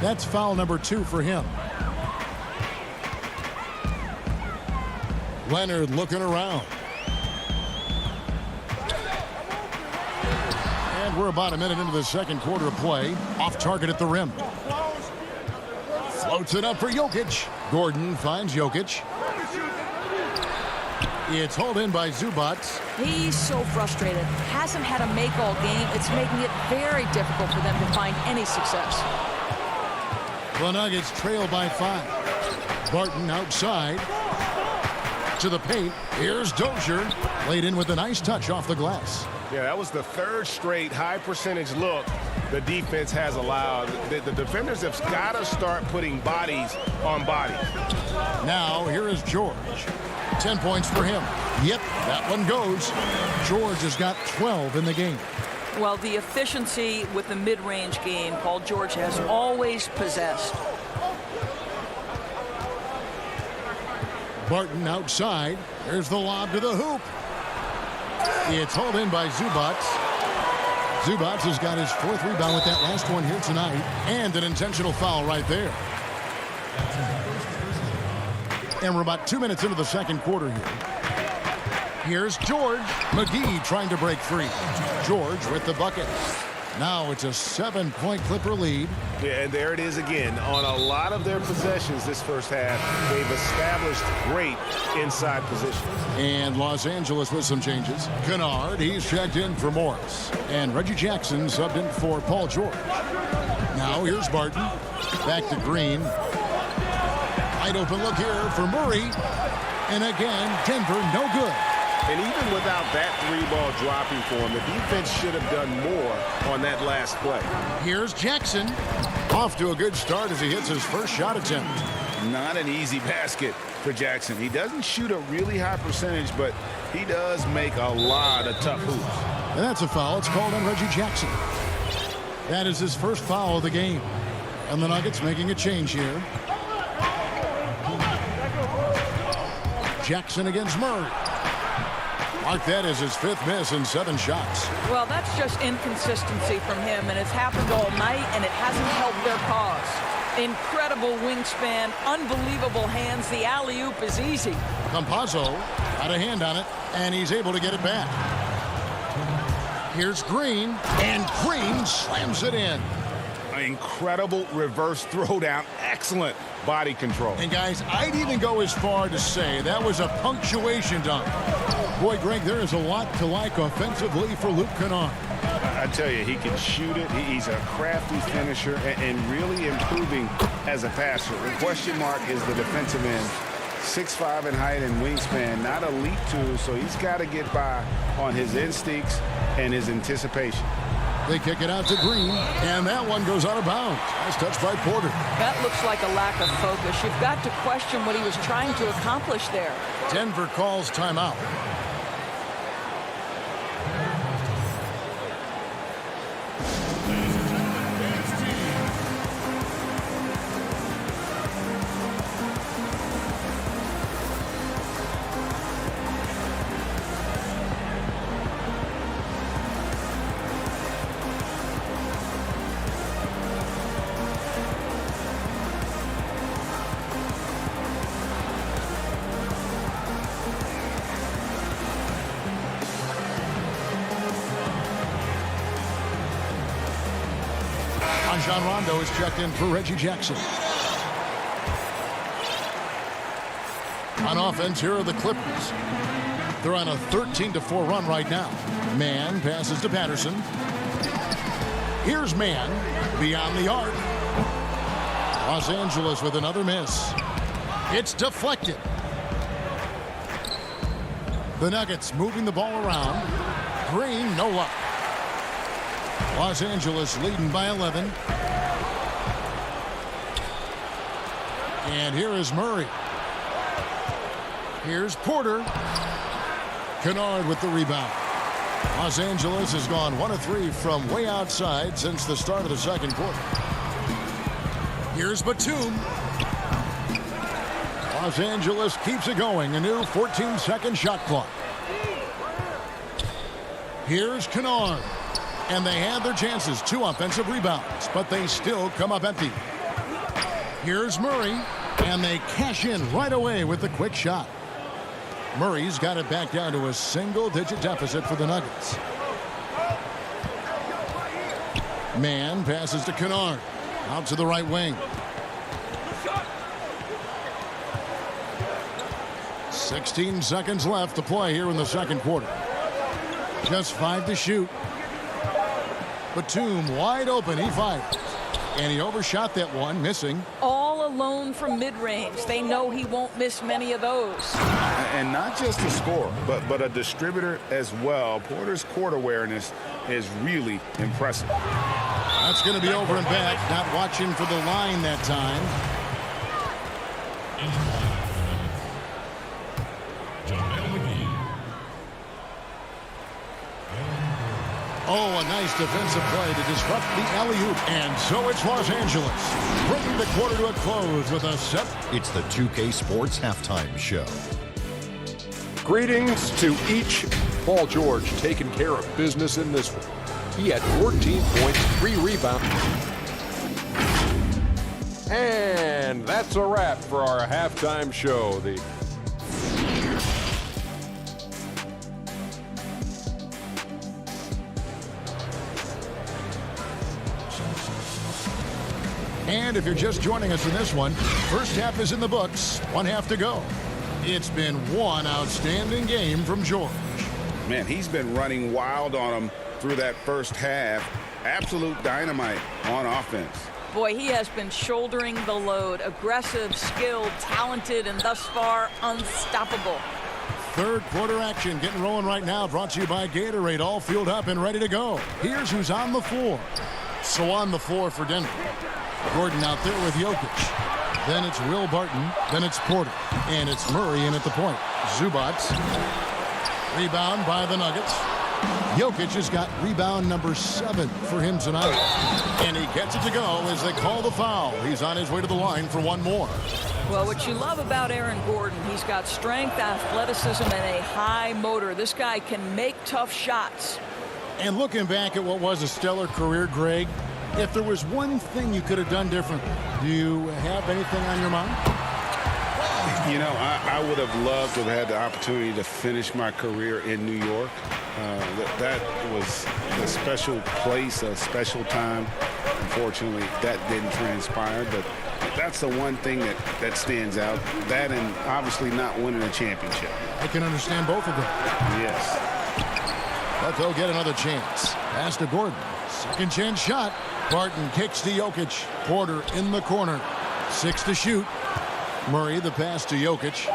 Speaker 1: That's foul number 2 for him. Leonard looking around. And we're about a minute into the second quarter of play. Off target at the rim. Floats it up for Jokic. Gordon finds Jokic. It's hauled in by Zubac.
Speaker 14: He's so frustrated. Hasn't had a make all game. It's making it very difficult for them to find any success.
Speaker 1: The Nuggets trail by 5. Barton outside. To the paint. Here's Dozier. Laid in with a nice touch off the glass.
Speaker 7: Yeah, that was the 3rd straight high percentage look the defense has allowed. The defenders have got to start putting bodies on bodies.
Speaker 1: Now, here is George. 10 points for him. Yep, that one goes. George has got 12 in the game.
Speaker 14: Well, the efficiency with the mid-range game, Paul George has always possessed.
Speaker 1: Barton outside. There's the lob to the hoop. It's hauled in by Zubats. Zubats has got his 4th rebound with that last one here tonight. And an intentional foul right there. And we're about 2 minutes into the second quarter here. Here's George. McGee trying to break free. George with the bucket. Now it's a 7-point Clipper lead.
Speaker 7: Yeah, and there it is again. On a lot of their possessions this first half, they've established great inside position.
Speaker 1: And Los Angeles with some changes. Kennard, he's checked in for Morris. And Reggie Jackson subbed in for Paul George. Now here's Barton. Back to Green. Wide open look here for Murray. And again, Denver no good.
Speaker 7: And even without that 3-ball dropping for him, the defense should have done more on that last play.
Speaker 1: Here's Jackson. Off to a good start as he hits his first shot attempt.
Speaker 2: Not an easy basket for Jackson. He doesn't shoot a really high percentage, but he does make a lot of tough hoops.
Speaker 1: And that's a foul. It's called on Reggie Jackson. That is his first foul of the game. And the Nuggets making a change here. Jackson against Murray. Mark that as his 5th miss in 7 shots.
Speaker 14: Well, that's just inconsistency from him, and it's happened all night, and it hasn't helped their cause. Incredible wingspan, unbelievable hands. The alley-oop is easy.
Speaker 1: Campazzo got a hand on it, and he's able to get it back. Here's Green, and Green slams it in.
Speaker 2: An incredible reverse throwdown. Excellent body control.
Speaker 1: And guys, I'd even go as far to say that was a punctuation dunk. Boy, Greg, there is a lot to like offensively for Luke Kennard.
Speaker 2: I tell you, he can shoot it. He's a crafty finisher and really improving as a passer. The question mark is the defensive end. 6'5" in height and wingspan, not elite too, so he's got to get by on his instincts and his anticipation.
Speaker 1: They kick it out to Green, and that one goes out of bounds. Nice touch by Porter.
Speaker 14: That looks like a lack of focus. You've got to question what he was trying to accomplish there.
Speaker 1: Denver calls timeout. John Rondo is checked in for Reggie Jackson. On offense, here are the Clippers. They're on a 13-4 run right now. Mann passes to Patterson. Here's Mann beyond the arc. Los Angeles with another miss. It's deflected. The Nuggets moving the ball around. Green, no luck. Los Angeles leading by 11. And here is Murray. Here's Porter. Kennard with the rebound. Los Angeles has gone 1 of 3 from way outside since the start of the second quarter. Here's Batum. Los Angeles keeps it going. A new 14-second shot clock. Here's Kennard. And they had their chances. 2 offensive rebounds, but they still come up empty. Here's Murray, and they cash in right away with the quick shot. Murray's got it back down to a single-digit deficit for the Nuggets. Mann passes to Kennard. Out to the right wing. 16 seconds left to play here in the second quarter. Just 5 to shoot. Batum wide open. He fires. And he overshot that one, missing.
Speaker 14: All alone from mid-range. They know he won't miss many of those.
Speaker 2: And not just a scorer, but a distributor as well. Porter's court awareness is really impressive.
Speaker 1: That's going to be over and back. Not watching for the line that time. Oh, a nice defensive play to disrupt the alley-oop. And so it's Los Angeles, bringing the quarter to a close with a set.
Speaker 5: It's the 2K Sports Halftime Show.
Speaker 6: Greetings to each. Paul George taking care of business in this one. He had 14 points, 3 rebounds. And that's a wrap for our halftime show.
Speaker 1: And if you're just joining us in this one, first half is in the books, 1 half to go. It's been one outstanding game from George.
Speaker 2: Man, he's been running wild on him through that first half. Absolute dynamite on offense.
Speaker 14: Boy, he has been shouldering the load. Aggressive, skilled, talented, and thus far unstoppable.
Speaker 1: Third quarter action getting rolling right now, brought to you by Gatorade, all fueled up and ready to go. Here's who's on the floor. So on the floor for Denver, Gordon out there with Jokic. Then it's Will Barton. Then it's Porter. And it's Murray in at the point. Zubac. Rebound by the Nuggets. Jokic has got rebound number 7 for him tonight. And he gets it to go as they call the foul. He's on his way to the line for one more.
Speaker 14: Well, what you love about Aaron Gordon, he's got strength, athleticism, and a high motor. This guy can make tough shots.
Speaker 1: And looking back at what was a stellar career, Greg, if there was one thing you could have done differently, do you have anything on your mind?
Speaker 2: You know, I would have loved to have had the opportunity to finish my career in New York. That was a special place, a special time. Unfortunately, that didn't transpire, but that's the one thing that stands out. That and obviously not winning a championship.
Speaker 1: I can understand both of them.
Speaker 2: Yes.
Speaker 1: But they'll get another chance. Pass to Gordon. Second chance shot. Barton kicks to Jokic. Porter in the corner. 6 to shoot. Murray the pass to Jokic.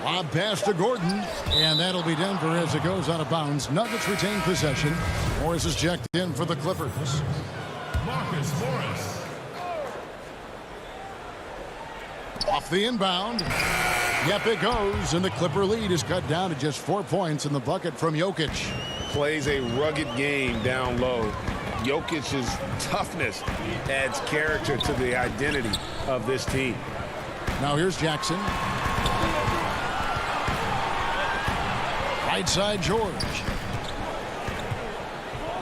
Speaker 1: Lob pass to Gordon. And that'll be Denver as it goes out of bounds. Nuggets retain possession. Morris is checked in for the Clippers.
Speaker 10: Marcus Morris.
Speaker 1: Off the inbound. Yep, it goes. And the Clipper lead is cut down to just 4 points in the bucket from Jokic.
Speaker 2: Plays a rugged game down low. Jokic's toughness adds character to the identity of this team.
Speaker 1: Now here's Jackson. Right side George.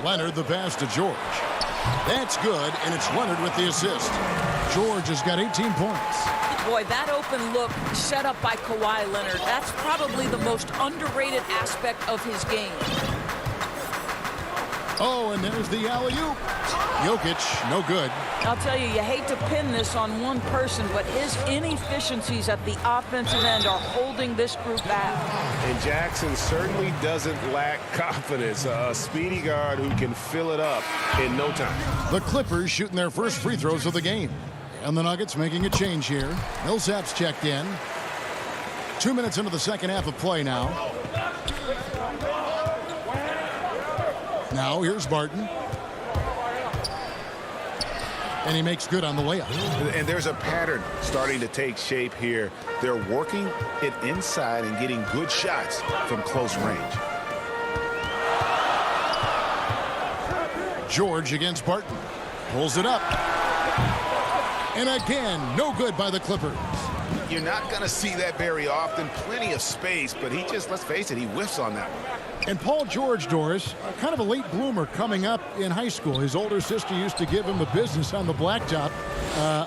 Speaker 1: Leonard the pass to George. That's good, and it's Leonard with the assist. George has got 18 points.
Speaker 14: Boy, that open look set up by Kawhi Leonard, that's probably the most underrated aspect of his game.
Speaker 1: Oh, and there's the alley-oop. Jokic, no good.
Speaker 14: I'll tell you, you hate to pin this on one person, but his inefficiencies at the offensive end are holding this group back.
Speaker 2: And Jackson certainly doesn't lack confidence. A speedy guard who can fill it up in no time.
Speaker 1: The Clippers shooting their first free throws of the game. And the Nuggets making a change here. Millsap's checked in. 2 minutes into the second half of play now. Now here's Barton. And he makes good on the layup.
Speaker 2: And there's a pattern starting to take shape here. They're working it inside and getting good shots from close range.
Speaker 1: George against Barton. Pulls it up. And again, no good by the Clippers.
Speaker 2: You're not going to see that very often. Plenty of space, but he just, let's face it, he whiffs on that one.
Speaker 1: And Paul George, Doris, kind of a late bloomer coming up in high school. His older sister used to give him the business on the blacktop.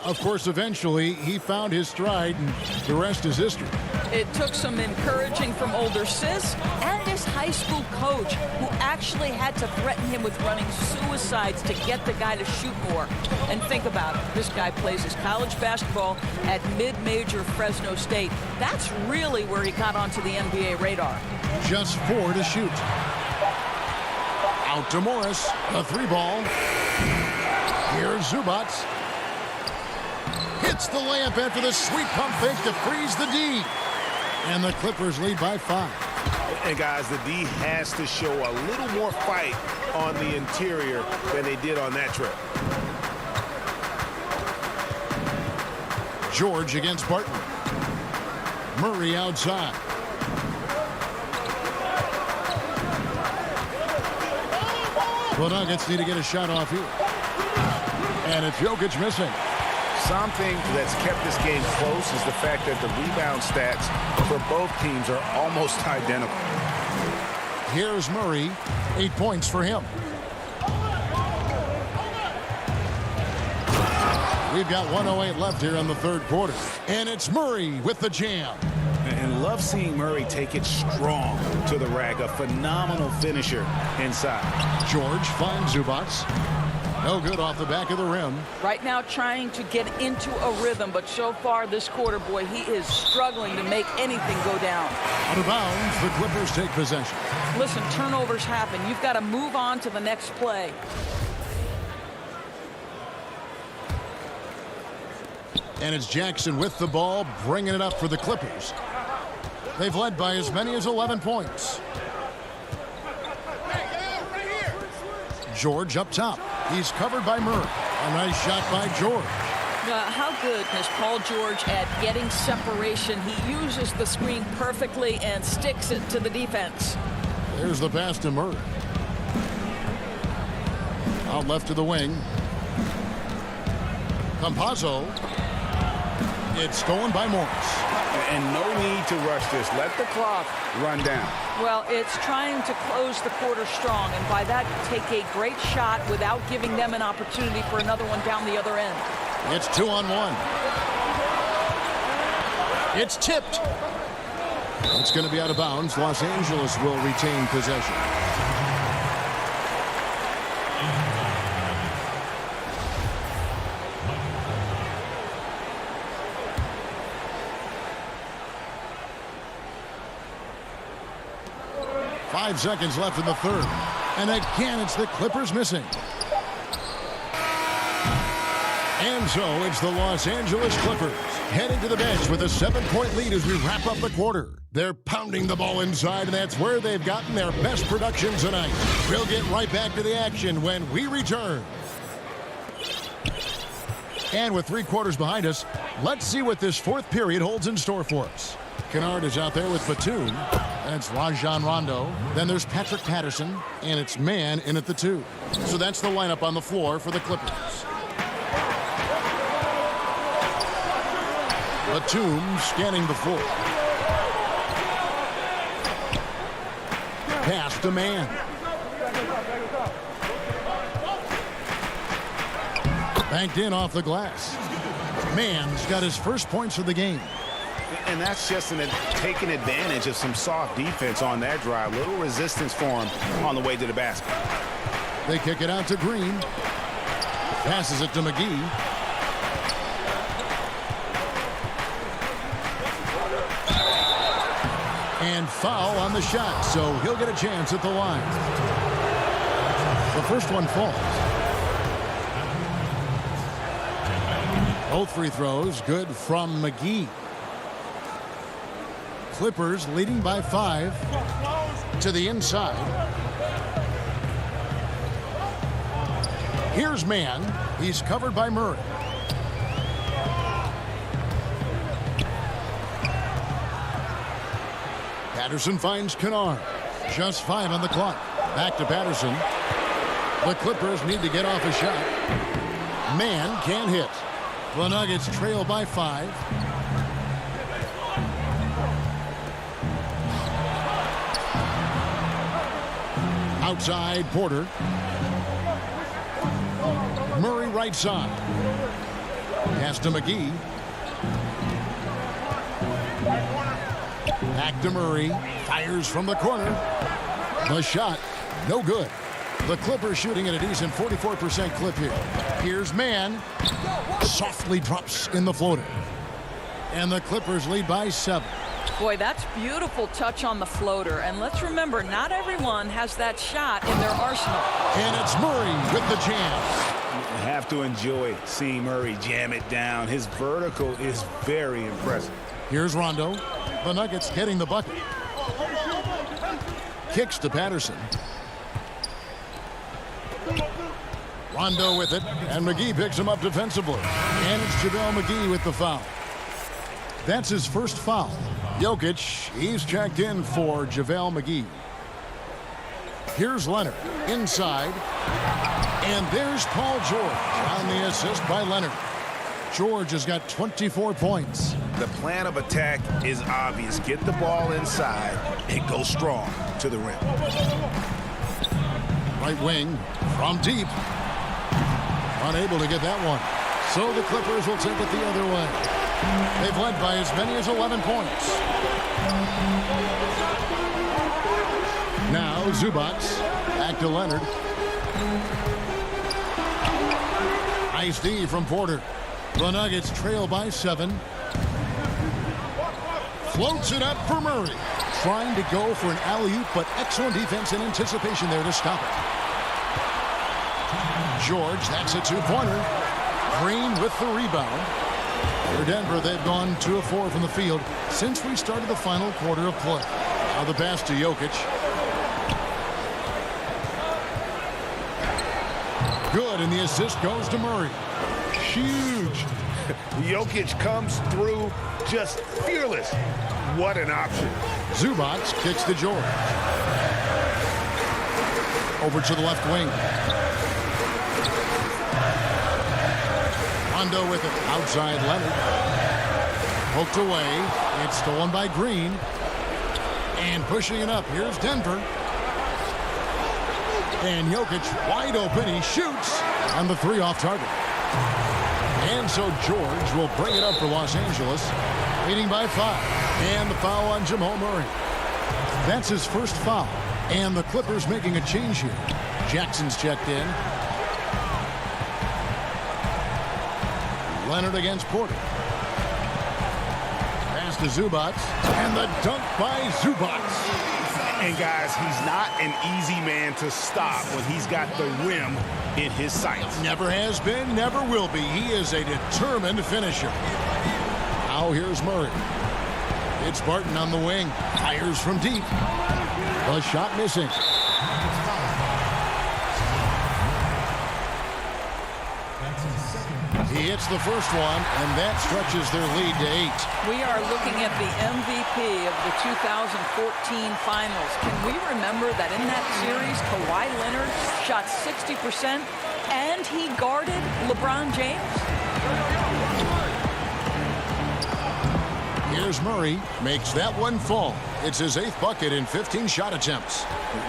Speaker 1: Of course, eventually, he found his stride, and the rest is history.
Speaker 14: It took some encouraging from older sis and his high school coach, who actually had to threaten him with running suicides to get the guy to shoot more. And think about it. This guy plays his college basketball at mid-major Fresno State. That's really where he got onto the NBA radar.
Speaker 1: Just 4 to shoot. Out to Morris. A 3 ball. Here Here's Zubac. Hits the layup after the sweet pump fake to freeze the D. And the Clippers lead by 5.
Speaker 7: And guys, the D has to show a little more fight on the interior than they did on that trip.
Speaker 1: George against Barton. Murray outside. The Nuggets need to get a shot off here. And it's Jokic missing.
Speaker 2: Something that's kept this game close is the fact that the rebound stats for both teams are almost identical.
Speaker 1: Here's Murray. 8 points for him. We've got 1:08 left here in the third quarter. And it's Murray with the jam.
Speaker 2: And love seeing Murray take it strong to the rack. A phenomenal finisher inside.
Speaker 1: George finds Zubac. No good off the back of the rim.
Speaker 14: Right now trying to get into a rhythm, but so far this quarter, boy, he is struggling to make anything go down.
Speaker 1: Out of bounds, the Clippers take possession.
Speaker 14: Listen, turnovers happen. You've got to move on to the next play.
Speaker 1: And it's Jackson with the ball, bringing it up for the Clippers. They've led by as many as 11 points. George up top. He's covered by Murray. A nice shot by George.
Speaker 14: How good is Paul George at getting separation? He uses the screen perfectly and sticks it to the defense.
Speaker 1: There's the pass to Murray. Out left to the wing. Campazzo. It's stolen by Morris.
Speaker 2: And no need to rush this. Let the clock run down.
Speaker 14: Well, it's trying to close the quarter strong, and by that, take a great shot without giving them an opportunity for another one down the other end.
Speaker 1: It's 2-on-1. It's tipped. It's going to be out of bounds. Los Angeles will retain possession. Five seconds left in the third. And again, it's the Clippers missing. And so it's the Los Angeles Clippers heading to the bench with a 7-point lead as we wrap up the quarter. They're pounding the ball inside, and that's where they've gotten their best production tonight. We'll get right back to the action when we return. And with 3 quarters behind us, let's see what this fourth period holds in store for us. Kennard is out there with Batum. And it's Rajon Rondo. Then there's Patrick Patterson. And it's Mann in at the 2. So that's the lineup on the floor for the Clippers. Batum scanning the floor. Pass to Mann. Banked in off the glass. Mann's got his first points of the game.
Speaker 2: And that's just taking advantage of some soft defense on that drive. Little resistance for him on the way to the basket.
Speaker 1: They kick it out to Green. Passes it to McGee. And foul on the shot, so he'll get a chance at the line. The first one falls. Both free throws good from McGee. Clippers leading by 5 to the inside. Here's Mann. He's covered by Murray. Patterson finds Kennard. Just 5 on the clock. Back to Patterson. The Clippers need to get off a shot. Mann can't hit. The Nuggets trail by 5. Outside, Porter. Murray right side. Pass to McGee. Back to Murray. Fires from the corner. The shot, no good. The Clippers shooting at a decent 44% clip here. Here's Mann. Softly drops in the floater. And the Clippers lead by 7.
Speaker 14: Boy, that's beautiful touch on the floater. And let's remember, not everyone has that shot in their arsenal.
Speaker 1: And it's Murray with the jam.
Speaker 2: You have to enjoy seeing Murray jam it down. His vertical is very impressive.
Speaker 1: Here's Rondo. The Nuggets getting the bucket. Kicks to Patterson. Rondo with it, and McGee picks him up defensively. And it's JaVale McGee with the foul. That's his first foul. Jokic, he's checked in for JaVale McGee. Here's Leonard inside. And there's Paul George on the assist by Leonard. George has got 24 points.
Speaker 2: The plan of attack is obvious. Get the ball inside and go strong to the rim.
Speaker 1: Right wing from deep. Unable to get that one. So the Clippers will take it the other way. They've led by as many as 11 points. Now Zubac. Back to Leonard. Nice D from Porter. The Nuggets trail by 7. Floats it up for Murray. Trying to go for an alley-oop, but excellent defense and anticipation there to stop it. George, that's a two-pointer. Green with the rebound. For Denver, they've gone 2 of 4 from the field since we started the final quarter of play. Now the pass to Jokic. Good, and the assist goes to Murray. Huge.
Speaker 2: Jokic comes through just fearless. What an option.
Speaker 1: Zubac kicks to George. Over to the left wing. Rondo with it. Outside Leonard. Poked away. It's stolen by Green. And pushing it up. Here's Denver. And Jokic wide open. He shoots. And the 3 off target. And so George will bring it up for Los Angeles. Leading by 5. And the foul on Jamal Murray. That's his first foul. And the Clippers making a change here. Jackson's checked in. Leonard against Porter. Pass to Zubac. And the dunk by Zubac.
Speaker 2: And guys, he's not an easy man to stop when he's got the rim in his sights.
Speaker 1: Never has been, never will be. He is a determined finisher. Now here's Murray. It's Barton on the wing. Fires from deep. The shot missing. He hits the first one, and that stretches their lead to 8.
Speaker 14: We are looking at the MVP of the 2014 finals. Can we remember that in that series, Kawhi Leonard shot 60% and he guarded LeBron James?
Speaker 1: Here's Murray, makes that one fall. It's his 8th bucket in 15 shot attempts.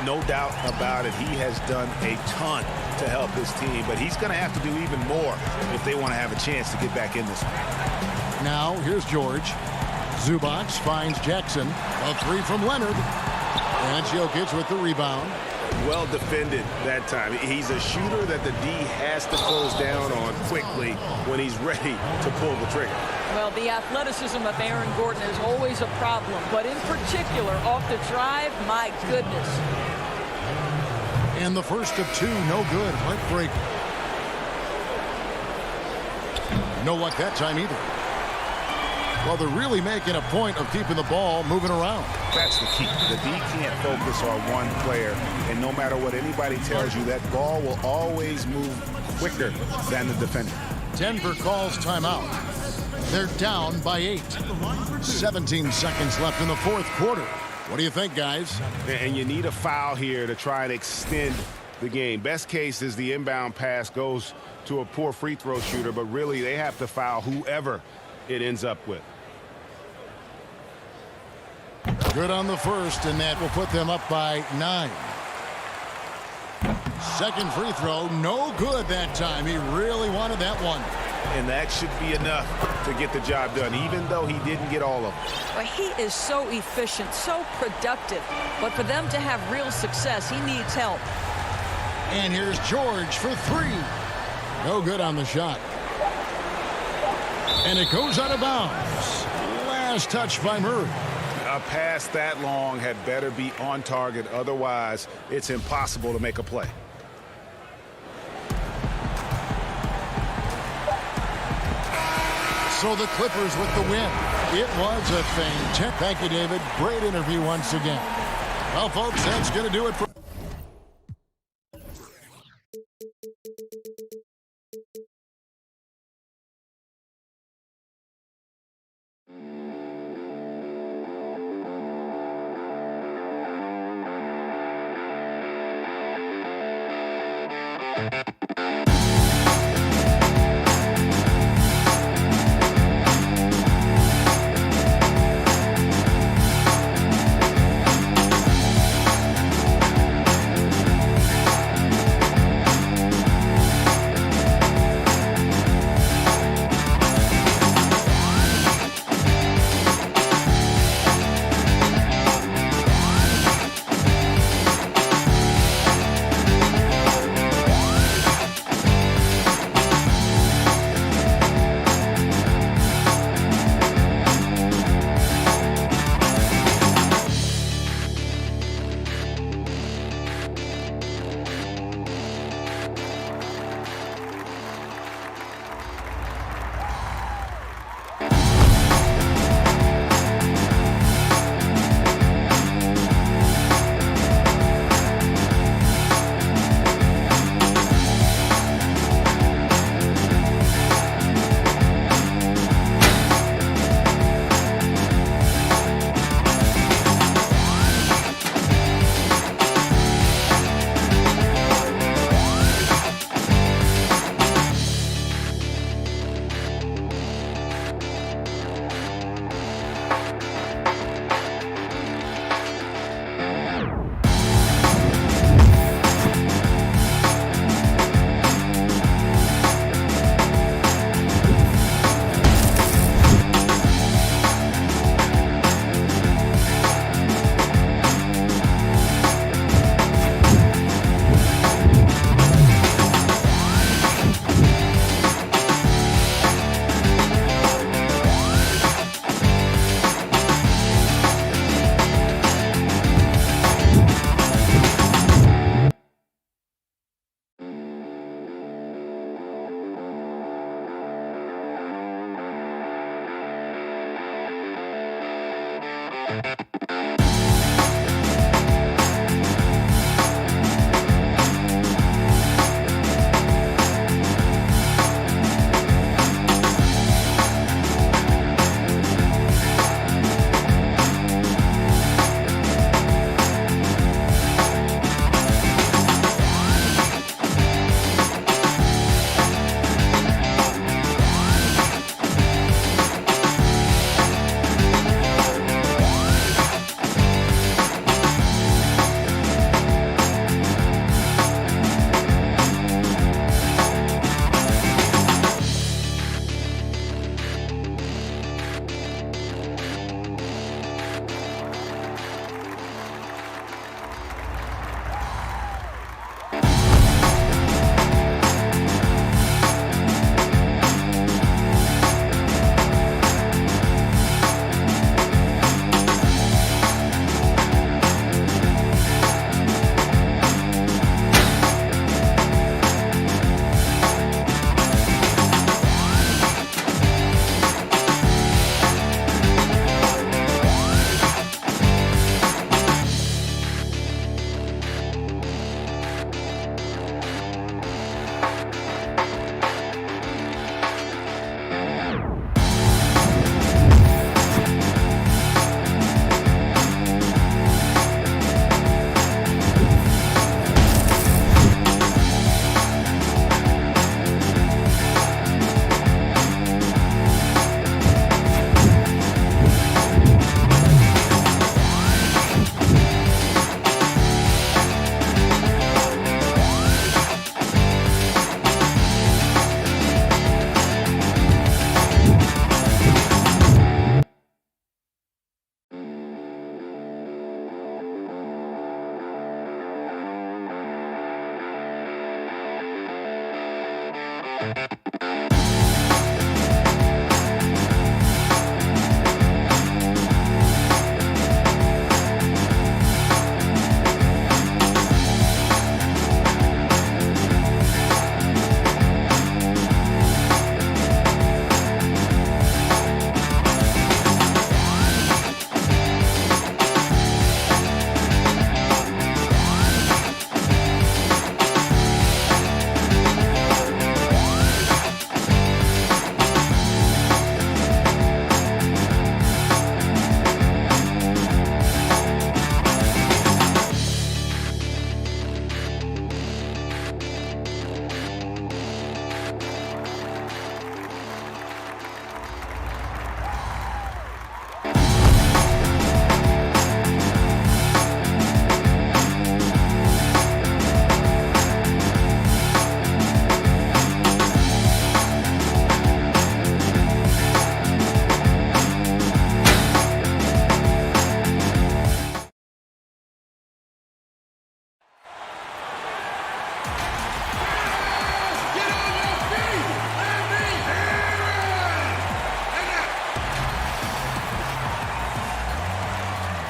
Speaker 2: No doubt about it. He has done a ton to help his team, but he's going to have to do even more if they want to have a chance to get back in this one.
Speaker 1: Now, here's George. Zubac finds Jackson. A 3 from Leonard. And Jokic with the rebound.
Speaker 2: Well defended that time. He's a shooter that the D has to close down on quickly when he's ready to pull the trigger.
Speaker 14: Well, the athleticism of Aaron Gordon is always a problem, but in particular, off the drive, my goodness.
Speaker 1: And the first of 2, no good. Heartbreak. No luck that time either. Well, they're really making a point of keeping the ball moving around.
Speaker 2: That's the key. The D can't focus on one player, and no matter what anybody tells you, that ball will always move quicker than the defender.
Speaker 1: Denver calls timeout. They're down by 8. 17 seconds left in the 4th quarter. What do you think, guys?
Speaker 2: And you need a foul here to try and extend the game. Best case is the inbound pass goes to a poor free throw shooter, but really they have to foul whoever it ends up with.
Speaker 1: Good on the first, and that will put them up by 9. Second free throw, no good that time. He really wanted that one.
Speaker 2: And that should be enough to get the job done, even though he didn't get all of them.
Speaker 14: Well, he is so efficient, so productive. But for them to have real success, he needs help.
Speaker 1: And here's George for 3. No good on the shot. And it goes out of bounds. Last touch by Murray.
Speaker 2: A pass that long had better be on target. Otherwise, it's impossible to make a play.
Speaker 1: So the Clippers with the win. It was a thing. Thank you, David. Great interview once again. Well, folks, that's going to do it for...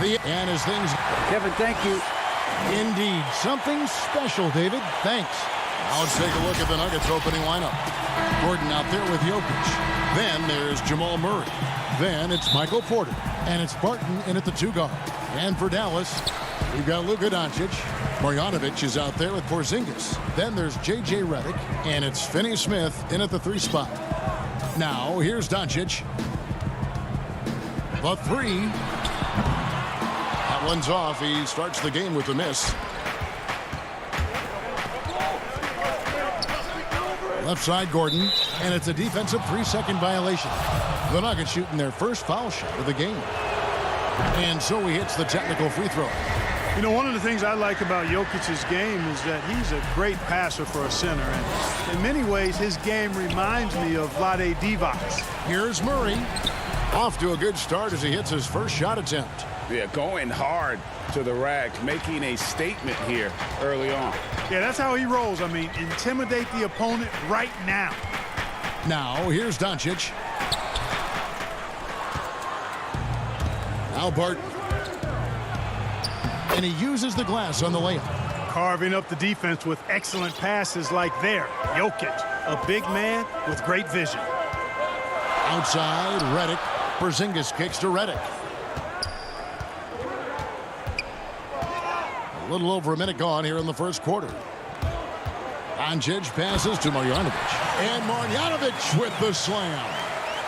Speaker 1: And as things...
Speaker 8: Kevin, thank you.
Speaker 1: Indeed. Something special, David. Thanks. Now let's take a look at the Nuggets opening lineup. Gordon out there with Jokic. Then there's Jamal Murray. Then it's Michael Porter. And it's Barton in at the 2 guard. And for Dallas, we've got Luka Doncic. Marjanovic is out there with Porzingis. Then there's J.J. Redick. And it's Finney Smith in at the 3 spot. Now here's Doncic. The 3. That one's off. He starts the game with a miss. Left side, Gordon. And it's a defensive 3-second violation. The Nuggets shooting their first foul shot of the game. And so he hits the technical free throw.
Speaker 11: You know, one of the things I like about Jokic's game is that he's a great passer for a center. And in many ways, his game reminds me of Vlade Divac.
Speaker 1: Here's Murray. Off to a good start as he hits his first shot attempt.
Speaker 2: Yeah, going hard to the rack, making a statement here early on.
Speaker 11: Yeah, that's how he rolls. I mean, intimidate the opponent right now.
Speaker 1: Now, here's Doncic. Now Barton. And he uses the glass on the layup.
Speaker 11: Carving up the defense with excellent passes like there. Jokic, a big man with great vision.
Speaker 1: Outside, Redick. Porzingis kicks to Redick. A little over a minute gone here in the first quarter. Doncic passes to Marjanovic. And Marjanovic with the slam.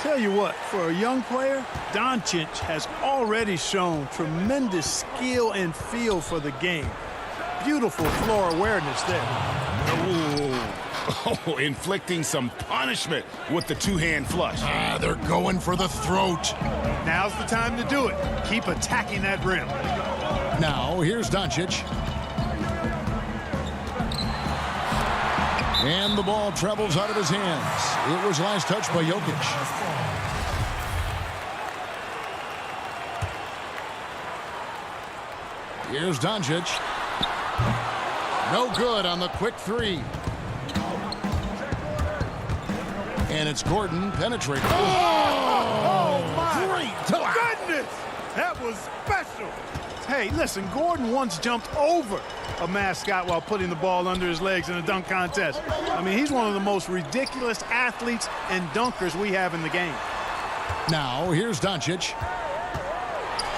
Speaker 11: Tell you what, for a young player, Doncic has already shown tremendous skill and feel for the game. Beautiful floor awareness there.
Speaker 2: Ooh. Inflicting some punishment with the 2-hand flush.
Speaker 1: They're going for the throat.
Speaker 11: Now's the time to do it. Keep attacking that rim.
Speaker 1: Now, here's Doncic. And the ball travels out of his hands. It was last touched by Jokic. Here's Doncic. No good on the quick 3. And it's Gordon penetrating.
Speaker 11: Oh my
Speaker 1: great
Speaker 11: goodness! That was special. Hey, listen, Gordon once jumped over a mascot while putting the ball under his legs in a dunk contest. I mean, he's one of the most ridiculous athletes and dunkers we have in the game.
Speaker 1: Now, here's Doncic.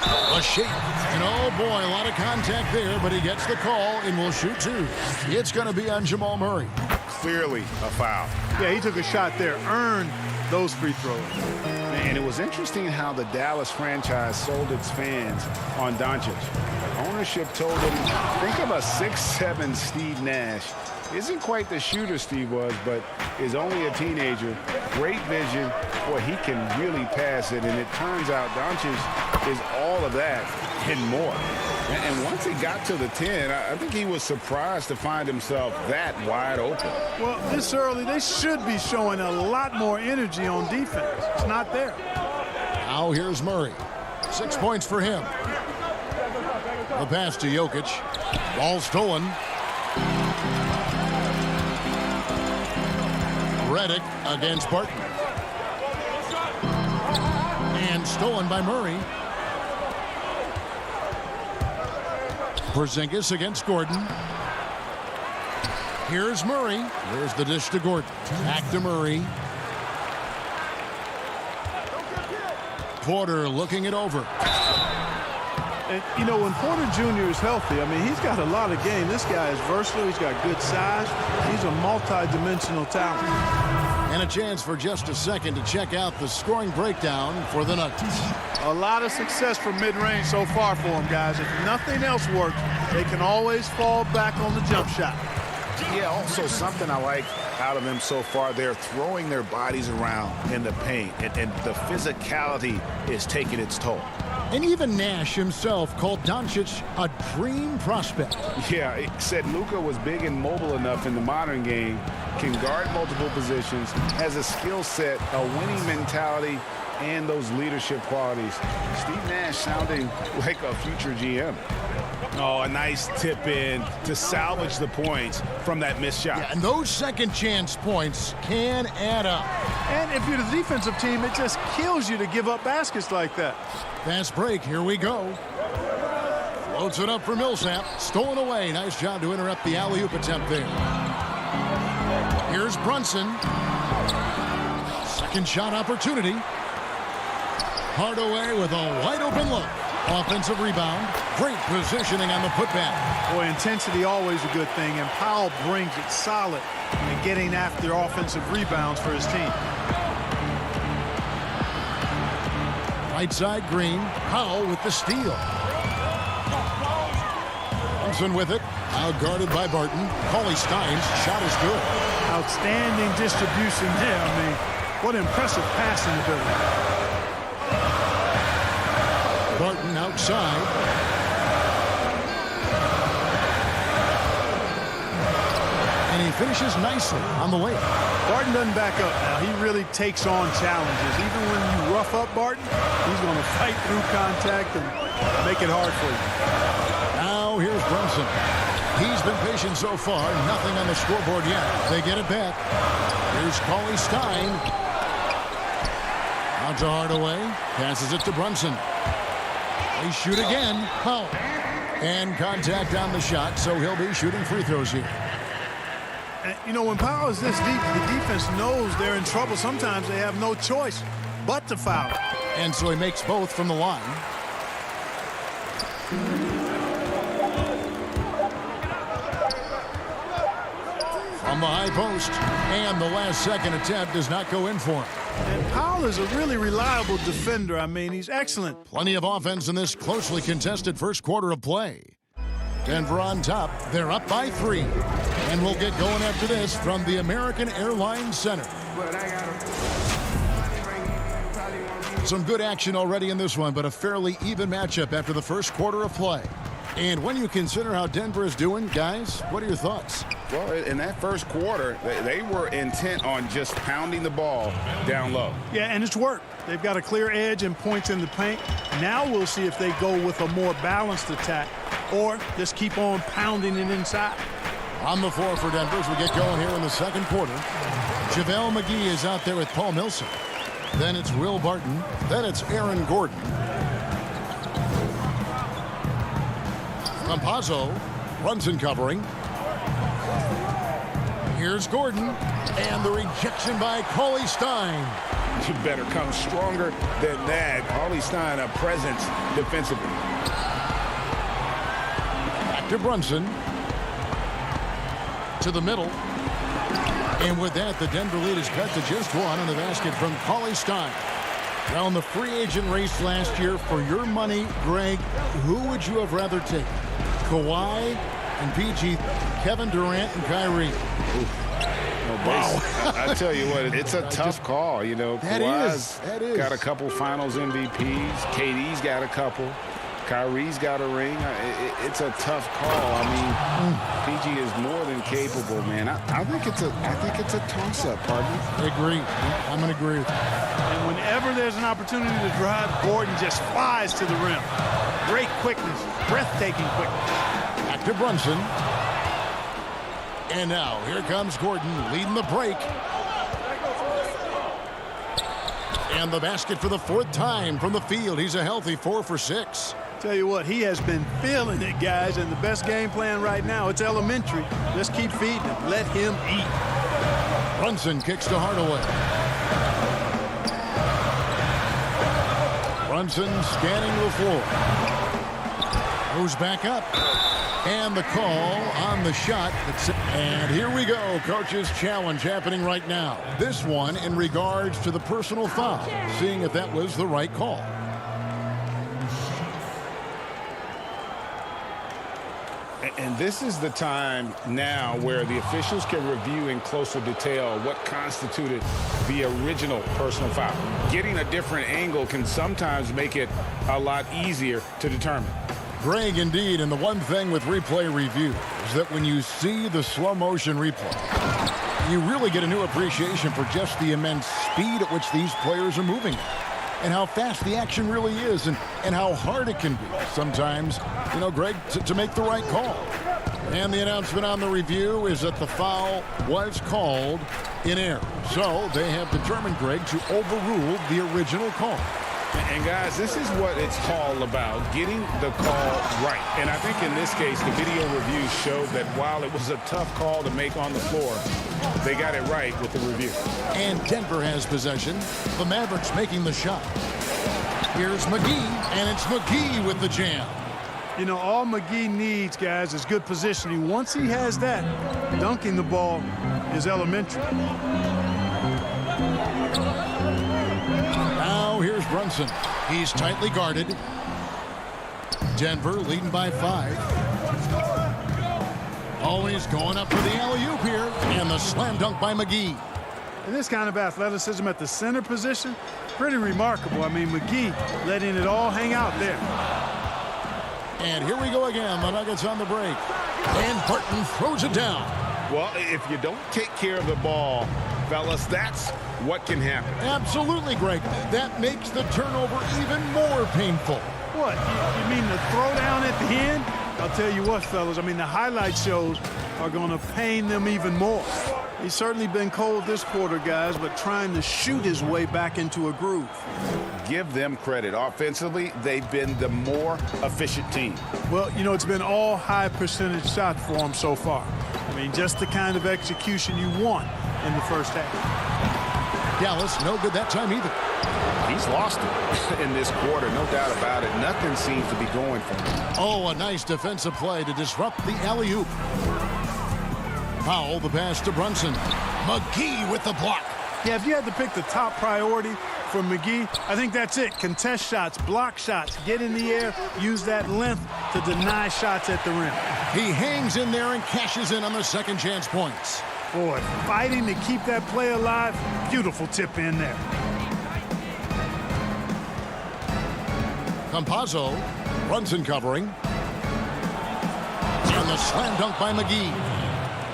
Speaker 1: A shake. And oh boy, a lot of contact there, but he gets the call and will shoot 2. It's going to be on Jamal Murray.
Speaker 2: Clearly a foul.
Speaker 11: Yeah, he took a shot there, earned those free throws.
Speaker 2: And it was interesting how the Dallas franchise sold its fans on Doncic. Ownership told him, think of a 6'7" Steve Nash. Isn't quite the shooter Steve was, but is only a teenager. Great vision. Boy, he can really pass it. And it turns out Doncic is all of that and more. And once he got to the 10, I think he was surprised to find himself that wide open.
Speaker 11: Well, this early, they should be showing a lot more energy on defense. It's not there.
Speaker 1: Now here's Murray. 6 points for him. The pass to Jokic. Ball stolen. Redick against Barton. And stolen by Murray. Porzingis against Gordon. Here's Murray. There's the dish to Gordon. Back to Murray. Porter looking it over.
Speaker 11: And, you know, when Porter Jr. is healthy, I mean, he's got a lot of game. This guy is versatile. He's got good size. He's a multi-dimensional talent.
Speaker 1: And a chance for just a second to check out the scoring breakdown for the Nuggets.
Speaker 11: A lot of success from mid-range so far for them, guys. If nothing else works, they can always fall back on the jump shot.
Speaker 2: Yeah, also something I like out of them so far, they're throwing their bodies around in the paint, and the physicality is taking its toll.
Speaker 1: And even Nash himself called Doncic a dream prospect.
Speaker 2: Yeah, he said Luka was big and mobile enough in the modern game, can guard multiple positions, has a skill set, a winning mentality, and those leadership qualities. Steve Nash sounding like a future GM. Oh, a nice tip in to salvage the points from that missed shot.
Speaker 1: Yeah, and those second chance points can add up.
Speaker 11: And if you're the defensive team, it just kills you to give up baskets like that.
Speaker 1: Fast break, here we go. Floats it up for Millsap. Stolen away. Nice job to interrupt the alley-oop attempt there. Here's Brunson. Second shot opportunity. Hardaway with a wide-open look. Offensive rebound. Great positioning on the putback.
Speaker 11: Boy, intensity always a good thing, and Powell brings it solid in getting after offensive rebounds for his team.
Speaker 1: Right side, Green. Powell with the steal. Thompson with it. Out guarded by Barton. Cauley Stein's shot is good.
Speaker 11: Outstanding distribution there. I mean, what impressive passing ability.
Speaker 1: Barton outside. And he finishes nicely on the layup.
Speaker 11: Barton doesn't back up now. He really takes on challenges. Even when you rough up Barton, he's going to fight through contact and make it hard for you.
Speaker 1: Now here's Brunson. He's been patient so far. Nothing on the scoreboard yet. They get it back. Here's Cauley Stein. Out to Hardaway. Passes it to Brunson. They shoot again. Powell. And contact on the shot, so he'll be shooting free throws here.
Speaker 11: And, you know, when Powell is this deep, the defense knows they're in trouble. Sometimes they have no choice but to foul.
Speaker 1: And so he makes both from the line. From the high post. And the last second attempt does not go in for him.
Speaker 11: And Powell is a really reliable defender. I mean, he's excellent.
Speaker 1: Plenty of offense in this closely contested first quarter of play. Denver on top. They're up by 3. And we'll get going after this from the American Airlines Center. Some good action already in this one, but a fairly even matchup after the first quarter of play. And when you consider how Denver is doing, guys, what are your thoughts?
Speaker 2: Well, in that first quarter, they were intent on just pounding the ball down low.
Speaker 11: Yeah, and it's worked. They've got a clear edge and points in the paint. Now we'll see if they go with a more balanced attack or just keep on pounding it inside.
Speaker 1: On the floor for Denver as we get going here in the second quarter. JaVale McGee is out there with Paul Millsap. Then it's Will Barton. Then it's Aaron Gordon. Campazzo. Brunson covering. Here's Gordon. And the rejection by Cauley Stein.
Speaker 2: You better come stronger than that. Cauley Stein, a presence defensively.
Speaker 1: Back to Brunson. To the middle. And with that, the Denver lead is cut to just 1 on the basket from Cauley Stein. Now in the free agent race last year, for your money, Greg, who would you have rather taken? Kawhi and PG, Kevin Durant and Kyrie.
Speaker 2: Wow. I tell you what, it's a tough call. You know, Kawhi's got a couple finals MVPs. KD's got a couple. Kyrie's got a ring. It's a tough call. I mean, PG is more than capable, man. I think it's a toss-up, pardon me.
Speaker 1: I agree. I'm going to agree with you.
Speaker 11: And whenever there's an opportunity to drive, Gordon just flies to the rim. Great quickness, breathtaking quickness.
Speaker 1: Back to Brunson. And now here comes Gordon leading the break. And the basket for the 4th time from the field. He's a healthy 4 for 6.
Speaker 11: Tell you what, he has been feeling it, guys, and the best game plan right now, it's elementary. Just keep feeding him. Let him eat.
Speaker 1: Brunson kicks to Hardaway. Brunson scanning the floor. Goes back up. And the call on the shot. And here we go. Coach's challenge happening right now. This one in regards to the personal foul. Seeing if that was the right call.
Speaker 2: And this is the time now where the officials can review in closer detail what constituted the original personal foul. Getting a different angle can sometimes make it a lot easier to determine.
Speaker 1: Greg, indeed, and the one thing with replay review is that when you see the slow motion replay, you really get a new appreciation for just the immense speed at which these players are moving and how fast the action really is and how hard it can be sometimes, you know, Greg, to make the right call. And the announcement on the review is that the foul was called in error. So they have determined, Greg, to overrule the original call.
Speaker 2: And guys, this is what it's all about, getting the call right. And I think in this case, the video review showed that while it was a tough call to make on the floor, they got it right with the review.
Speaker 1: And Denver has possession. The Mavericks making the shot. Here's McGee, and it's McGee with the jam.
Speaker 11: You know, all McGee needs, guys, is good positioning. Once he has that, dunking the ball is elementary.
Speaker 1: Now here's Brunson. He's tightly guarded. Denver leading by 5. Always going up for the alley-oop here. And the slam dunk by McGee.
Speaker 11: And this kind of athleticism at the center position, pretty remarkable. I mean, McGee letting it all hang out there.
Speaker 1: And here we go again. The Nuggets on the break. And Barton throws it down.
Speaker 2: Well, if you don't take care of the ball, fellas, that's what can happen.
Speaker 1: Absolutely, Greg. That makes the turnover even more painful.
Speaker 11: What? You mean the throwdown at the end? I'll tell you what, fellas. I mean, the highlight shows are going to pain them even more. He's certainly been cold this quarter, guys, but trying to shoot his way back into a groove.
Speaker 2: Give them credit. Offensively, they've been the more efficient team.
Speaker 11: Well, you know, it's been all high percentage shots for them so far. I mean, just the kind of execution you want in the first half.
Speaker 1: Dallas, no good that time either.
Speaker 2: He's lost it in this quarter, no doubt about it. Nothing seems to be going for him.
Speaker 1: Oh, a nice defensive play to disrupt the alley-oop. Powell, the pass to Brunson. McGee with the block.
Speaker 11: Yeah, if you had to pick the top priority for McGee, I think that's it. Contest shots, block shots, get in the air, use that length to deny shots at the rim.
Speaker 1: He hangs in there and cashes in on the second chance points.
Speaker 11: Boy, fighting to keep that play alive. Beautiful tip in there.
Speaker 1: Campazzo, Brunson covering. And the slam dunk by McGee.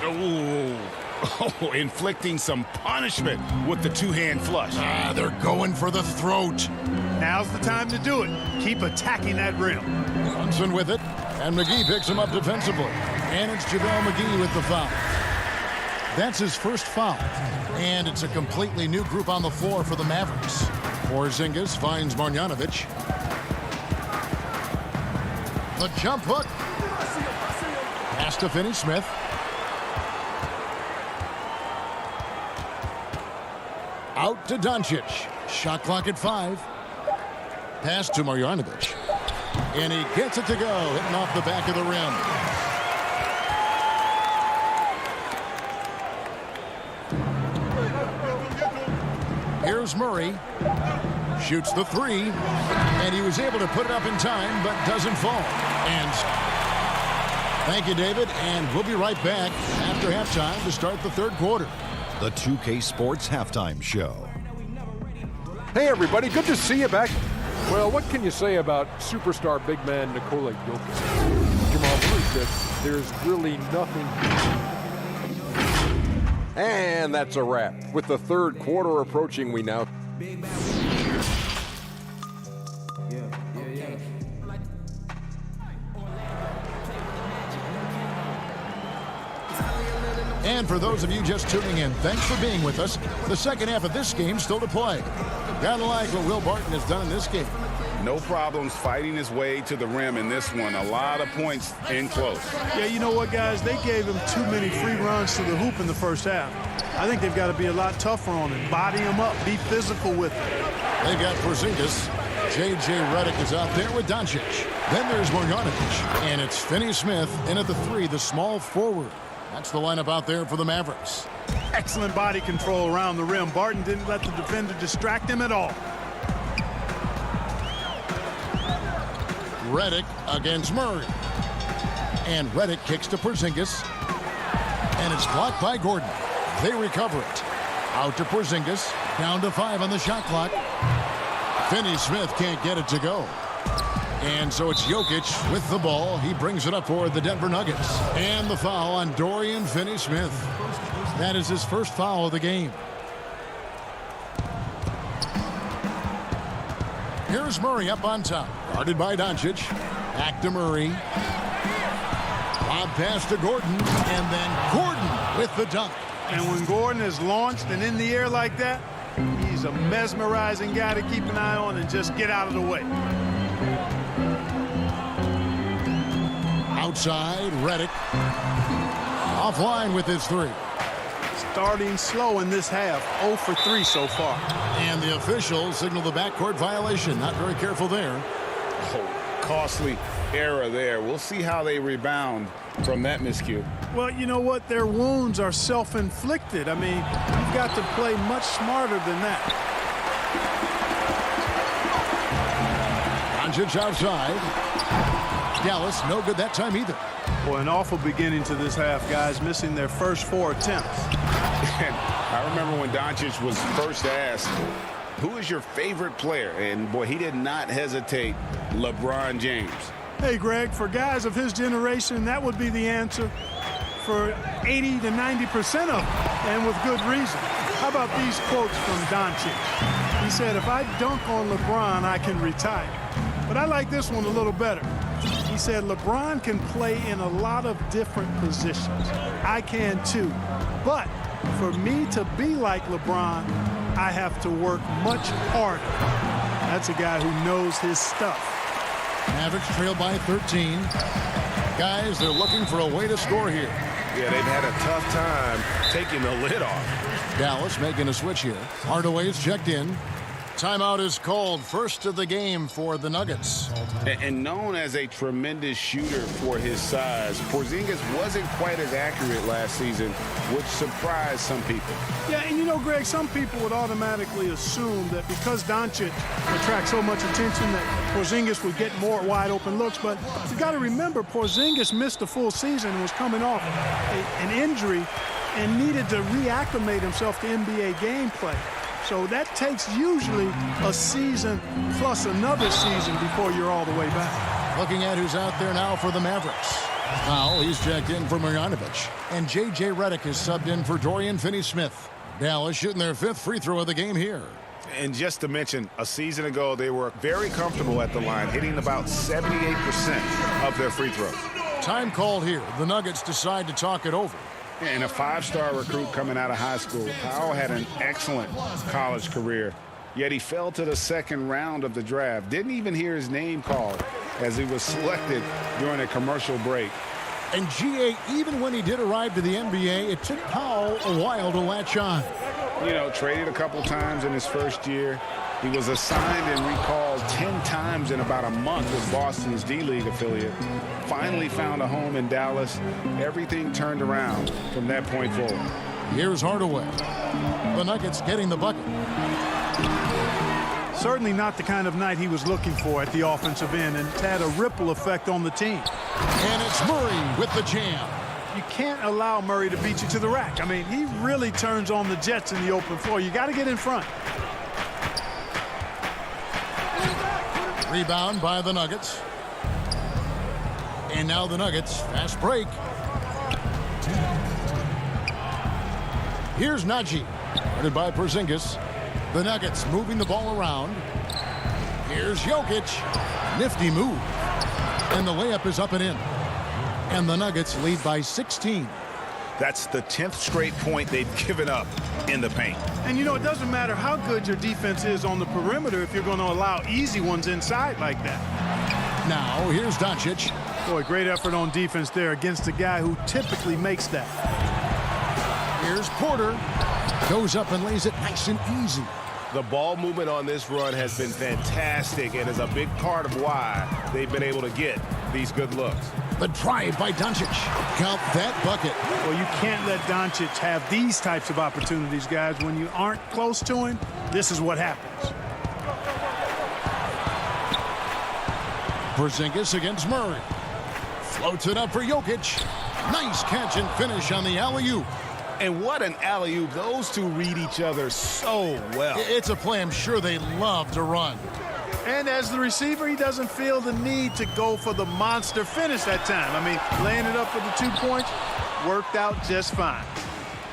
Speaker 2: Oh, inflicting some punishment with the two-hand flush.
Speaker 1: They're going for the throat.
Speaker 11: Now's the time to do it. Keep attacking that rim.
Speaker 1: Brunson with it, and McGee picks him up defensively. And it's JaVale McGee with the foul. That's his first foul. And it's a completely new group on the floor for the Mavericks. Porzingis finds Marjanovic. The jump hook. Pass to Finney-Smith. Out to Doncic. Shot clock at 5. Pass to Marjanovic. And he gets it to go, hitting off the back of the rim. Here's Murray. Shoots the 3. And he was able to put it up in time, but doesn't fall. And thank you, David. And we'll be right back after halftime to start the third quarter.
Speaker 5: The 2K Sports Halftime Show.
Speaker 6: Hey, everybody. Good to see you back. Well, what can you say about superstar big man Nikola Jokic? Jamal Murray said there's really nothing. And that's a wrap. With the third quarter approaching, we now...
Speaker 1: And for those of you just tuning in, thanks for being with us. The second half of this game still to play. Gotta like what Will Barton has done in this game.
Speaker 2: No problems fighting his way to the rim in this one. A lot of points in close.
Speaker 11: Yeah, you know what, guys? They gave him too many free runs to the hoop in the first half. I think they've got to be a lot tougher on him. Body him up. Be physical with him.
Speaker 1: They've got Porzingis. J.J. Redick is out there with Doncic. Then there's Marjanovic. And it's Finney-Smith in at the 3, the small forward. That's the lineup out there for the Mavericks.
Speaker 11: Excellent body control around the rim. Barton didn't let the defender distract him at all.
Speaker 1: Redick against Murray. And Redick kicks to Porzingis. And it's blocked by Gordon. They recover it. Out to Porzingis. Down to 5 on the shot clock. Finney-Smith can't get it to go. And so it's Jokic with the ball. He brings it up for the Denver Nuggets. And the foul on Dorian Finney-Smith. That is his first foul of the game. Here's Murray up on top. Guarded by Doncic. Back to Murray. Lob pass to Gordon. And then Gordon with the dunk.
Speaker 11: And when Gordon is launched and in the air like that, he's He's a mesmerizing guy to keep an eye on and just get out of the way.
Speaker 1: Outside, Reddick. Offline with his three.
Speaker 11: Starting slow in this half, 0 for 3 so far.
Speaker 1: And the officials signal the backcourt violation. Not very careful there.
Speaker 2: Oh, costly error there. We'll see how they rebound from that miscue.
Speaker 11: Well, you know what? Their wounds are self-inflicted. I mean, you've got to play much smarter than that.
Speaker 1: Doncic outside. Dallas no good that time either.
Speaker 11: Boy, an awful beginning to this half, guys, missing their first 4 attempts.
Speaker 2: And I remember when Doncic was first asked, who is your favorite player? And boy, he did not hesitate. LeBron James.
Speaker 11: Hey, Greg, for guys of his generation, that would be the answer for 80 to 90% of them, and with good reason. How about these quotes from Doncic? He said, if I dunk on LeBron, I can retire. But I like this one a little better. He said, LeBron can play in a lot of different positions. I can too. But for me to be like LeBron, I have to work much harder. That's a guy who knows his stuff.
Speaker 1: Mavericks trail by 13. Guys, they're looking for a way to score here.
Speaker 7: Yeah, they've had a tough time taking the lid off.
Speaker 1: Dallas making a switch here. Hardaway's checked in. Timeout is called. First of the game for the Nuggets.
Speaker 2: And known as a tremendous shooter for his size, Porzingis wasn't quite as accurate last season, which surprised some people.
Speaker 11: Yeah, and you know, Greg, some people would automatically assume that because Doncic attracts so much attention that Porzingis would get more wide open looks. But you got to remember, Porzingis missed a full season and was coming off an injury and needed to reacclimate himself to NBA gameplay. So that takes usually a season plus another season before you're all the way back.
Speaker 1: Looking at who's out there now for the Mavericks. Powell, he's checked in for Marjanovic. And J.J. Redick is subbed in for Dorian Finney-Smith. Dallas shooting their 5th free throw of the game here.
Speaker 2: And just to mention, a season ago, they were very comfortable at the line, hitting about 78% of their free throws.
Speaker 1: Time called here. The Nuggets decide to talk it over.
Speaker 2: And a 5-star recruit coming out of high school. Powell had an excellent college career, yet he fell to the second round of the draft. Didn't even hear his name called as he was selected during a commercial break.
Speaker 1: And G.A., even when he did arrive to the NBA, it took Powell a while to latch on.
Speaker 2: You know, traded a couple times in his first year. He was assigned and recalled 10 times in about a month with Boston's D-League affiliate. Finally found a home in Dallas. Everything turned around from that point forward.
Speaker 1: Here's Hardaway. The Nuggets getting the bucket.
Speaker 11: Certainly not the kind of night he was looking for at the offensive end, and it's had a ripple effect on the team.
Speaker 1: And it's Murray with the jam.
Speaker 11: You can't allow Murray to beat you to the rack. I mean, he really turns on the Jets in the open floor. You got to get in front.
Speaker 1: Rebound by the Nuggets. And now the Nuggets, fast break. Here's Najee, guarded by Porzingis. The Nuggets moving the ball around. Here's Jokic, nifty move. And the layup is up and in. And the Nuggets lead by 16.
Speaker 2: That's the 10th straight point they've given up in the paint.
Speaker 11: And you know, it doesn't matter how good your defense is on the perimeter if you're going to allow easy ones inside like that.
Speaker 1: Now, here's Doncic.
Speaker 11: Boy, great effort on defense there against a guy who typically makes that.
Speaker 1: Here's Porter. Goes up and lays it nice and easy.
Speaker 7: The ball movement on this run has been fantastic and is a big part of why they've been able to get these good looks.
Speaker 1: The drive by Doncic. Count that bucket.
Speaker 11: Well, you can't let Doncic have these types of opportunities, guys. When you aren't close to him, this is what happens.
Speaker 1: Porzingis against Murray. Floats it up for Jokic. Nice catch and finish on the alley-oop.
Speaker 7: And what an alley-oop. Those two read each other so well.
Speaker 1: It's a play I'm sure they love to run.
Speaker 11: And as the receiver, he doesn't feel the need to go for the monster finish that time. I mean, laying it up for the 2 points worked out just fine.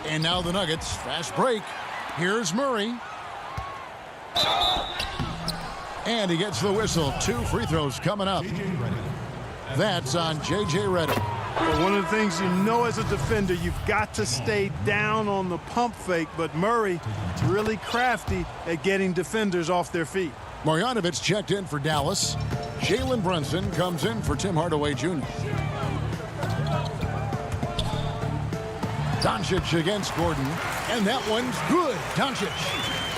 Speaker 1: And now the Nuggets, fast break. Here's Murray. And he gets the whistle. 2 free throws coming up. That's on J.J. Redick.
Speaker 11: But one of the things you know as a defender, you've got to stay down on the pump fake, but Murray really crafty at getting defenders off their feet.
Speaker 1: Marjanovic checked in for Dallas. Jalen Brunson comes in for Tim Hardaway Jr. Doncic against Gordon, and that one's good. Doncic.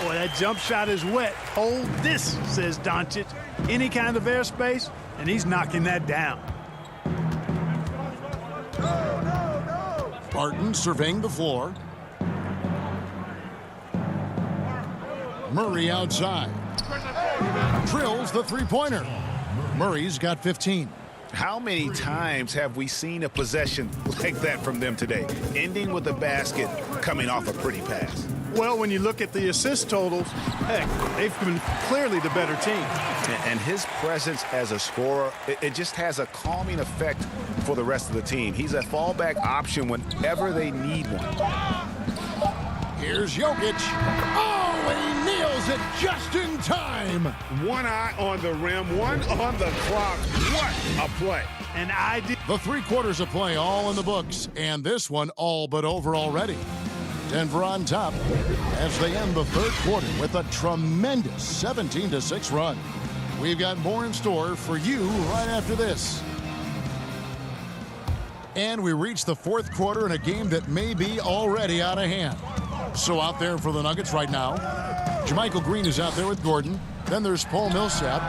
Speaker 11: Boy, that jump shot is wet. Hold this, says Doncic. Any kind of airspace, and he's knocking that down.
Speaker 1: Barton surveying the floor. Murray outside. Drills the three-pointer. Murray's got 15.
Speaker 2: How many times have we seen a possession like that from them today, ending with a basket coming off a pretty pass?
Speaker 11: Well, when you look at the assist totals, heck, they've been clearly the better team.
Speaker 2: And his presence as a scorer, it just has a calming effect for the rest of the team. He's a fallback option whenever they need one.
Speaker 1: Here's Jokic. Oh, he nails it just in time.
Speaker 2: One eye on the rim, one on the clock. What a play.
Speaker 11: And I did.
Speaker 1: The 3 quarters of play all in the books, and this one all but over already. Denver on top as they end the 3rd quarter with a tremendous 17-6 run. We've got more in store for you right after this. And we reach the 4th quarter in a game that may be already out of hand. So out there for the Nuggets right now, Jermichael Green is out there with Gordon. Then there's Paul Millsap.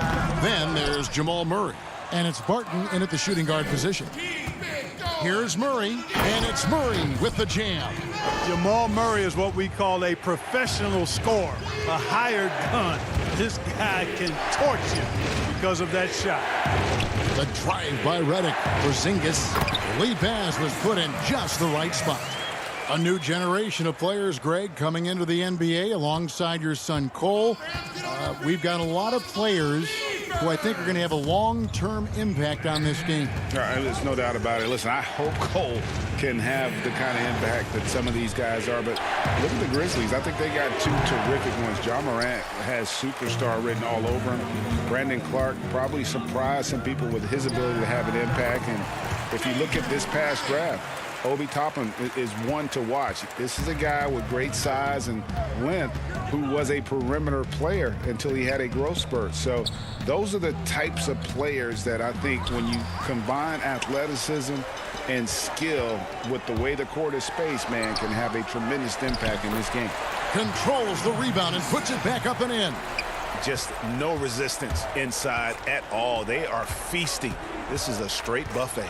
Speaker 1: Then there's Jamal Murray. And it's Barton in at the shooting guard position. Here's Murray, and it's Murray with the jam.
Speaker 11: Jamal Murray is what we call a professional scorer, a hired gun. This guy can torch you because of that shot.
Speaker 1: The drive by Redick. Porzingis. The lead pass was put in just the right spot. A new generation of players, Greg, coming into the NBA alongside your son Cole. We've got a lot of players who I think are going to have a long-term impact on this game.
Speaker 2: There's no doubt about it. Listen, I hope Cole can have the kind of impact that some of these guys are. But look at the Grizzlies. I think they got 2 terrific ones. Ja Morant has superstar written all over him. Brandon Clark probably surprised some people with his ability to have an impact. And if you look at this past draft, Obi Toppin is one to watch. This is a guy with great size and length who was a perimeter player until he had a growth spurt. So those are the types of players that I think when you combine athleticism and skill with the way the court is spaced, man, can have a tremendous impact in this game.
Speaker 1: Controls the rebound and puts it back up and in.
Speaker 2: Just no resistance inside at all. They are feasting. This is a straight buffet.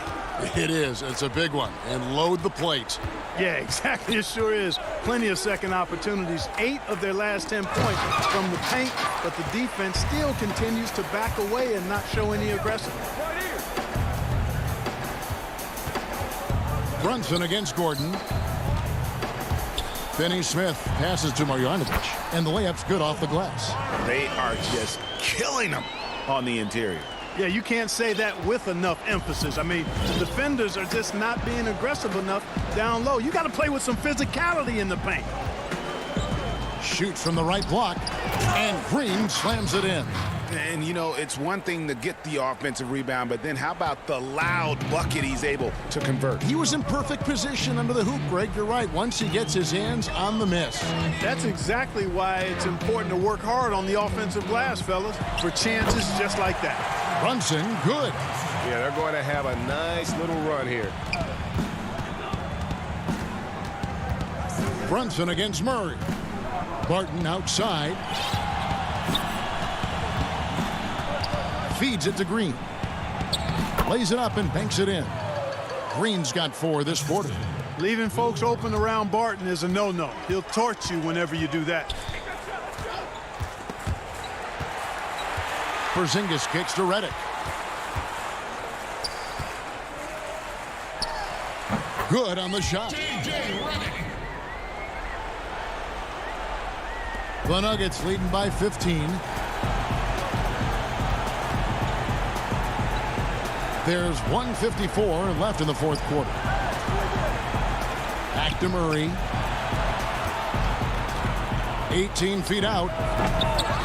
Speaker 1: It is. It's a big one. And load the plate.
Speaker 11: Yeah, exactly. It sure is. Plenty of second opportunities. 8 of their last 10 points from the paint, but the defense still continues to back away and not show any aggressiveness.
Speaker 1: Brunson against Gordon. Finney Smith passes to Marjanovic, and the layup's good off the glass.
Speaker 2: They are just killing them on the interior.
Speaker 11: Yeah, you can't say that with enough emphasis. I mean, the defenders are just not being aggressive enough down low. You got to play with some physicality in the paint.
Speaker 1: Shoots from the right block, and Green slams it in.
Speaker 2: And, you know, it's one thing to get the offensive rebound, but then how about the loud bucket he's able to convert?
Speaker 1: He was in perfect position under the hoop, Greg. You're right. Once he gets his hands on the miss.
Speaker 11: That's exactly why it's important to work hard on the offensive glass, fellas, for chances just like that.
Speaker 1: Brunson, good.
Speaker 7: Yeah, they're going to have a nice little run here.
Speaker 1: Brunson against Murray. Barton outside. Feeds it to Green. Lays it up and banks it in. Green's got 4 this quarter.
Speaker 11: Leaving folks open around Barton is a no-no. He'll torch you whenever you do that.
Speaker 1: Porzingis kicks to Redick. Good on the shot. The Nuggets leading by 15. There's 1:54 left in the 4th quarter. Back to Murray. 18 feet out.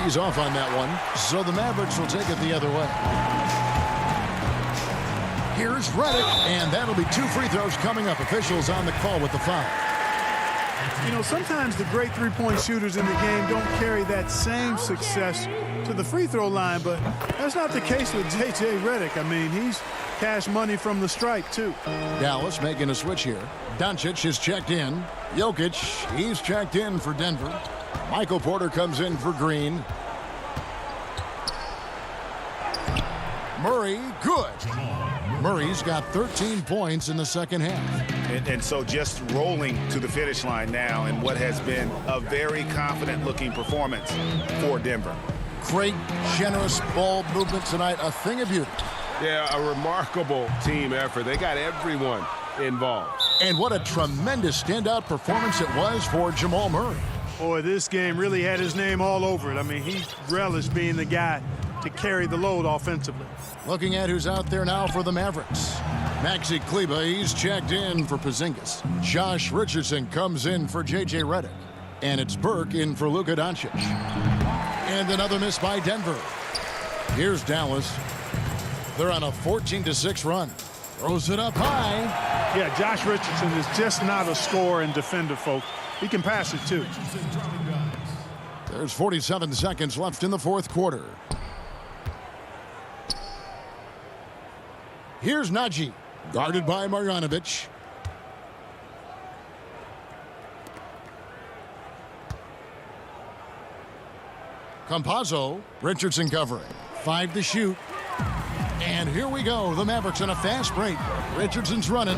Speaker 1: He's off on that one. So the Mavericks will take it the other way. Here's Redick, and that'll be 2 free throws coming up. Officials on the call with the foul.
Speaker 11: You know, sometimes the great three-point shooters in the game don't carry that same success to the free throw line, but that's not the case with J.J. Redick. I mean, he's cash money from the stripe, too.
Speaker 1: Dallas making a switch here. Doncic is checked in. Jokic, he's checked in for Denver. Michael Porter comes in for Green. Murray, good. Murray's got 13 points in the second half.
Speaker 2: And so just rolling to the finish line now in what has been a very confident-looking performance for Denver.
Speaker 1: Great, generous ball movement tonight. A thing of beauty.
Speaker 7: Yeah, a remarkable team effort. They got everyone involved.
Speaker 1: And what a tremendous standout performance it was for Jamal Murray.
Speaker 11: Boy, this game really had his name all over it. I mean, he relished being the guy to carry the load offensively.
Speaker 1: Looking at who's out there now for the Mavericks. Maxi Kleber, he's checked in for Porzingis. Josh Richardson comes in for J.J. Redick. And it's Burke in for Luka Doncic. And another miss by Denver. Here's Dallas. They're on a 14-6 run. Throws it up high.
Speaker 11: Yeah, Josh Richardson is just not a scorer and defender, folks. He can pass it, too.
Speaker 1: There's 47 seconds left in the fourth quarter. Here's Najee, guarded by Marjanovic. Campazzo, Richardson covering. 5 to shoot. And here we go. The Mavericks on a fast break. Richardson's running.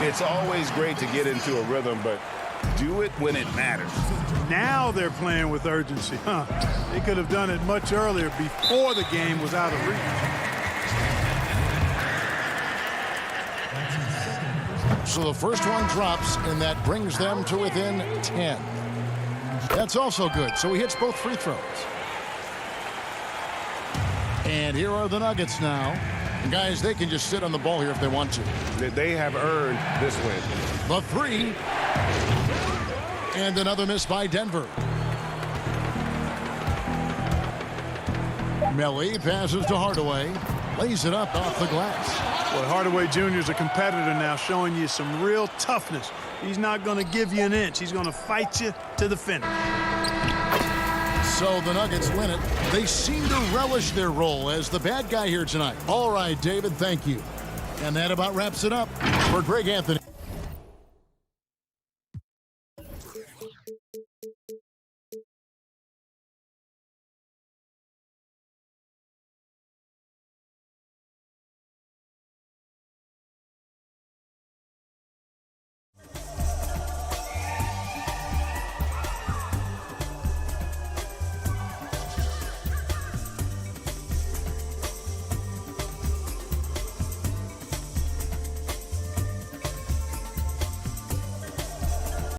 Speaker 2: It's always great to get into a rhythm, but do it when it matters.
Speaker 11: Now they're playing with urgency. They could have done it much earlier before the game was out of reach.
Speaker 1: So the first one drops, and that brings them to within 10. That's also good. So he hits both free throws. And here are the Nuggets now. And guys, they can just sit on the ball here if they want to.
Speaker 7: They have earned this win.
Speaker 1: The 3. And another miss by Denver. Melly passes to Hardaway. Lays it up off the glass.
Speaker 11: Well, Hardaway Jr. is a competitor now, showing you some real toughness. He's not going to give you an inch. He's going to fight you to the finish.
Speaker 1: So the Nuggets win it. They seem to relish their role as the bad guy here tonight. All right, David, thank you. And that about wraps it up for Greg Anthony.